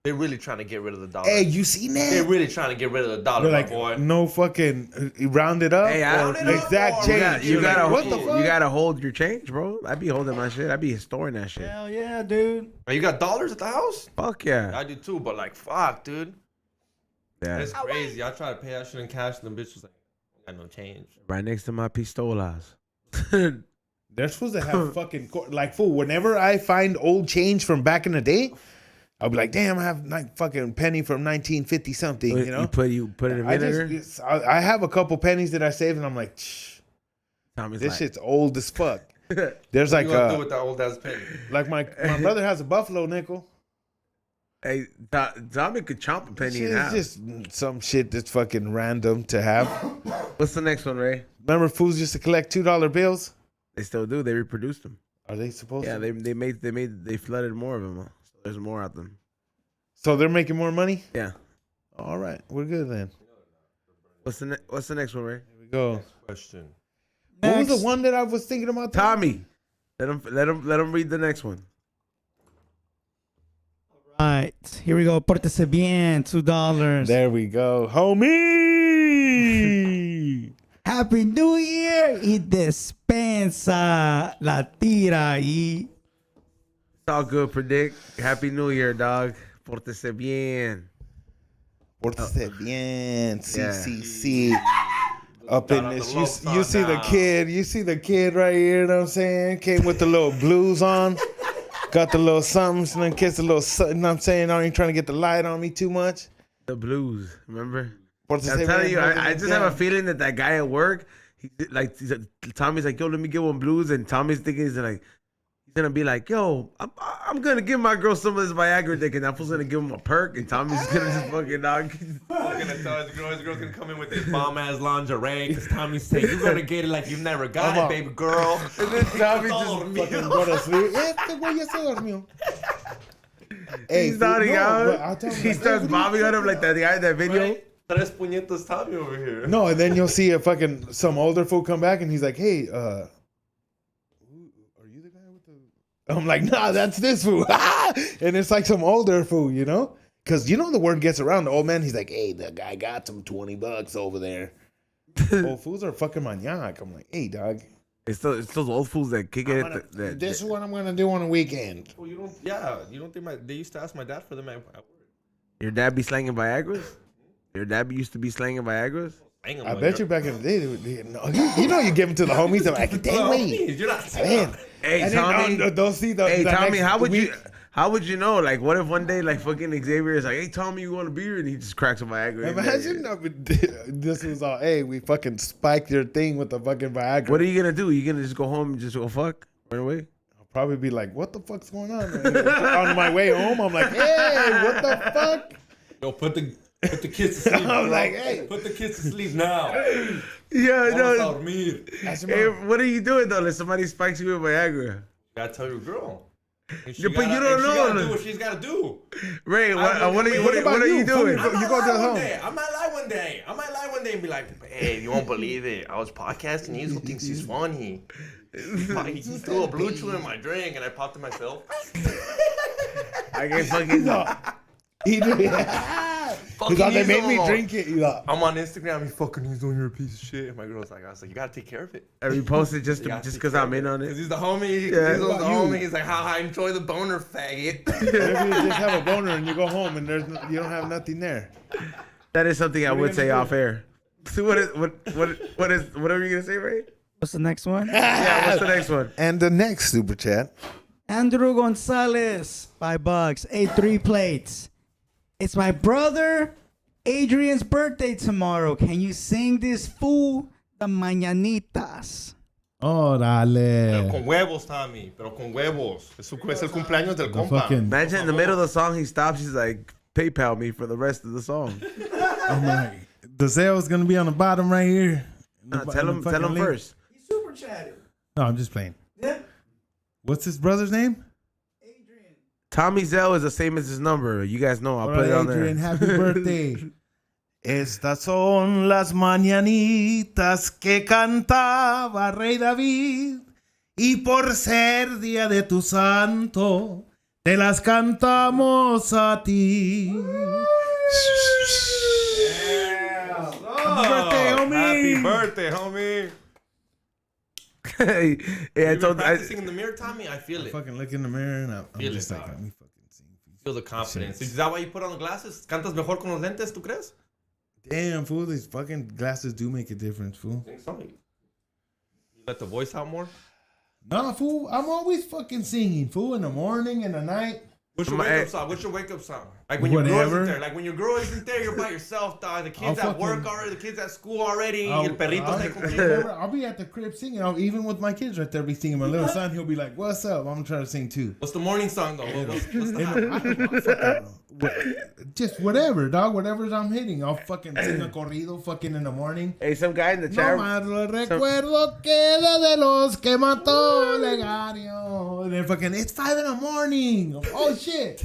They're really trying to get rid of the dollar. Hey, you seen that? They're really trying to get rid of the dollar, They're my like, boy. no fucking round it up. Hey, Round it up, exact or- change. You You're gotta, like, what the fuck? you gotta hold your change, bro. I'd be holding my shit. I'd be storing that shit. Hell yeah, dude. Oh, you got dollars at the house? Fuck yeah. I do too, but like, fuck, dude. Yeah. It's crazy. I tried to pay that shit in cash, and the bitch was like, I got no change. Right next to my pistolas. They're supposed to have fucking like fool. Whenever I find old change from back in the day, I'll be like, damn, I have like fucking penny from 1950 something. You know, you put it in vinegar. I have a couple pennies that I saved, and I'm like, Tommy's this like, shit's old as fuck. There's like You gonna do with that old ass penny? like my brother has a buffalo nickel. Hey, Tommy could chomp a penny in It's half. just some shit that's fucking random to have. What's the next one, Ray? Remember, fools used to collect $2 bills. They still do. They reproduced them. Are they supposed Yeah, to? they flooded more of them. So there's more of them. So they're making more money. Yeah. All right, we're good then. What's the next one, Ray? Here we go. Question. What was Next. the one that I was thinking about? Tommy. Let him read the next one. Right, here we go. Pórtese bien, $2. There we go, homie. Happy New Year y despensa la tira ahí. It's all good, Predict. Happy New Year, dog. Pórtese bien. Pórtese bien, Yeah. CCC. Up in Shout out this, to Los you see the Santos. kid. You see the kid right here. You know what I'm saying? Came with the little blues on. Got the little something, and then kissed the little. You know what I'm saying? I ain't trying to get the light on me too much. The blues, remember? Pórtese I'm telling bien, you, I just have a down. feeling that guy at work, Tommy's like, yo, let me get one blues, and Tommy's thinking he's gonna be like, yo, I'm gonna give my girl some of this Viagra dick, and that fool's gonna give him a perk, and Tommy's gonna just fucking dog. I'm gonna tell his girl's gonna come in with this bomb ass lingerie because Tommy's saying you're gonna get it like you never got it, baby girl. And then Tommy Fucking just go to sleep. Este güey ya se durmió. Hey, he's nodding no, out. but I'll tell him, He like, starts hey, bobbing on him like that guy in that video. Right? Tres puñetas Tommy over here. No, and then you'll see a fucking some older fool come back and he's like, "Hey, are you the guy with the?" I'm like, "Nah, that's this fool." And it's like some older fool, you know, because you know the word gets around. The old man, he's like, "Hey, the guy got some $20 over there." Old fools are fucking maniac. I'm like, "Hey, dog, It's those old fools that kick it. this is what I'm gonna do on a weekend." Well, you don't think they used to ask my dad for them at work. Your dad be slanging Viagra's? Your dad used to be slanging Viagra's? Hang on, I my bet girl. you back in the day, you know, you give them to the homies. I'm like, "Dang, wait, You're not man." Hey, And Tommy. then they'll see the. Hey, the Tommy, next week. how would you know? Like, what if one day, like, fucking Xavier is like, hey, Tommy, you want a beer? And he just cracks a Viagra. Imagine this was all, hey, we fucking spiked your thing with the fucking Viagra. What are you going to do? You going to just go home and just go fuck? Run away? I'll probably be like, what the fuck's going on? On my way home, I'm like, hey, what the fuck? Yo, put the Put the kids to sleep. I'm bro. like, hey. Put the kids to sleep now. Yeah, Vamos a no. dormir. Hey, what are you doing though? If somebody spikes you with Viagra, Gotta tell your girl. And Yeah, but you don't She know. gotta do what she's gotta do. Ray, what are you you? doing? Fucking- I go to the home. I might lie one day. I might lie one day and be like, hey, you won't believe it. I was podcasting. Hazel thinks he's funny. He threw a blue chew in my drink and I popped it myself. I get fucking. He did. He thought they made me Hazel. drink it. He thought, I'm on Instagram. He's doing you're a piece of shit. And my girl's like, I was like, you gotta take care of it. I reposted just You gotta take because care I'm of in on Cause it. he's the homie. Yeah. He's the What about homie. you? He's like, how I enjoy the boner, faggot. what if you just have a boner and you go home and you don't have nothing there? That is something I What are you would say gonna off air. So whatever you gonna say, Ray? What's the next one? Yeah, what's the next one? And the next super chat. Andrew Gonzalez, $5. Ate 3 plates. It's my brother Adrian's birthday tomorrow. Can you sing this fool the mañanitas? Órale. Con huevos, Tommy. Pero con huevos. Es el cumpleaños del The compa. fucking, Imagine in the middle of the song he stops. He's like, PayPal me for the rest of the song. I'm like, the sale's gonna be on the bottom right here. Tell him first. He super chatted. No, I'm just playing. Yeah. What's his brother's name? Adrian. Tommy Zell is the same as his number. You guys know. I'll put it on there. Adrian, happy birthday. Estas son las mañanitas que cantaba Rey David, y por ser día de tu santo, te las cantamos a ti. Happy birthday, homie. Happy birthday, homie. Hey, You I been told. practicing in the mirror, Tommy? I feel I it. fucking look in the mirror and I'm Feel just it, like, dog. let me fucking sing. Feel the confidence. Shit. Is that why you put on the glasses? ¿Cantas mejor con los lentes, tú crees? Damn, fool, these fucking glasses do make a difference, fool. I think so. You let the voice out more? Nah, fool, I'm always fucking singing, fool, in the morning and the night. What's your My- wake up song? What's your wake up song? Like when your girl Whatever. isn't there. Like when your girl isn't there, you're by yourself, dog. The kids I'll at work fucking- already. The kids at school already. I'll- El perrito's I'll- ahí contigo. I'll be at the crib singing. Even with my kids right there, be singing. My little son, he'll be like, "What's up?" I'm trying to sing too. What's the morning song, though? What's the And I don't know, fucking- just whatever, dog. Whatever I'm hitting, I'll fucking sing a corrido, fucking in the morning. Hey, some guy in the No chat. más lo recuerdo queda de los que mató Legario. And then fucking, it's 5 in the morning. Oh shit.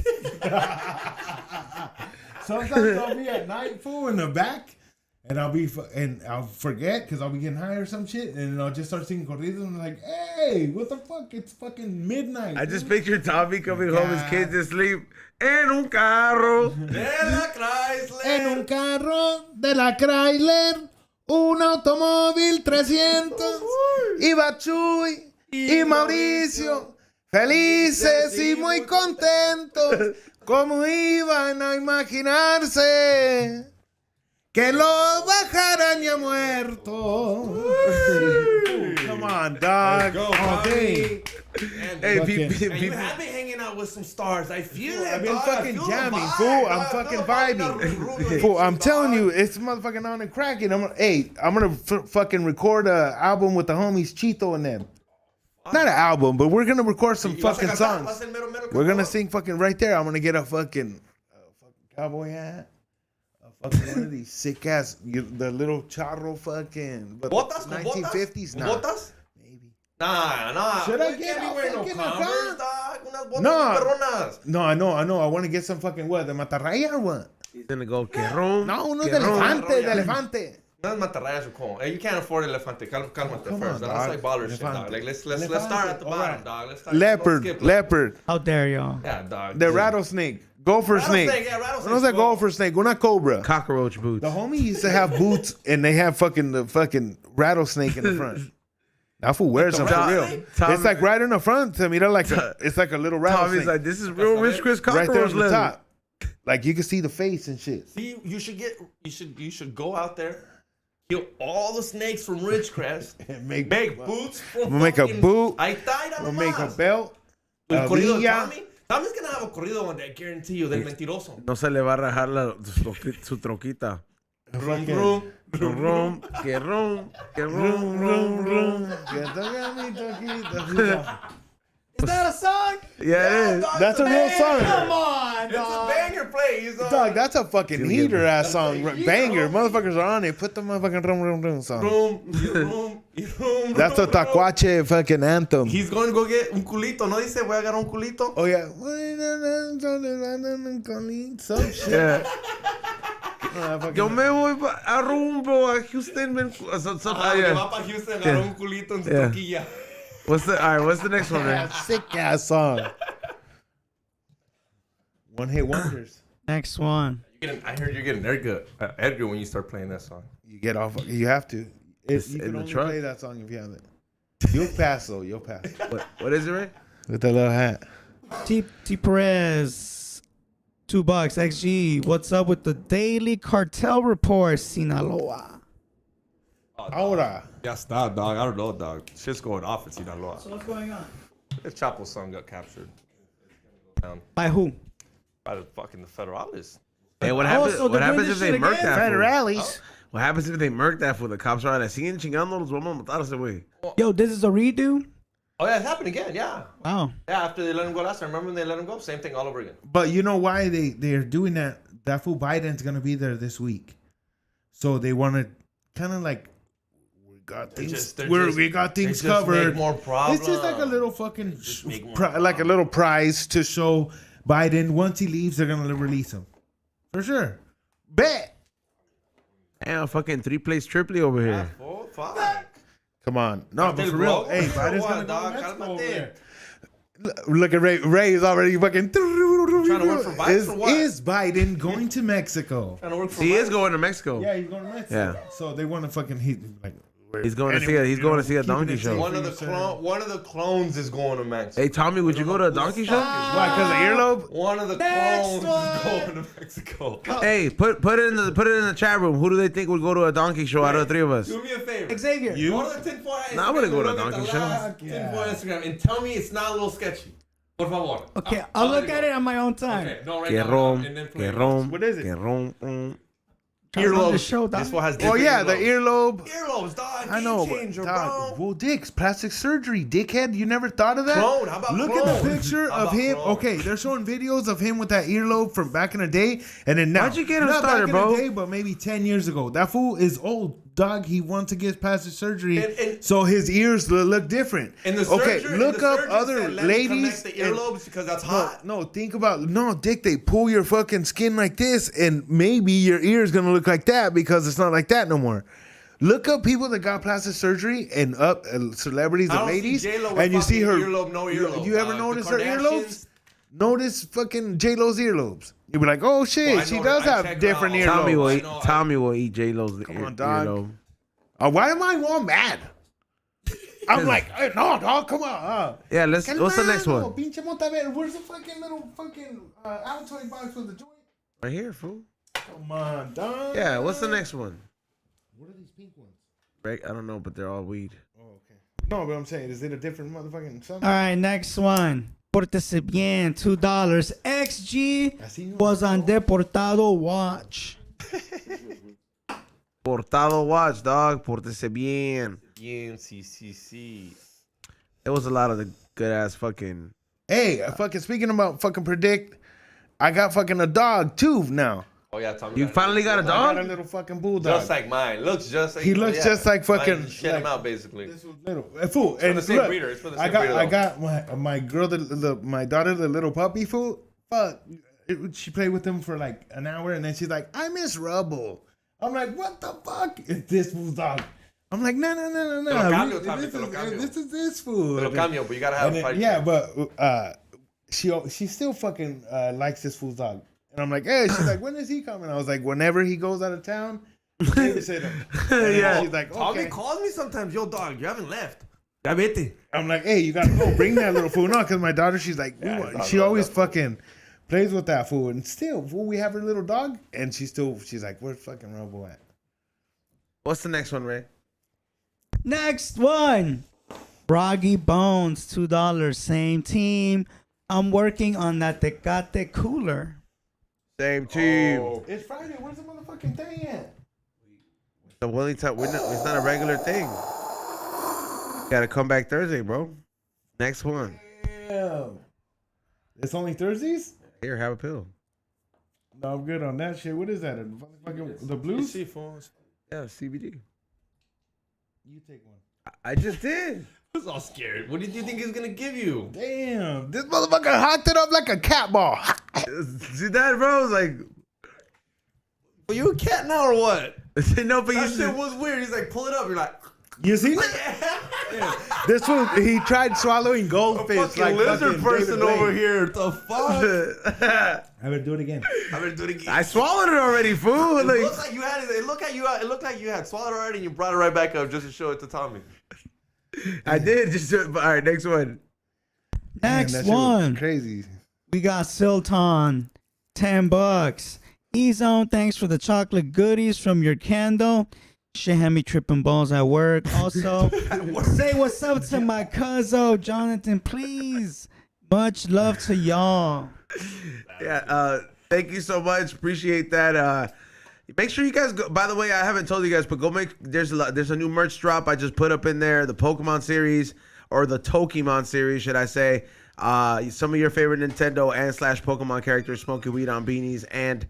Sometimes I'll be at night, fool, in the back, and I'll forget because I'll be getting high or some shit, and I'll just start singing corridos, and I'm like, hey, what the fuck? It's fucking midnight. I just fool. picture Tommy coming home, his kids asleep. En un carro. De la Chrysler. En un carro de la Chrysler, un automóvil 300, iba Chuy y Mauricio, felices y muy contentos, como iban a imaginarse que lo bajaran ya muerto. Come on, dog. Go, All day. And, Hey, Fucking- and you have been hanging out with some stars. I feel it. I've been dog. I fucking feel the jamming, vibe, fool. I'm dog. fucking Feel the vibe, dog. vibing. Fool, I'm telling you, it's motherfucking on and cracking. I'm gonna fucking record a album with the homies Chito and them. Not an album, but we're gonna record some Y vas a fucking cantar, songs. vas a ser mero, mero We're gonna cantor. sing fucking right there. I'm gonna get a fucking cowboy hat, a fucking one of these sick ass, the little charro fucking. But ¿Botas? ¿Con 1950s, botas? nah, ¿Con botas? maybe. Nah. Should I You get can't be all wearing no fucking Converse, acá? dog. Unas botas No. perronas. No, I know. I want to get some fucking what? The matarraya or what? He's gonna go, que ron. No, unos que de ron. elefante, de Roya. elefante. Not matarrayas or corn. Hey, you can't afford elefante. Cálmate Come first. on, That's dog. like baller shit, Elefante. dog. Like let's start Elefante. at the All bottom, right. dog. Let's start. Leopard, skip, leopard. How dare y'all? Yeah, dog. The rattlesnake. Gopher snake. Rattlesnake, yeah, rattlesnake. No es a gopher snake, una cobra. Cockroach boots. The homie used to have boots and they have the fucking rattlesnake in the front. That fool wears them for real. rattlesnake? It's like right in the front to me. It's like a little Tommy's rattlesnake like, this is real Rich Chris right there cockroach on the leather. top. Like you can see the face and shit. See, you should go out there, kill all the snakes from Ridgecrest, And make boots from We'll make a fucking- boot. Ahí está, mira We'll make a nomás. belt. El corrido de Villa. Tommy. Tommy's gonna have a corrido one day, I guarantee you, del mentiroso. No se le va a rajar su troquita. Rum, Fucking- rum. Ron, que ron, que ron, ron, ron. Is that a song? Yeah, it is. dog, That's it's a real banger. song. Come on, It's a dog. banger, here playing. Dog, that's a fucking Dude, heater ass That's song. a heater, Banger. homie. Motherfuckers are on it. Put the motherfucking rum song. Room. That's a tacuache fucking anthem. He's going to go get un culito. ¿No dice voy a agarrar un culito? Oh, yeah. Some shit. Yeah. Fucking- Yo me voy a rumbo a Houston. Que va para Houston, agarró un culito en su Yeah. toquilla. What's the next one, man? Sick ass song. One hit wonders. Next one. I heard you're getting Edgar when you start playing that song. You get off. You have to. It's You in can the only truck. play that song if you have it. You'll pass though. You'll pass. What is it, Ray? With the little hat. T Perez, $2. XG, what's up with the daily cartel report, Sinaloa? Ahora. Ya está, dog. I don't know, dog. Shit's going off in Sinaloa. So what's going on? If Chapo's song got captured By who? by the fucking Federales. Hey, what Oh, happens? so they're What happens doing if this they shit murk again? that? Fool? Federales. What happens if they murk that for the cops are like, siguen chingando, los vamos a matar ese güey. Yo, this is a redo? Oh, yeah, it happened again, yeah. Wow. Yeah, after they let him go last time. Remember when they let him go? Same thing all over again. But you know why they're doing that? That fool Biden's gonna be there this week, so they want to kind of like we got things covered. Make more problems. It's just like a little fucking make more Like a little prize to show. Biden. Once he leaves, they're gonna release him for sure. Bet. Damn, fucking 3-place triply over here. Oh, fuck. Come on. No, but Del for real. bro. Hey, For Biden's what, gonna go dog? to Mexico over Cálmate. there. Look at Ray. Ray is already fucking. Trying to work for Biden for what? Is Biden going to Mexico? Trying to work for He is Biden. going to Mexico. Yeah, he's going to Mexico. Yeah. So they want to fucking like. He's going to see a donkey show. One of the clones is going to Mexico. Hey Tommy, would you go to a donkey show? Why? Because of earlobe? One of the Next clones one. is going to Mexico. Hey, put it in the chat room. Who do they think would go to a donkey show out of the three of us? Do me a favor. Xavier. Go to the tinfoil Instagram. Nah, I wouldn't go to a Look at donkey the show. last tinfoil Instagram and tell me it's not a little sketchy. Por favor. Okay, I'll look at it on my own time. Okay, no, right Que now. rom, And then play que it. rom, What is it? que rom. Try to run the Earlobes. show, dog. This one has Oh different yeah, the earlobes. earlobe. Earlobes, dog. I know, Game but changer, dog, bro. well, dicks, plastic surgery, dickhead. You never thought of that? Clone, how about Look clone? at the picture How of about him. clone? Okay, they're showing videos of him with that earlobe from back in the day, and then now. Why'd you get him Not started, back bro? in the day, but maybe 10 years ago. That fool is old, dog. He wants to get plastic surgery, And- so his ears look different. And the Okay, surgeon, look the up surgeon other said, "Let me ladies connect the and- earlobes because that's hot. No, think about dick. They pull your fucking skin like this, and maybe your ear is gonna look like that because it's not like that no more. Look up people that got plastic surgery and up celebrities I and don't see ladies, J-Lo with and you see her fucking earlobe, no earlobe, You ever dog. notice The her earlobes? Kardashians- Notice fucking J Lo's earlobes. You be like, oh shit, Well, I she know does her. I have check her different out. Tommy will I eat. know, I- Tommy will eat J Lo's on, dog. earlobe. Why am I all mad? I'm like, hey, no, dog, come on. Yeah, what's the next Calmado, one? Pinche Montaver. Where's the fucking little fucking Altoid box with the joint? Right here, fool. Come on, dog. Yeah, what's the next one? What are these pink ones? Right, I don't know, but they're all weed. Oh, okay. No, but I'm saying, is it a different motherfucking something? All right, next one. Pórtese bien, $2. XG was on Deportado Watch. Portado watch, dog. Pórtese bien. Bien, sí. There was a lot of the good ass fucking. Hey, fucking speaking about fucking predict, I got fucking a dog too now. Oh yeah, Tommy. You finally got a I got a dog? little fucking bulldog. Just like mine. Looks just like He looks just like fucking- Mine shit him like- out basically. This was little. Fool. from And the same look, breeder. It's from the I same got breeder, I though. got my girl, my daughter, the little puppy fool. Fuck. She played with him for like an hour, and then she's like, "I miss Rubble." I'm like, "What the fuck is this fool's dog?" I'm like, "No. Te lo cambio, Tommy, This te lo cambio. is this fool." Te lo cambio, but you gotta have And a then- fight. yeah, but she still fucking likes this fool's dog. And I'm like, hey, she's like, when is he coming? I was like, whenever he goes out of town, babysit him. And then Yeah. she's like, Tommy okay. calls me sometimes. Yo, dog, you haven't left. Ya vete. I'm like, hey, you gotta go bring that little fool. No, because my daughter, she's like, Yeah, ooh, dog she loves always that fool. fucking plays with that fool. And still, fool, we have her little dog, and she's like, where's fucking Robo at? What's the next one, Ray? Next one. Broggy Bones, $2. Same team. I'm working on that Tecate cooler. Same team. Oh. It's Friday. Where's the motherfucking thing at? The only time it's not a regular thing. Gotta come back Thursday, bro. Next one. Damn. It's only Thursdays? Here, have a pill. No, I'm good on that shit. What is that? The blues? See, phones. Yeah, CBD. You take one. I just did. I was all scared. What did you think he's gonna give you? Damn, this motherfucker hocked it up like a cat ball. See that, bro? It's like, Are you a cat now or what? no, but That you shit was weird. He's like, pull it up. You're like, You see that? This one, he tried swallowing a goldfish fucking like lizard fucking person David over Blaine. here. The fuck? I better do it again. I'm gonna do it again. I swallowed it already, fool. It Like, looks like you had it. It looked like you had swallowed already, and you brought it right back up just to show it to Tommy. I did. Just all right. Next one. Man, Next that shit was one. crazy. We got Silton, $10. E-Zone, thanks for the chocolate goodies from your candle. Shit had me tripping balls at work. Also, say what's up to my cousin Jonathan, please. Much love to y'all. Yeah. Thank you so much. Appreciate that. Make sure you guys go. By the way, I haven't told you guys, but go make. There's a new merch drop I just put up in there. The Pokemon series or the Tokemon series, should I say? Some of your favorite Nintendo and / Pokemon characters smoking weed on beanies and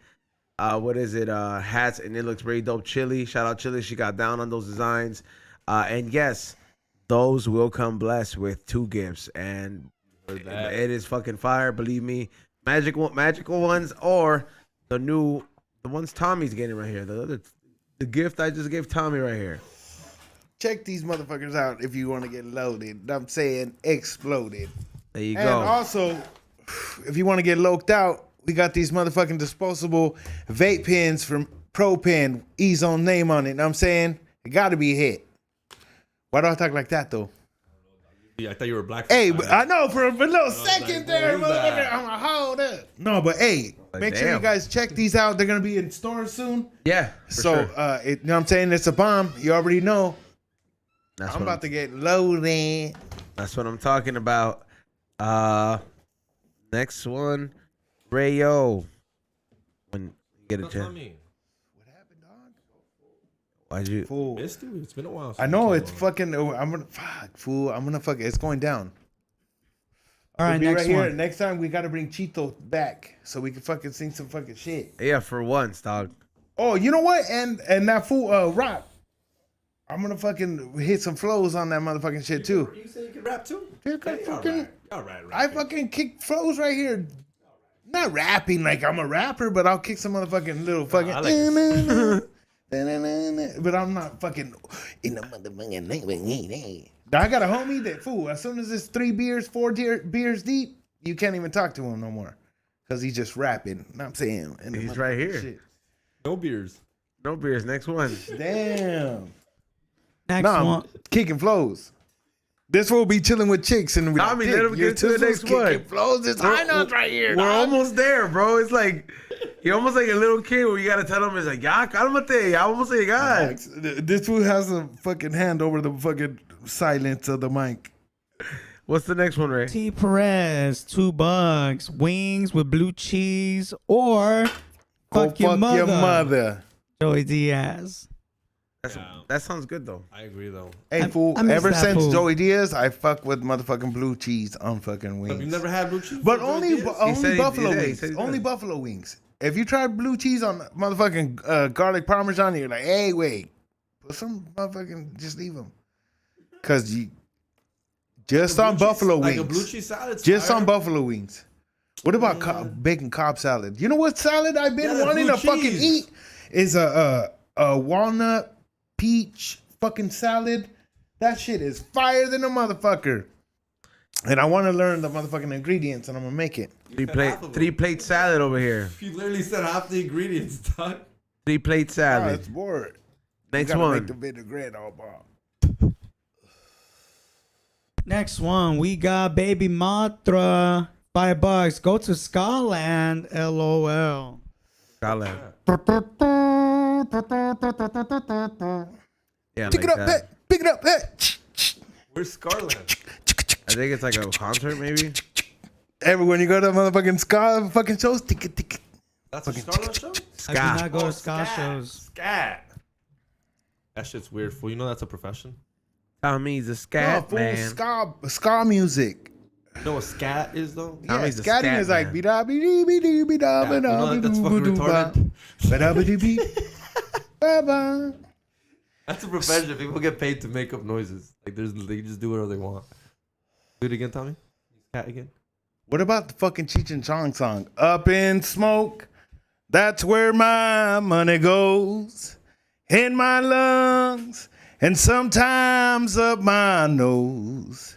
hats, and it looks very dope. Chili, shout out Chili, she got down on those designs. And yes, those will come blessed with 2 gifts, and it is fucking fire. Believe me, magical ones or the ones Tommy's getting right here. The gift I just gave Tommy right here. Check these motherfuckers out if you want to get loaded. I'm saying exploded. There you And go. also, if you want to get loked out, we got these motherfucking disposable vape pens from Pro Pen, E-Zone name on it. Know what I'm saying? It got to be a hit. Why do I talk like that, though? Yeah, I thought you were black. Hey, but I know for a little second like, there, what is motherfucker, that? I'm going to hold up. No, but hey, make sure you damn. guys check these out. They're going to be in stores soon. Yeah. For So, sure. you know what I'm saying? It's a bomb. You already know. That's I'm what about to get loaded. That's what I'm talking about. Next one, Rayo. When you get a That's chance. not me. Why'd you? Fool. Missed you? It's been a while. I know it's fucking. I'm gonna fuck it. It's going down. All right, We'll be next right here. one. Next time we gotta bring Cheeto back so we can fucking sing some fucking shit. Yeah, for once, dog. Oh, you know what? And that fool Rock. I'm gonna fucking hit some flows on that motherfucking shit too. You say you can rap too? Yeah, All right. I fucking kick flows right here. Not rapping like I'm a rapper, but I'll kick some motherfucking little fucking. I like But I'm not fucking in the motherfucking. I got a homie that fool. As soon as it's 3 beers, 4 beers deep, you can't even talk to him no more, cause he's just rapping. Know what I'm saying, and the He's right here. shit. No beers. No beers. Next one. Damn. Next Nah, one. kicking flows. This will be chilling with chicks and we Tommy, let him get to the next one. Flows. It's high notes right here. We're dog. almost there, bro. It's like you're almost like a little kid where you gotta tell him it's like, ya, cálmate, ya vamos a llegar. This fool has a fucking hand over the fucking silence of the mic. What's the next one, Ray? T. Perez, $2. Wings with blue cheese or fuck your mother. Joey Diaz. That sounds good though. I agree though. Hey, I fool. miss Ever that since fool. Joey Diaz, I fuck with motherfucking blue cheese on fucking wings. Have you never had blue cheese? But from only Joey Diaz? said he- buffalo yeah, he wings. said he Only does. buffalo wings. If you try blue cheese on motherfucking garlic parmesan, you're like, hey, wait, put some motherfucking, just leave them, cause you just Blue on cheese- buffalo like wings. a blue cheese salad. Just on buffalo wings. What about bacon Cobb salad? You know what salad I've been Yeah, that wanting blue to fucking cheese. eat is a walnut peach fucking salad. That shit is fire than a motherfucker. And I want to learn the motherfucking ingredients, and I'm gonna make it. Three plate salad over here. You literally said half the ingredients, dog. 3 plate Oh, salad. it's bored. Next Gotta one. make the vinaigrette all bomb. Next one, we got Baby Matra, $5. Go to Scotland, LOL. Salad. Yeah, Pick like it up, that. hey. Pick it up, hey. Where's Scarlet? I think it's like a concert, maybe. Everyone, you go to motherfucking ska fucking shows, tick it, tick it. That's a Scarlet show? I do not go to ska shows. Scat. That shit's weird, fool. You know that's a profession? Tommy's a No, scat fool, man. ska music. You know what scat is though? Yeah, Tommy's a scatting scat is like man. be-da-be-dee-be-dee-be-da-ba-da-ba-doo-ba. Yeah, you know that's fucking retarded. Ba-da-ba-dee-bee. Ba-ba. That's a profession. People get paid to make up noises. Like they just do whatever they want. Do it again, Tommy. Cat again. What about the fucking Cheech and Chong song? Up in smoke, that's where my money goes. In my lungs, and sometimes up my nose.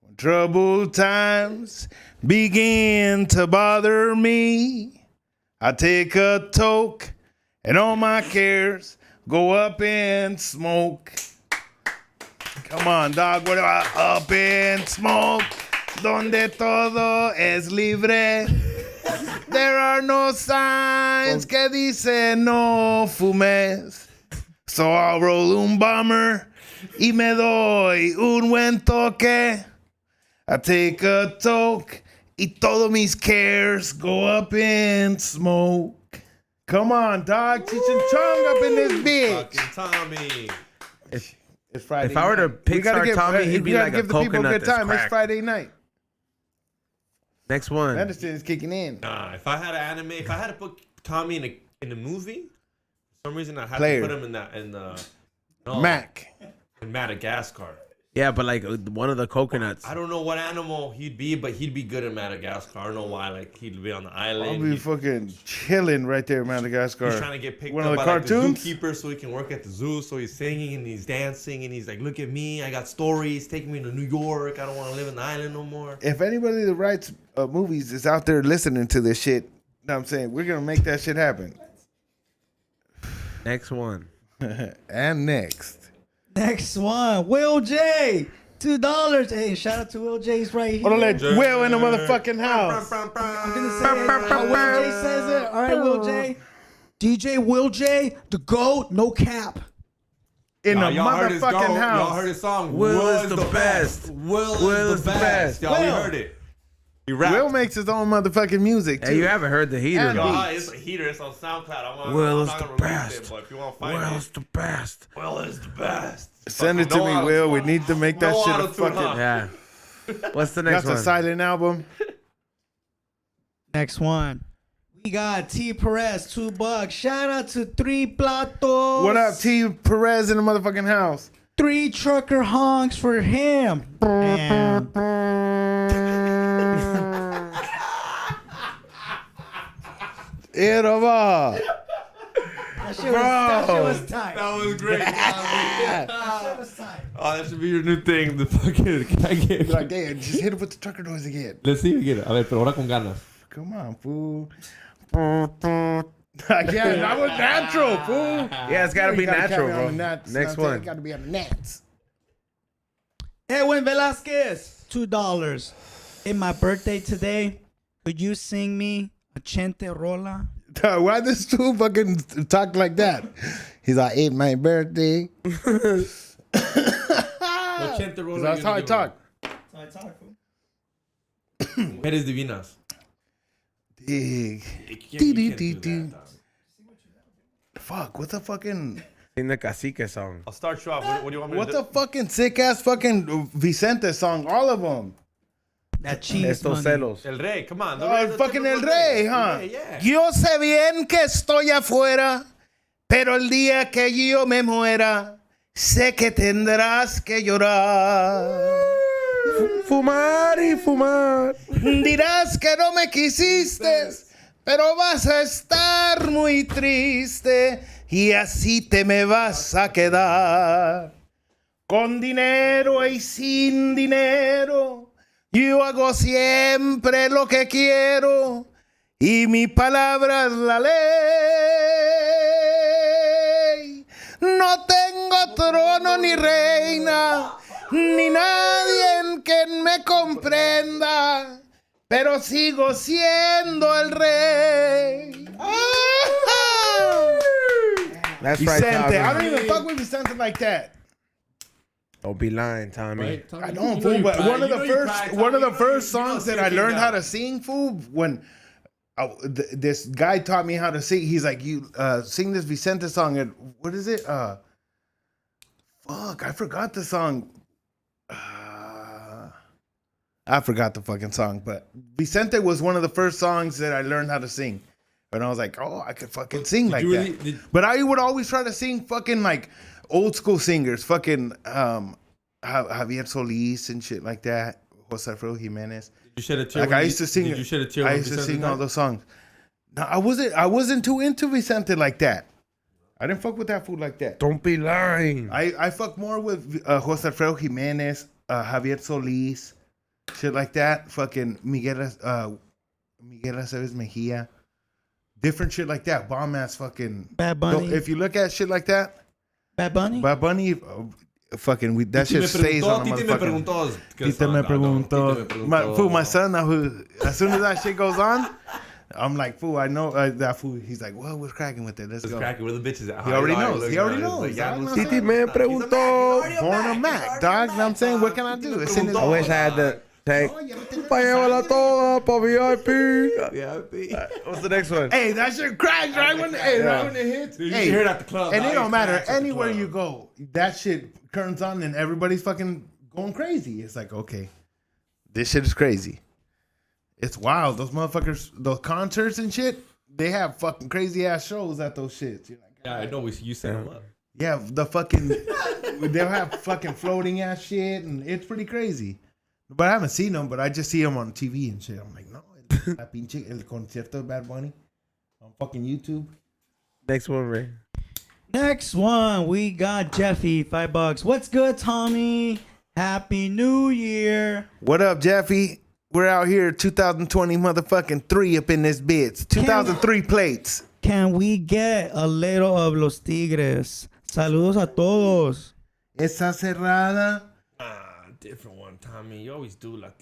When troubled times begin to bother me, I take a toke, and all my cares go up in smoke. Come on, dog. What about up in smoke? Donde todo es libre. There are no signs que dicen no fumes. So I'll roll un bomber y me doy un buen toque. I take a toke y todos mis cares go up in smoke. Come on, dog. Cheech and Chong up in this bitch. Fucking Tommy. It's Friday. If I were to night. We pick gotta Star Tommy, he'd we be gotta like a give the people a coconut good that's time. It's cracked. Friday night. Next one. Medicine is kicking in. Nah, if I had an anime, if I had to put Tommy in a movie, for some reason I had Player. to put him in Mac. in Madagascar. Yeah, but like one of the coconuts. I don't know what animal he'd be, but he'd be good in Madagascar. I don't know why. Like he'd be on the island. I'll be fucking chilling right there in Madagascar. He's trying to get picked One up of the by cartoons? like, the zookeeper so he can work at the zoo. So he's singing and he's dancing and he's like, "Look at me, I got stories. Taking me to New York. I don't want to live in the island no more." If anybody that writes movies is out there listening to this shit, you know what I'm saying? We're going to make that shit happen. Next one. And next. Next one, Will J. $2. Hey, shout out to Will J. He's right here. Hold on, let Will in the motherfucking house. I'm gonna say it how Will J says it. All right, Will J. DJ Will J. The GOAT, no cap. In the Y'all heard his motherfucking Y'all house. heard his song. Will is the best. Will is the best. Y'all, we Will. heard it. He rapped. Will makes his own motherfucking music, too. Hey, you haven't heard the heater And though. God, it's a heater. It's on SoundCloud. Will I'm is not the gonna release best. it, but if you want to find Will it, is the best. Will is the best. Send it to No me, auto- Will. We need to make that no shit a auto-tune, fucking... huh? Yeah. What's the next That's a one? silent album. Next one. We got T Perez, $2. Shout out to Three Platos. What up, T. Perez in the motherfucking house? 3 trucker honks for him. Damn. Irova. That shit was tight. That was great. That shit was tight. Oh, that should be your new thing. The fucking. Can I get? Like, damn, just hit it with the trucker noise again. Let's see if we get it. A ver, pero ahora con ganas. Come on, fool. Yeah, that was natural, fool. Yeah, it's gotta You be gotta natural, count me on bro. the nats, Next you know what I'm saying? one. Gotta be on the nats. Edwin Velasquez, $2. In my birthday today, could you sing me a Chente Rola? Why this fool fucking talk like that? He's like, it's my birthday. That's how I talk. Eres divinas. Dig. You can't do that, dog. Fuck, what's the fucking... In the Cacique song. I'll start you off. What do you want me What's to the do? fucking sick-ass fucking Vicente song? All of them. That cheese Estos money. celos. El Rey, come on. Oh, fucking El Rey, huh? Yeah. Yo sé bien que estoy afuera, pero el día que yo me muera, sé que tendrás que llorar. Fumar y fumar. Dirás que no me quisiste, pero vas a estar muy triste y así te me vas a quedar. Con dinero y sin dinero, yo hago siempre lo que quiero y mi palabra es la ley. No tengo trono ni reina, ni nadie en quien me comprenda, pero sigo siendo el rey. That's right, Vicente, I don't Tommy. even fuck with Vicente like that. Don't be lying, Tommy. I don't, fool, but one of the first songs that I learned how to sing, fool, when this guy taught me how to sing. He's like, you sing this Vicente song, and what is it? Fuck, I forgot the song. I forgot the fucking song, but Vicente was one of the first songs that I learned how to sing. And I was like, oh, I could fucking sing like that. But I would always try to sing fucking like old school singers, fucking Javier Solis and shit like that. Jose Alfredo Jimenez. Did you shed a tear? Like I used to sing. Did you shed a tear? I used to sing all those songs. No, I wasn't too into Vicente like that. I didn't fuck with that food like that. Don't be lying. I fuck more with Jose Alfredo Jimenez, Javier Solis, shit like that. Fucking Miguel Aceves Mejia. Different shit like that. Bomb ass fucking. Bad Bunny. If you look at shit like that. Bad Bunny? Bad Bunny, that shit stays on the motherfucking. Tita me preguntó. My son, as soon as that shit goes on, I'm like, fool, I know that fool. He's like, well, we're cracking with it. Let's go. Cracking where the bitches at. He already knows. He already knows. Titi me preguntó. Born a Mac, dog. You know what I'm saying? What can I do? It's in his I wish I had the tank. Llévala toda pa VIP. Yeah. What's the next one? Hey, that shit cracks right when it hits. Dude, you hey, hear it at the club. And it don't matter. Anywhere you go, that shit turns on and everybody's fucking going crazy. It's like, okay, this shit is crazy. It's wild. Those motherfuckers, those concerts and shit, they have fucking crazy ass shows at those shits. You're like, Yeah, I know. You set them up. yeah, the fucking, they'll have fucking floating ass shit and it's pretty crazy. But I haven't seen them, but I just see them on TV and shit. I'm like, no, la pinche, el concierto de Bad Bunny on fucking YouTube. Next one, Ray. Next one, we got Jeffy, $5. What's good, Tommy? Happy New Year. What up, Jeffy? We're out here 2020 motherfucking 3 up in this bitch. 2003 plates. Can we get a little of Los Tigres? Saludos a todos. Esa cerrada. Different one, Tommy. You always do like.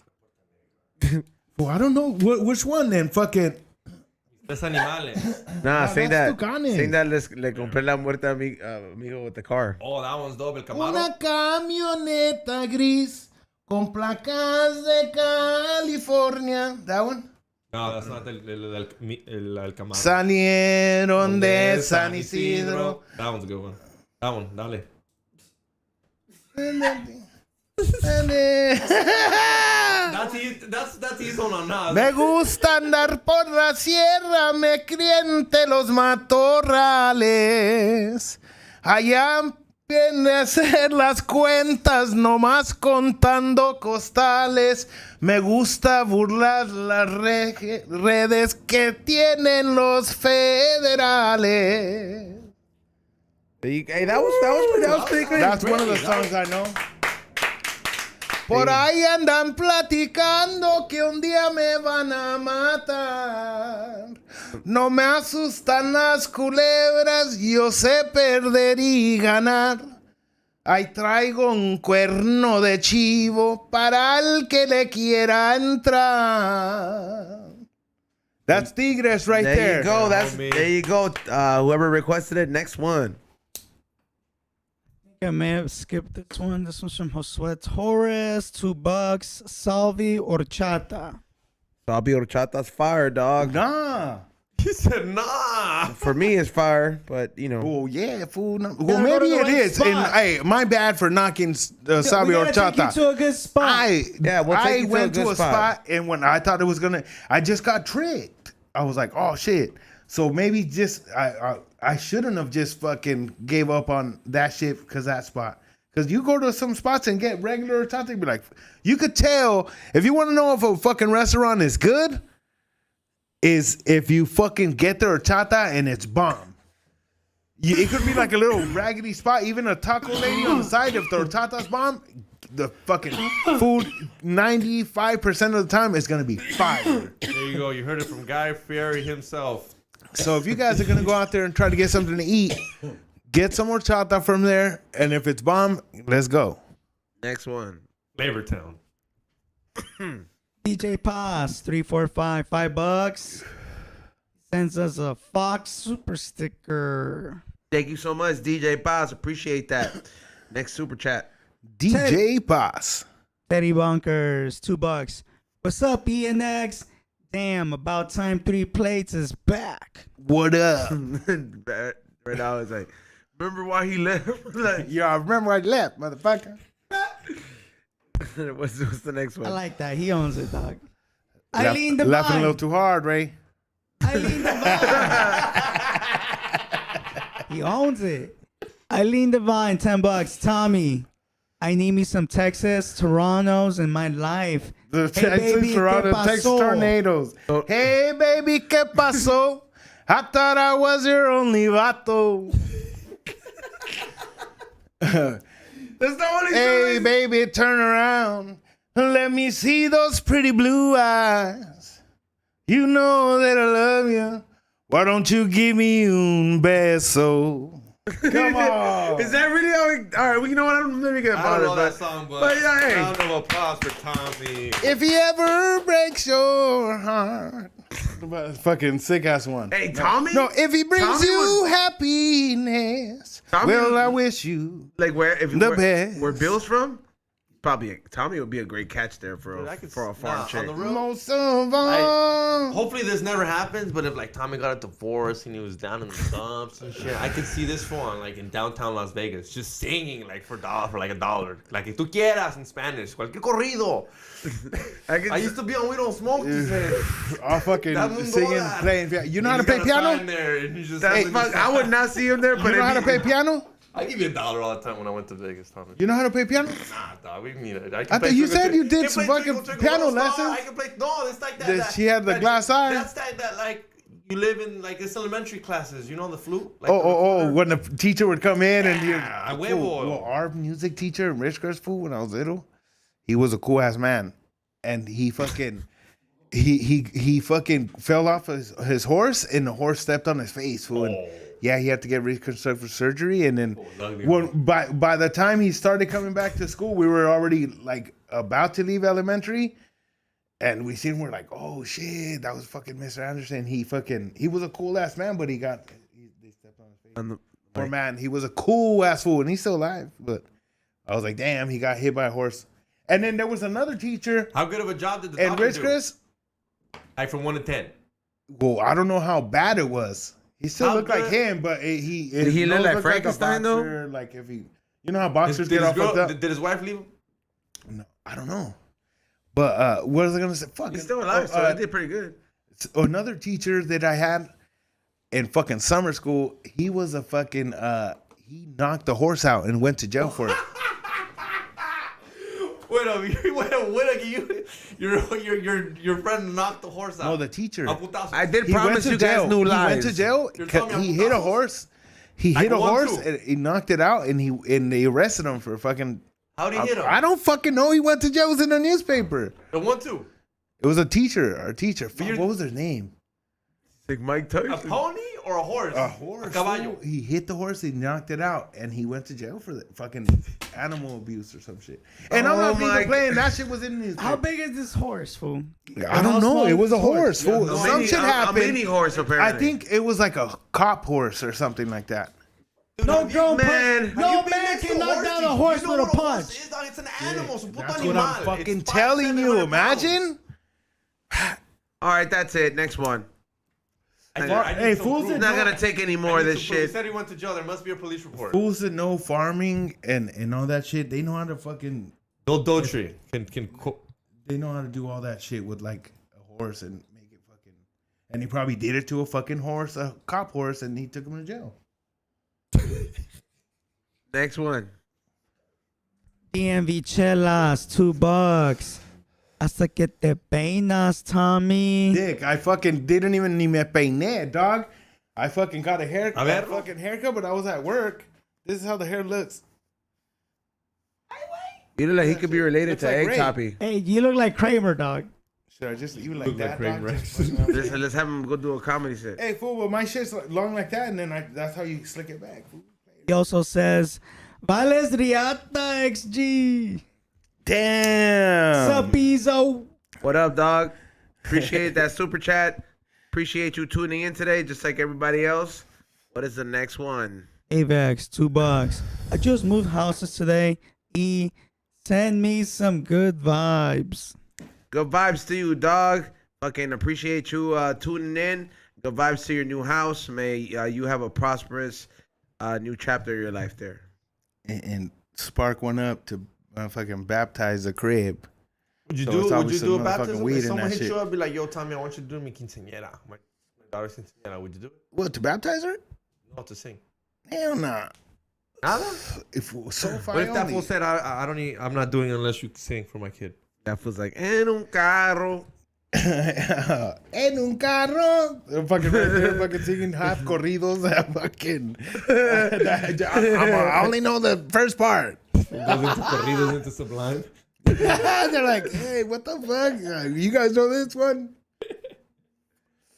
Well, I don't know. Which one then? Fucking. Los animales. Nah, sing that. Tucanes. Sing that. Le compré la muerte a mi amigo with the car. Oh, that one's dope. El Camaro. Una camioneta gris. Con placas de California. That one? No, that's not el Camaro. Salieron de San Isidro. That one's a good one. That one, dale. That's his one on us. Me gusta andar por la sierra, me criente los matorrales. Allá viene a hacer las cuentas, nomás contando costales. Me gusta burlar las redes que tienen los federales. Hey, that was pretty good. That's one of the songs I know. Por ahí andan platicando que un día me van a matar. No me asustan las culebras, yo sé perder y ganar. Ahí traigo un cuerno de chivo para el que le quiera entrar. That's Tigres right there. There you go. There you go. Whoever requested it, next one. I may have skipped this one. This one's from Josue Torres, $2. Salvi Horchata. Salvi Horchata's fire, dog. Nah. He said, nah. For me, it's fire, but you know. Oh yeah, fool. Well, maybe it is. And hey, my bad for knocking Salvi Horchata. Take you to a good spot. I went to a spot, and when I thought it was gonna, I just got tricked. I was like, oh shit. So maybe just I shouldn't have just fucking gave up on that shit because that spot. Because you go to some spots and get regular horchata, be like, you could tell if you want to know if a fucking restaurant is good, is if you fucking get the horchata and it's bomb. It could be like a little raggedy spot, even a taco lady on the side. If the horchata's bomb, the fucking food 95% of the time is gonna be fire. There you go. You heard it from Guy Fieri himself. So if you guys are gonna go out there and try to get something to eat, get some horchata from there, and if it's bomb, let's go. Next one. Flavortown. DJ Paz, 345, $5. Sends us a Fox Super Sticker. Thank you so much, DJ Paz. Appreciate that. Next super chat. DJ Paz. Teddy Bunkers, $2. What's up, ENX? Damn, about time 3 plates is back. What up? Right now, it's like, remember why he left? Like, Yeah, I remember I left, motherfucker. What's the next one? I like that. He owns it, dog. Laugh- Eileen Devine. Laughing a little too hard, Ray. Eileen Devine. He owns it. Eileen Devine, $10. Tommy, I need me some Texas Torontos in my life. The Hey, Texas, baby, Toronto, ¿qué Texas pasó? tornadoes. Hey, baby, ¿qué pasó? I thought I was your only vato. That's the only Hey, baby, turn around. Let me see those pretty blue eyes. You know that I love you. Why don't you give me un beso? Come on. Is that really how it, all right, well, you know what? I'm not even gonna I bother. don't know that But, song, but but yeah, hey. round of applause for Tommy. If he ever breaks your heart. Fucking sick ass one. Hey, Tommy? No, if he brings Tommy you was- happiness, Tommy well, was- I wish you. Like where if The where, best. where Bill's from? Probably Tommy would be a great catch there for Dude, I a, could for a s- farm nah, chick. on the real. Most of all. Hopefully this never happens, but if like Tommy got a divorce and he was down in the dumps and shit, I could see this fool on like in downtown Las Vegas just singing like for like $1. Like if tú quieras in Spanish, cualquier corrido. I used to be on We Don't Smoke. He said. All fucking That mundo singing, that. playing piano. You know how to He's play got a sign piano? there, and he's just That's like- fuck, I would not see him there, but You know how to it'd play be- piano? I give you $1 all the time when I went to Vegas, Tommy. You know how to play piano? Nah, dog, we need it. I thought you said you did some fucking piano lessons. I can play. No, it's like that. That she had the glass eye? That's that like you live in like it's elementary classes. You know the flute. Like Oh, when the teacher would come in and Yeah, you huevo. well, our music teacher in Richcrest, fool, when I was little, he was a cool ass man. And he fucking he fucking fell off his horse and the horse stepped on his face, fool. And yeah, he had to get reconstructive surgery, and then by the time he started coming back to school, we were already like about to leave elementary, and we seen we're like, oh shit, that was fucking Mr. Anderson. He was a cool ass man, but they stepped on his face. Poor man, he was a cool ass fool, and he's still alive. But I was like, damn, he got hit by a horse. And then there was another teacher How good of a job did the in doctor do? Richcrest. Like from 1 to 10. Well, I don't know how bad it was. He still How looked like good- him, but Did he look like Frankenstein, though? though? Like if he, you know how boxers Did get his all fucked up. did his wife leave him? No, I don't know. But what was I gonna say? Fuck, He's still alive, so I did pretty good. another teacher that I had in fucking summer school, he was a fucking he knocked the horse out and went to jail for it. Wait your friend knocked the horse out. No, the teacher. A putazo. I did He went promise to you guys jail. new He lies. went to jail. You're telling me He hit a putazos? horse. He Like hit a a 1-2. horse and he knocked it out, and they arrested him for fucking. How'd he hit him? I don't fucking know. He went to jail. It was in the newspaper. The 1-2. It was a teacher. Our teacher. Fuck, You're- what was her name? Like Mike Tyson. A pony or a horse? A horse. A caballo. fool. He hit the horse. He knocked it out, and he went to jail for that fucking animal abuse or some shit. And I'm Oh not my even playing. That shit was in his. How big is this horse, fool? I don't know. It was a horse. Yeah, Fool. Some shit A happened. mini horse, apparently. I think it was like a cop horse or something like that. No grown man. No man can knock down a horse with a punch. It's an animal. So That's what I'm fucking telling you. Imagine. All right, that's it. Next one. Hey, fools He's not gonna take any more of this He shit. said he went to jail. There must be a police report. Fools that know farming and all that shit, they know how to fucking. Bill Dotry can They know how to do all that shit with like a horse and make it fucking. And he probably did it to a fucking horse, a cop horse, and he took him to jail. Next one. DMV chelas, $2. Hasta que te peinas, Tommy. Dick, I fucking didn't even need me peiné, dog. I fucking got a fucking haircut, but I was at work. This is how the hair looks. You look like he could be related Looks to like Egg Ray. Toppy. Hey, you look like Kramer, dog. Should I just leave it like that, Craig dog? Rex. Just fucking- Let's have him go do a comedy set. Hey, fool, but my shit's long like that, and then that's how you slick it back, fool. He also says, Vales Riata XG. Damn. Sapizo. What up, dog? Appreciate that super chat. Appreciate you tuning in today, just like everybody else. What is the next one? AVAX, $2. I just moved houses today. Send me some good vibes. Good vibes to you, dog. Fucking appreciate you tuning in. Good vibes to your new house. May you have a prosperous new chapter of your life there. And spark one up to fucking baptize a crib. Would you So do? it's Would always you some do a motherfucking baptism? weed If in someone that hit shit. you up, be like, "Yo, Tommy, I want you to do mi quinceañera." My daughter's quinceañera. Would you do it? What, to baptize her? No, to sing. Hell nah. Nada. If so far What if that only. fool said, "I don't need. I'm not doing it unless you sing for my kid." That feels like en un carro. En un carro. They're fucking right there, fucking singing half corridos. I only know the first part. Goes into corridos, into sublime. They're like, hey, what the fuck? You guys know this one?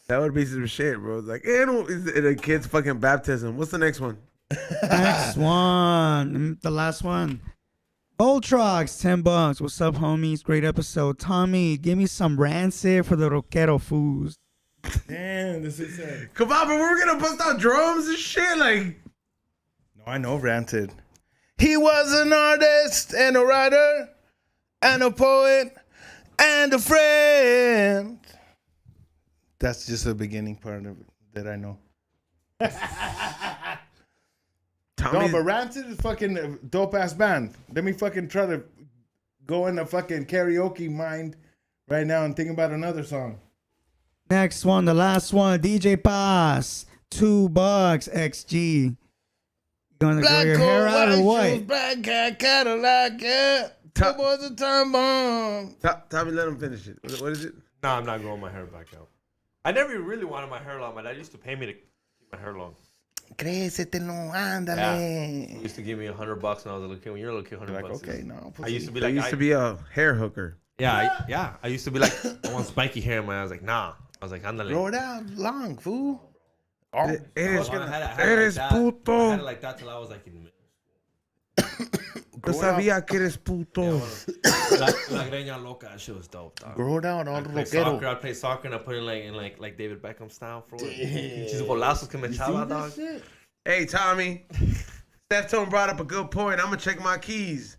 That would be some shit, bro. It's like, in a kid's fucking baptism. What's the next one? Next one, the last one. Voltrox, $10. What's up, homies? Great episode. Tommy, give me some rancid for the rockero foods. Damn, this is sad. Come on, but we're gonna bust out drums and shit. Like, No, I know Ranted. He was an artist and a writer and a poet and a friend. That's just the beginning part of it that I know. No, but Rancid is fucking a dope ass band. Let me fucking try to go in the fucking karaoke mind right now and think about another song. Next one, the last one. DJ Pass, $2. XG. You gonna grow your hair out or what? Black cat, Cadillac, yeah. Top- was a time bomb. Tommy, let him finish it. What is it? No, I'm not growing my hair back out. I never really wanted my hair long. My dad used to pay me to keep my hair long. Crécetelo, He ándale. used to give me $100 when I was a little kid. When you're a little kid, $100 Like, is- okay, no. I used to be There like, used to be a hair hooker. I used to be like, I want spiky hair in my. I was like, nah. I was like, ándale. Grow it out long, fool. Oh, Eres, I had it eres like that. I had puto. it like that till I was like in middle No sabía que eres puto. school. La greña loca, that shit was dope, dog. grow it out, all I played soccer. rockero. I played soccer and I put it like David Beckham style for it. Chis golazos que me echaba, dog. Hey, Tommy. Steph Tone brought up a good point. I'm gonna check my keys.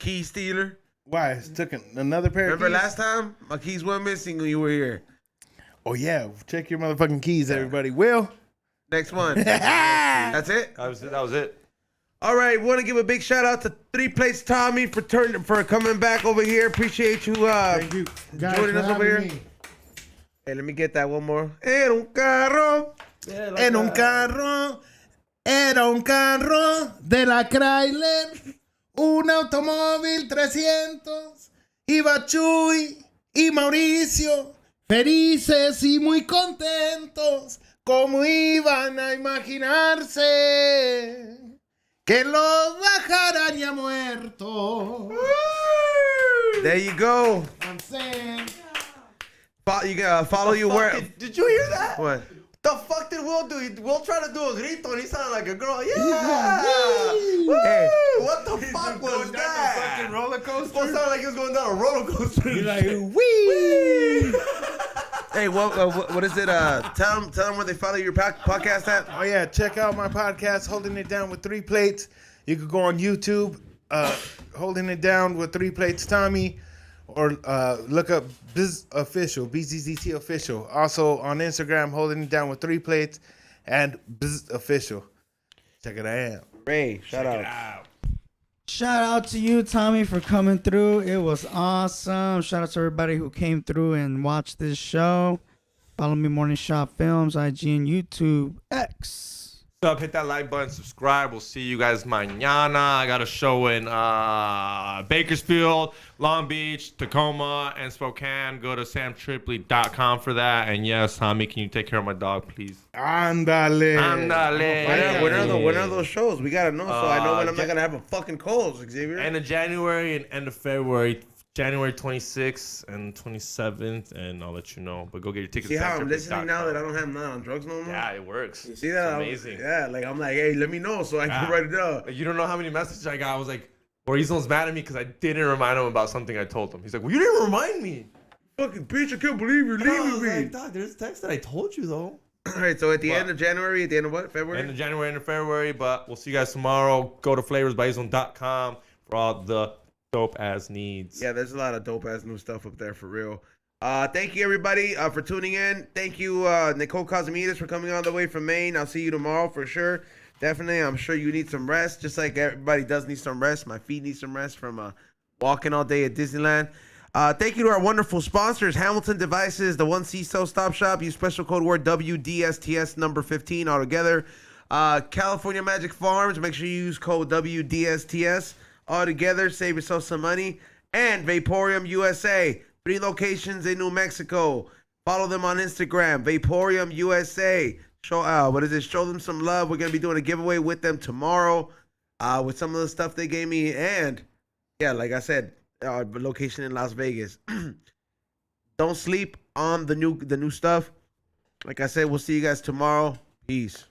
Key stealer. Why? It took another pair Remember of keys? last time my keys went missing when you were here? Oh, yeah. Check your motherfucking keys, everybody. Will? Next one. That's it. That was it. All right, want to give a big shout out to 3 Plates Tommy for coming back over here. Appreciate you, Thank you. Guys, joining for us over having here. me. Hey, let me get that one more. En un carro. En un carro, era un carro de la Chrysler, un automóvil 300, iba Chuy y Mauricio, felices y muy contentos, como iban a imaginarse que los bajaran ya muertos. There you go. I'm saying, You can follow you where. Did you hear that? What? The fuck did Will do? Will tried to do a grito and he sounded like a girl. Yeah. Hey. Woo! What the fuck was that? roller It sounded like he was going down a roller coaster. You're like, wee! Hey, what is it? Tell them where they follow your podcast at. Oh yeah, check out my podcast, Holding It Down with 3 Plates. You could go on YouTube, Holding It Down with 3 Plates Tommy, or look up Biz Official, BZZT Official. Also on Instagram, Holding It Down with 3 Plates and Biz Official. Check it out. Ray, shout out. Shout out to you, Tommy, for coming through. It was awesome. Shout out to everybody who came through and watched this show. Follow me, Morning Shop Films, IG and YouTube, X. What's up? Hit that like button, subscribe. We'll see you guys mañana. I got a show in Bakersfield, Long Beach, Tacoma, and Spokane. Go to samtripley.com for that. And yes, Tommy, can you take care of my dog, please? Ándale. Ándale. When are those shows? We gotta know so I know when I'm not gonna have a fucking cold, Xavier. End of January and end of February. January 26th and 27th, and I'll let you know. But go get your tickets. See at how I'm listening now that I samtripley.com. don't have none on drugs no more? Yeah, it works. You see that? It's amazing. Yeah, like I'm like, hey, let me know so I can Yeah. write it down. You don't know how many messages I got. I was like, Horizon's mad at me because I didn't remind him about something I told him. He's like, well, you didn't remind me. Fucking bitch, I can't believe you're I leaving was me. like, Dog, there's a text that I told you, though. All right, so at the What? end of January, at the end of what? February? End of January, end of February, but we'll see you guys tomorrow. Go to flavorsbyzone.com for all the dope-ass needs. Yeah, there's a lot of dope-ass new stuff up there for real. Thank you, everybody, for tuning in. Thank you, Nicole Cosmides, for coming all the way from Maine. I'll see you tomorrow for sure. Definitely, I'm sure you need some rest, just like everybody does need some rest. My feet need some rest from walking all day at Disneyland. Thank you to our wonderful sponsors, Hamilton Devices, the 1C Cell Stop Shop. Use special code word WDSTS number 15 all together. California Magic Farms. Make sure you use code WDSTS all together. Save yourself some money. And Vaporium USA. 3 locations in New Mexico. Follow them on Instagram. Vaporium USA. Show Show them some love. We're gonna be doing a giveaway with them tomorrow. With some of the stuff they gave me. And yeah, like I said, location in Las Vegas. Don't sleep on the new stuff. Like I said, we'll see you guys tomorrow. Peace.